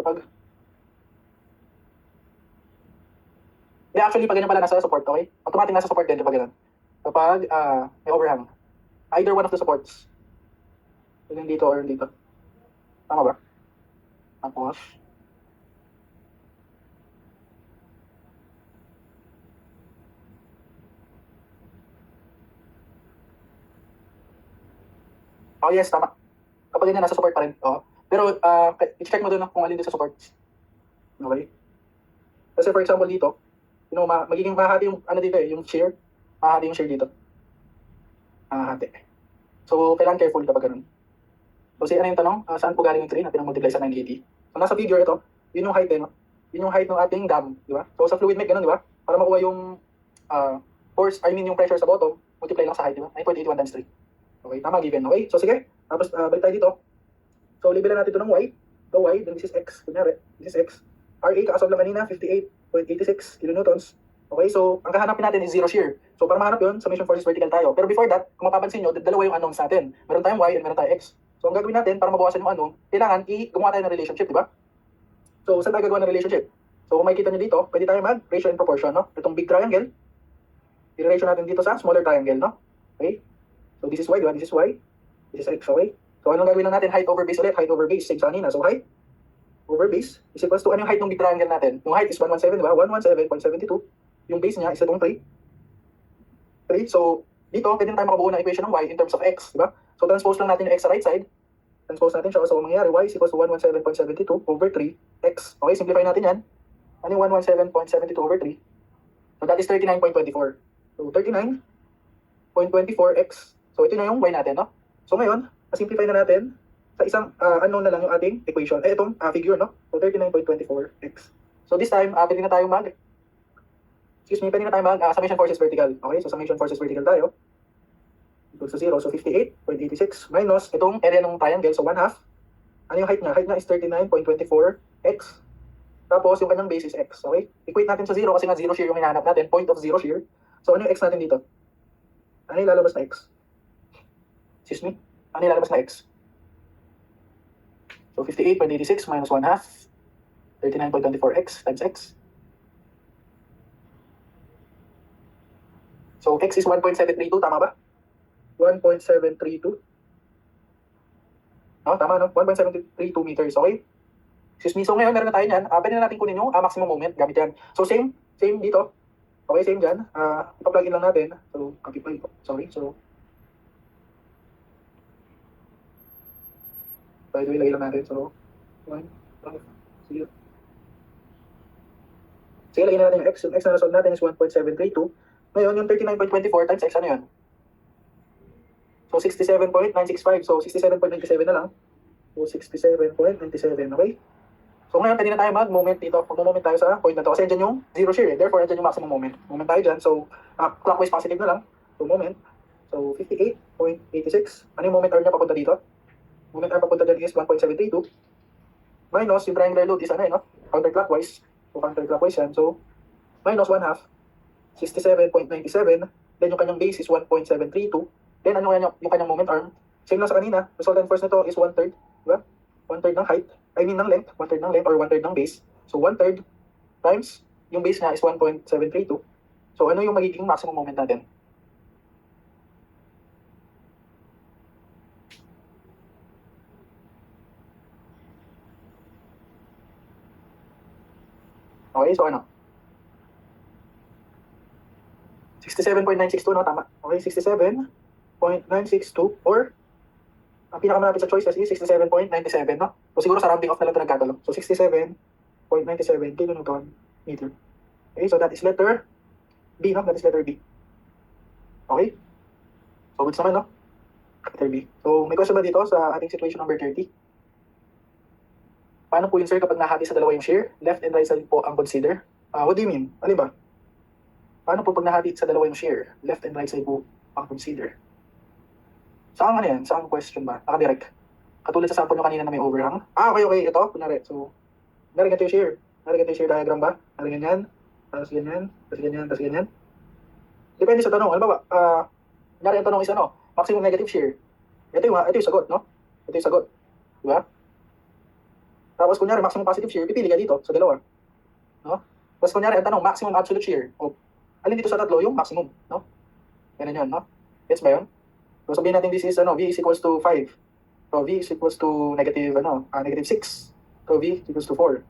Kapag, hindi, actually, pag ganyan pala nasa support, okay? Automatic nasa support din kapag ganun. Kapag may overhang. Either one of the supports. Yung dito or dito. Tama ba? Tapos, oh yes, tama. Kapag ganyan, nasa support pa rin. Oo. Pero, i-check mo doon kung alin din sa support. Okay? Kasi for example dito, magiging mahati yung, ano dito eh, yung shear. Mahati yung shear dito. Mahati. So, kailangan careful kapag ganun. So, ano yung tanong? Saan po galing yung 3 na pinag-multiply sa 980? So, nasa figure ito, yun yung height eh, no? Yun yung height ng ating dam, di ba? So, sa fluid mech, ganun, di ba? Para makuha yung force, yung pressure sa bottom, multiply lang sa height, di ba? 9.81 times 3. Okay, tama, given. Okay, so sige. Tapos, balik tayo dito. So, labelan natin ito ng Y. So, Y, then this is X. Kunyari, this is X. RA, kakasab lang kanina, 58.86 kilonewtons. Okay, so, ang kahanapin natin is zero shear. So, para mahanap yun, summation forces vertical tayo. Pero before that, kung mapapansin nyo, dalawa yung unknowns natin. Meron tayong Y and meron tayong X. So, ang gagawin natin para mabawasan yung unknown, kailangan gumawa tayo ng relationship, di ba? So, saan tayo gagawa ng relationship? So, kung makikita nyo dito, pwede tayo mag-ratio and proportion, no? Itong big triangle, i-ratio natin dito sa smaller triangle, no? Okay? So, this is Y, di ba? This is Y. This is X, okay? So, anong gagawin lang natin? Height over base ulit. Height over base. Same sa kanina. So, height over base is equals to, ano yung height ng big triangle natin? Yung height is 117, di ba? 117.72. Yung base niya is itong 3. 3. So, dito, pwede na tayo makabuo ng equation ng Y in terms of X, di ba? So, transpose lang natin yung X sa right side. Transpose natin siya. So, mangyayari, Y is equals to 117.72 over 3X. Okay, simplify natin yan. Ano yung 117.72 over 3? So, that is 39.24. So, 39.24X. So, ito na yung Y natin, no? So, ngayon, simplify na natin sa isang unknown na lang yung ating equation. Itong figure, no? So, 39.24x. So, this time, pwede na tayo pwede na tayo summation forces vertical. Okay, so summation forces vertical tayo. Equals to 0. So, 58.86 minus itong area ng triangle. So, 1/2. Ano yung height niya? Height niya is 39.24x. Tapos, yung kanyang base is x. Okay? Equate natin sa 0 kasi nga 0 shear yung hinahanap natin. Point of 0 shear. So, ano yung x natin dito? Ano yung lalabas na x? Excuse me? Ano yung lalabas na x? So, 58.86 minus 1/2. 39.24x times x. So, x is 1.732. Tama ba? 1.732. Tama, no? 1.732 meters. Okay? Excuse me. So, ngayon, meron na tayo niyan. Pwede na natin kunin yung maximum moment gamit yan. So, same dito. Okay, same dyan. Ipa-plug in lang natin. So, copy po. Sorry. So, by the way, lagay lang natin. So, 1, 0. Sige, lagyan na natin yung x. Yung x na nasolve natin is 1.732. Ngayon, yung 39.24 times x, ano yun? So, 67.965. So, 67.97 na lang. So, 67.97. Okay? So, ngayon, pwede na tayo mag-moment dito. Mag-moment tayo sa point na to. Kasi dyan yung zero shear. Therefore, dyan yung maximum moment. Moment tayo dyan. So, clockwise positive na lang. So, moment. So, 58.86. Ano yung moment arm niya papunta dito? Moment arm papunta dyan is 1.732. Minus, yung triangular load is ano no? Counterclockwise. So, counterclockwise yan. So, minus 1/2. 67.97. Then, yung kanyang base is 1.732. Then, ano yung kanyang moment arm? Same lang sa kanina. Resultant force nito is 1/3. Diba? 1/3 ng height. Ng length. 1/3 ng length or 1/3 ng base. So, 1/3 times yung base niya is 1.732. So, ano yung magiging maximum moment natin? Okay, so ano? 67.962, no? Tama. Okay, 67.962 or ang pinakamalapit sa choices is 67.97, no? So siguro sa rounding off na lang ito nagkatalo. So 67.962 0.97 kilonewton meter. Okay, so that is letter B, no? That is letter B. Okay? So, goods naman, no? Letter B. So, may question ba dito sa ating situation number 30? Paano po yun, sir, kapag nahati sa dalawa yung share? Left and right side po ang consider. What do you mean? Ano ba? Paano po pag nahati sa dalawa yung share? Left and right side po ang consider. Saan ano yan? Saan question ba? Nakadirect. Katulad sa sample nyo kanina na may overhang. Okay. Ito. Kunwari. So, ganito yung share. Ganito yung share diagram ba? Ganyan. Tapos ganyan. Tapos ganyan. Tapos ganyan. Depende sa tanong. Ano ba? Kunyari ang tanong is ano? Maximum negative share. Ito yung sagot, no? Ito yung sagot. Diba? Tapos kunyari maximum positive share, pipili ka dito sa dalawa. No? Tapos kunyari ang tanong, maximum absolute share. O, alin dito sa tatlo yung maximum, no? Ganun yun, no? Gets ba yun? So sabihin natin this is V is equals to 5. So V is equals to negative 6. So V is equals to 4.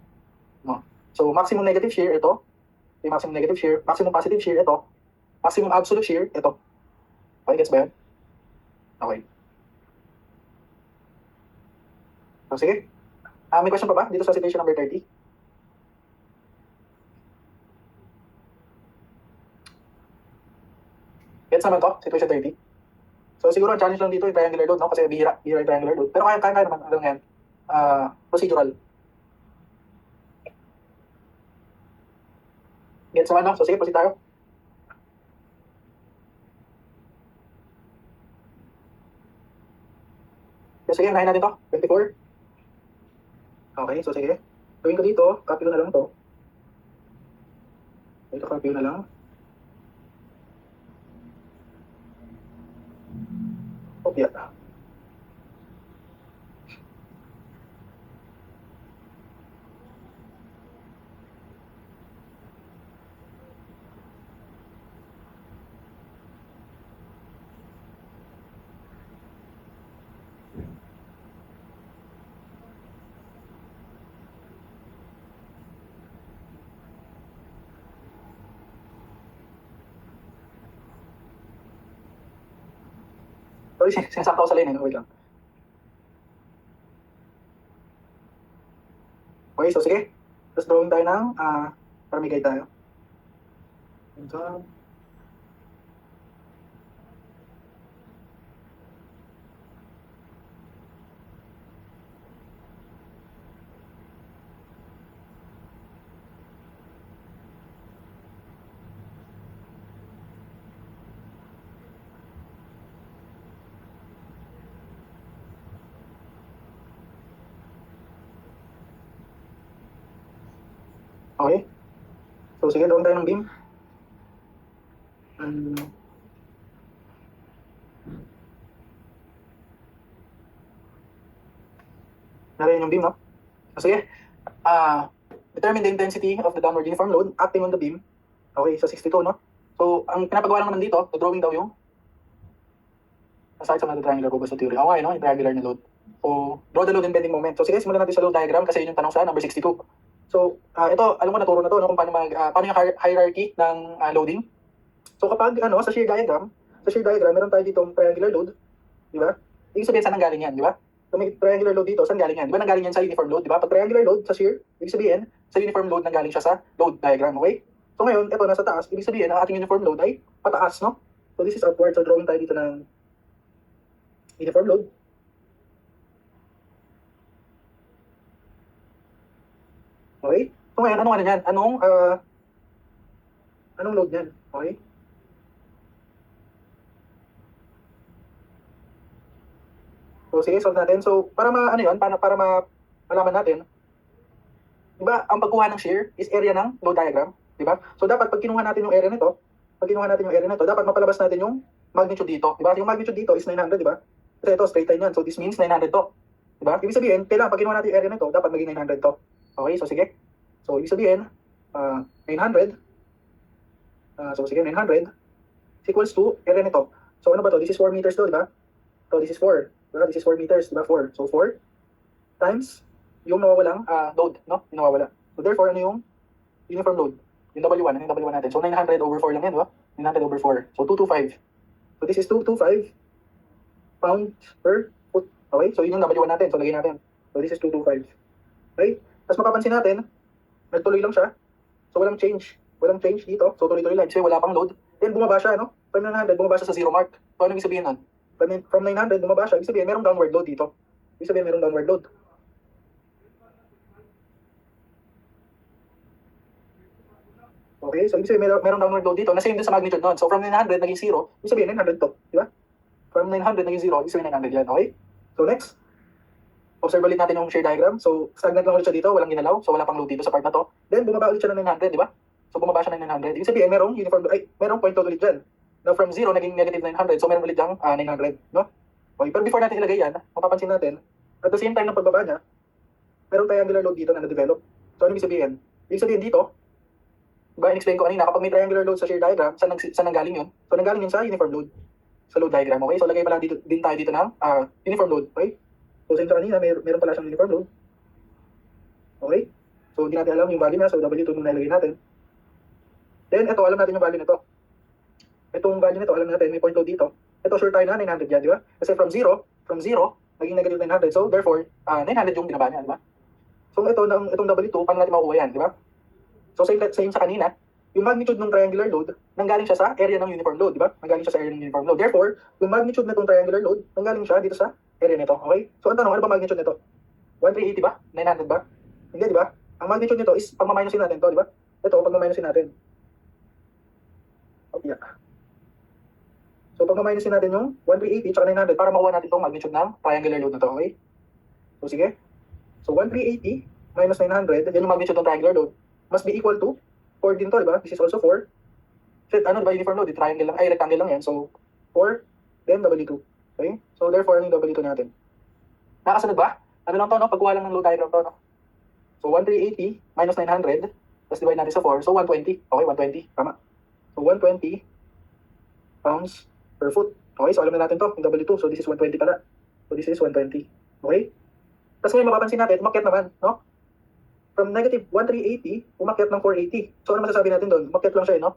No? So maximum negative share ito. Okay, maximum negative share, maximum positive share ito. Maximum absolute share ito. Okay, gets ba yun? Okay. So sige. May question pa ba dito sa situation number 30? Gets naman to, situation 30. So siguro ang challenge lang dito yung triangular load, no? Kasi bihira yung triangular load. Pero kaya naman, ano yan? Procedural. Gets naman, no? So sige, proceed tayo. So sige, unahin natin to. 24. Okay, so sige. Gawin ko dito, copy ko na lang to. Ito, copy ko na lang. Kopya. Sorry, sinasakta ko sa line, wait lang. Okay, so sige. Tapos drawing tayo ng, para may guide tayo. Ito. Okay. So sige, drawing tayo ng beam. Narayan yung beam, no? So sige. Determine the intensity of the downward uniform load acting on the beam. Okay, so 62, no? So, ang pinapagawa lang naman dito, drawing daw yung aside sa mga triangular po ba sa theory? No? Yung triangular na load. So, draw the load and bending moment. So, sige, simulan natin sa load diagram kasi yun yung tanong sa number 62. So, ito, alam mo, naturo na to, no? Kung paano yung hierarchy ng loading. So, kapag, sa shear diagram, meron tayo ditong triangular load, di ba? Ibig sabihin, saan nanggaling yan, di ba? So, may triangular load dito, saan galing yan? Di ba nanggaling yan sa uniform load, di ba? Pag triangular load sa shear, ibig sabihin, sa uniform load nanggaling siya sa load diagram, okay? So, ngayon, ito, nasa taas, ibig sabihin, ang ating uniform load ay pataas, no? So, this is upward. So, drawing tayo dito ng uniform load. Okay? So, ngayon, anong ano yan? Anong load yan? Okay? So, sige, solve natin. So, para malaman natin, di ba, ang pagkuha ng shear is area ng load diagram, di ba? So, dapat pag kinuha natin yung area nito, dapat mapalabas natin yung magnitude dito, di ba? Yung magnitude dito is 900, di ba? Kasi ito, straight line yan. So, this means 900 to. Di ba? Ibig sabihin, kailangan pag kinuha natin yung area nito, dapat maging 900 to. Okay, so sige. So, ibig sabihin, 900. So, sige, 900 is equals to area nito. So, ano ba to? This is 4 meters to, di ba? So, this is 4. Diba? This is 4 meters, diba? 4. So, 4 times yung nawawalang load, no? Yung nawawala. So, therefore, ano yung uniform load? Yung W1, ano yung W1 natin? So, 900 over 4 lang yan, diba? 900 over 4. So, 225. So, this is 225 pounds per foot. Okay? So, yun yung W1 natin. So, lagay natin. So, this is 225. Okay? Tapos, mapapansin natin, Nagtuloy lang siya. So walang change. Walang change dito. So tuloy-tuloy lang. Kasi wala pang load. Then bumaba siya, no? From 900, bumaba siya sa zero mark. So ano ibig sabihin nun? From 900, bumaba siya. Ibig sabihin, merong downward load dito. Ibig sabihin, merong downward load. Okay, so ibig sabihin, merong downward load dito na same din sa magnitude nun. So from 900, naging 0. Ibig sabihin, 900 to. Di ba? From 900, naging 0. Ibig sabihin, 900 yan. Okay? So next, observe ulit natin yung shear diagram. So stagnant lang ulit siya dito. Walang ginalaw. So wala pang load dito sa part na to. Then bumaba ulit siya ng 900, di ba? So bumaba siya ng 900. Ibig sabihin, merong uniform, merong point load ulit dyan. Now from 0, naging negative 900. So meron ulit diyang 900, no? Okay, pero before natin ilagay yan, mapapansin natin, at the same time ng pagbaba niya, merong triangular load dito na na-develop. So ano ibig sabihin? Ibig sabihin dito, diba, in-explain ko kanina, kapag may triangular load sa shear diagram, saan nanggaling yun? So nanggaling yun sa uniform load, sa load diagram, okay? So lagay pala dito, din tayo dito ng uniform load, okay? So same sa kanina, meron pala siyang uniform load. Okay? So hindi natin alam yung value niya, so W2 muna ilagay natin. Then ito, alam natin yung value nito. Itong value nito, alam natin, may point load dito. Ito, sure tayo na 900 yan, di ba? Kasi from 0, naging negative 900. So, therefore, 900 yung binaba niya, di ba? So, itong W2, paano natin makuha yan, di ba? So, same sa kanina, yung magnitude ng triangular load, nanggaling siya sa area ng uniform load, di ba? Nanggaling siya sa area ng uniform load. Therefore, yung magnitude na itong triangular load, nanggaling siya dito sa area nito, okay? So, ang tanong, ano ba magnitude nito? 1380 ba? 900 ba? Hindi, di ba? Ang magnitude nito is, pagmaminusin natin to, di ba? Ito, pagmaminusin natin. Okay, yeah. So, pag na-minusin natin yung 1380 tsaka 900 para makuha natin itong magnitude ng triangular load na to, okay? So, sige. So, 1380 minus 900, yan yung magnitude ng triangular load, must be equal to 4 din to, di ba? This is also 4. Shit, ano, di ba, uniform load? Triangle lang, rectangle lang yan. So, 4, then W2. Okay? So, therefore, ano yung W2 natin? Nakasunod ba? Ano lang to, no? Pagkuha lang ng load diagram to, no? So, 1380 minus 900, tapos divide natin sa 4. So, 120. Okay, 120. Tama. So, 120 pounds per foot. Okay, so alam na natin to, yung W2. So this is 120 pala. So this is 120. Okay? Tapos ngayon mapapansin natin, umakyat naman, no? From negative 1380, umakyat ng 480. So ano masasabi natin doon? Umakyat lang siya, no?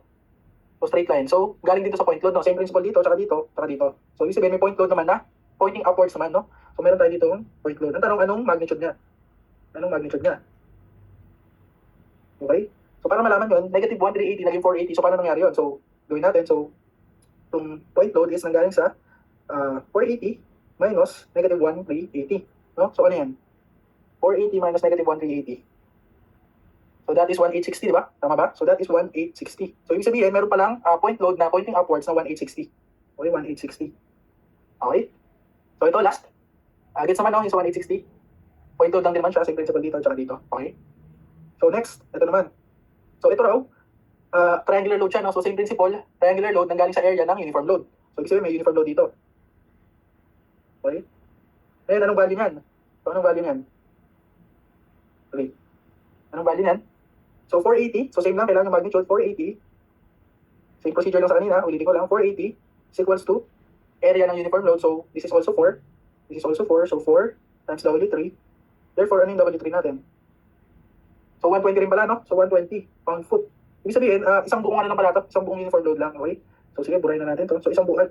So straight line. So galing dito sa point load, no? Same principle dito, tsaka dito, tsaka dito. So ibig sabihin may point load naman na pointing upwards naman, no? So meron tayo dito point load. Ang tanong, anong magnitude niya? Anong magnitude niya? Okay? So para malaman yun, negative 1380 naging 480. So paano nangyari yun? So gawin natin. So itong point load is nanggaling sa 480 minus negative 1380. No? So ano yan? 480 minus negative 1380. So that is 1860, di ba? Tama ba? So that is 1860. So ibig sabihin, meron palang point load na pointing upwards na 1860. Okay, 1860. Okay? So ito, last. Gets naman, no? Yung sa 1860. Point load lang din naman siya. Same principle dito, tsaka dito. Okay? So next, ito naman. So ito raw, triangular load siya, no? So same principle, triangular load nanggaling sa area ng uniform load. So ibig sabihin may uniform load dito. Okay? Ngayon, anong value niyan? So anong value niyan? Okay. Anong value niyan? So 480, so same lang, kailangan yung magnitude, 480. Same procedure lang sa kanina, ulitin ko lang, 480 is equals to area ng uniform load. So this is also 4. This is also 4, so 4 times W3. Therefore, ano yung W3 natin? So 120 rin pala, no? So 120 pound foot. Ibig sabihin, isang buong ano lang pala ito, isang buong uniform load lang, okay? So sige, burahin na natin to. So isang buong,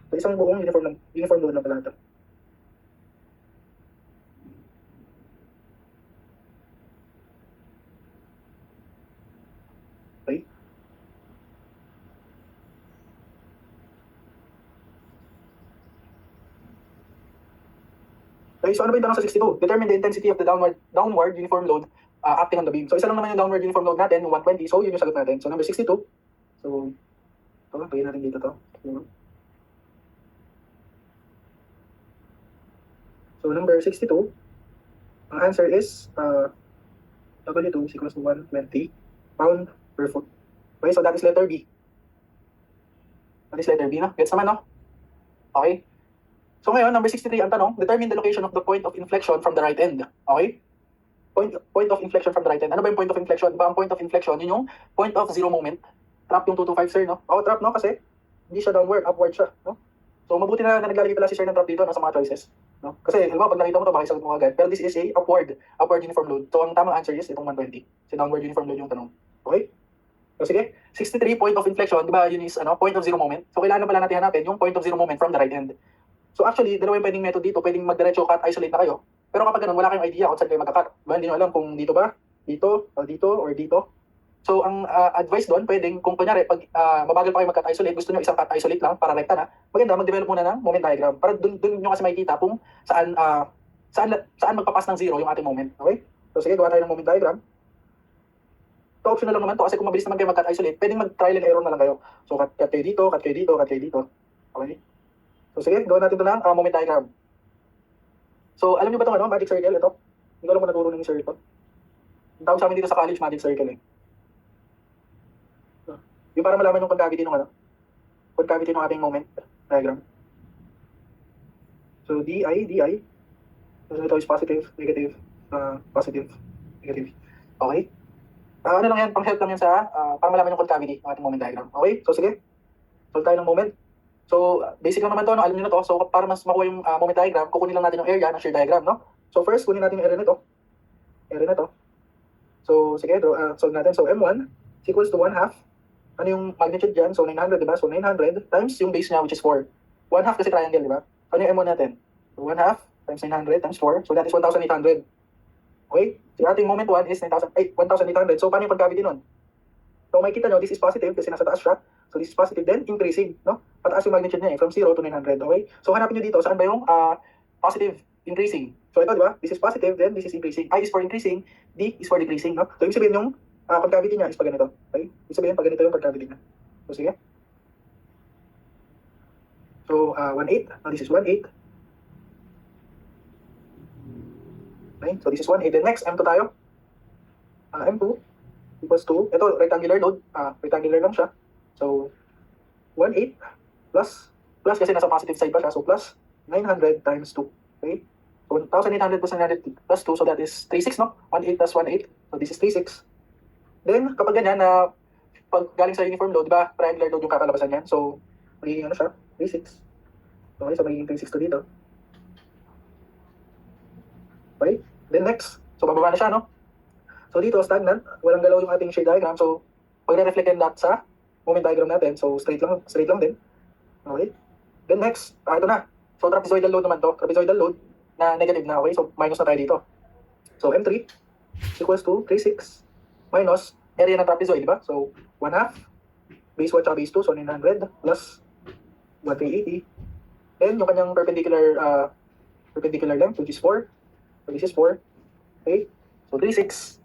So isang buong uniform load lang pala ito. Okay? Okay, so ano ba yung tanong sa 62? Determine the intensity of the downward uniform load acting on the beam. So isa lang naman yung downward uniform load natin, 120. So yun yung sagot natin. So number 62. So ito, pagin natin dito to. So number 62, ang answer is W2 is equals to 120 pound per foot. Okay, so that is letter B. That is letter B, no? Gets naman, no? Okay. So ngayon, number 63, ang tanong, determine the location of the point of inflection from the right end. Okay? Point of inflection from the right end. Ano ba yung point of inflection? Diba ang point of inflection, yun yung point of zero moment. Trap yung 225, sir, no? Oo, trap, no? Kasi hindi siya downward, upward siya, no? So mabuti na naglalagay pala si sir ng trap dito, no, sa mga choices. No? Kasi, alam pag nakita mo ito, makisagot mo agad. Pero this is a upward uniform load. So ang tamang answer is itong 120. Si downward uniform load yung tanong. Okay? So sige, 63, point of inflection, di ba yun is point of zero moment. So kailangan pala natin hanapin yung point of zero moment from the right end. So actually, dalawa yung pwedeng method dito. Pwedeng magdiretso cut, isolate na kayo. Pero kapag ganun, wala kayong idea kung saan kayo magka-cut. Diba? Hindi nyo alam kung dito ba, dito, or dito. So, ang advice doon, pwedeng, kung kunyari, pag mabagal pa kayo mag-cut isolate, gusto nyo isang cut isolate lang para rekta na, maganda, mag-develop muna ng moment diagram. Para dun nyo kasi makikita kung saan magpapas ng zero yung ating moment. Okay? So, sige, gawa tayo ng moment diagram. Ito, optional lang naman to kasi kung mabilis naman kayo mag-cut isolate, pwedeng mag-trial and error na lang kayo. So, cut kayo dito, cut kayo dito, cut kayo dito. Okay? So, sige, gawa natin ito ng moment diagram. So, alam niyo ba itong magic circle? Ito? Hindi ko alam kung naturo ng sir ito. Ang tawag sa amin dito sa college, magic circle eh. Yung para malaman yung concavity ng concavity ng ating moment diagram. So, DI. So, ito is positive, negative, positive, negative. Okay? Ano lang yan, pang-help lang yan sa, para malaman yung concavity ng ating moment diagram. Okay? So, sige. Solve tayo ng moment. So, basic lang naman to, no? Alam niyo na to. So, para mas makuha yung moment diagram, kukunin lang natin yung area ng shear diagram, no? So, first, kunin natin yung area nito. Area na to. So, sige, solve natin. So, M1 is equals to 1/2. Ano yung magnitude dyan? So, 900, di ba? So, 900 times yung base niya, which is 4. 1/2 kasi triangle, di ba? Ano yung M1 natin? So, 1/2 times 900 times 4. So, that is 1,800. Okay? So, yung ating moment 1 is 1,800. So, paano yung concavity nun? So, makikita nyo, this is positive kasi nasa taas siya. So, this is positive, then increasing, no? Pataas yung magnitude niya from 0 to 900, okay? So, hanapin nyo dito, saan ba yung positive increasing? So, ito, di ba? This is positive, then this is increasing. I is for increasing, D is for decreasing, no? So, ibig sabihin yung concavity niya is pag ganito, okay? Ibig sabihin, pag ganito yung concavity niya. So, sige. So, 1/8. Now, this is 1/8. Okay? So, this is 1/8. Then next, M2 tayo. M2 equals to, ito, rectangular load. Rectangular lang siya. So, 1/8 plus kasi nasa positive side pa siya. So, plus 900 times 2. Okay? So, 1,800 plus 900 plus 2. So, that is 3,600, no? 1/8 plus 1/8. So, this is 3,600. Then, kapag ganyan na, pag galing sa uniform load, diba, triangular load yung kakalabasan yan. So, magiging ano siya? 3,600. Okay, so magiging 3,600 dito. Okay? Then next, so bababa na siya, no? So dito, stagnant, walang galaw yung ating shear diagram. So, pag-reflect that sa moment diagram natin, so straight lang din. Okay? Then next, ito na. So trapezoidal load naman to. Trapezoidal load na negative na, okay? So minus na tayo dito. So M3 equals to 3,600 minus area ng trapezoid, di ba? So 1/2 base 1 at base 2, so 900 plus 1,380. Then yung kanyang perpendicular length, which is 4. So this is 4. Okay? So 3,600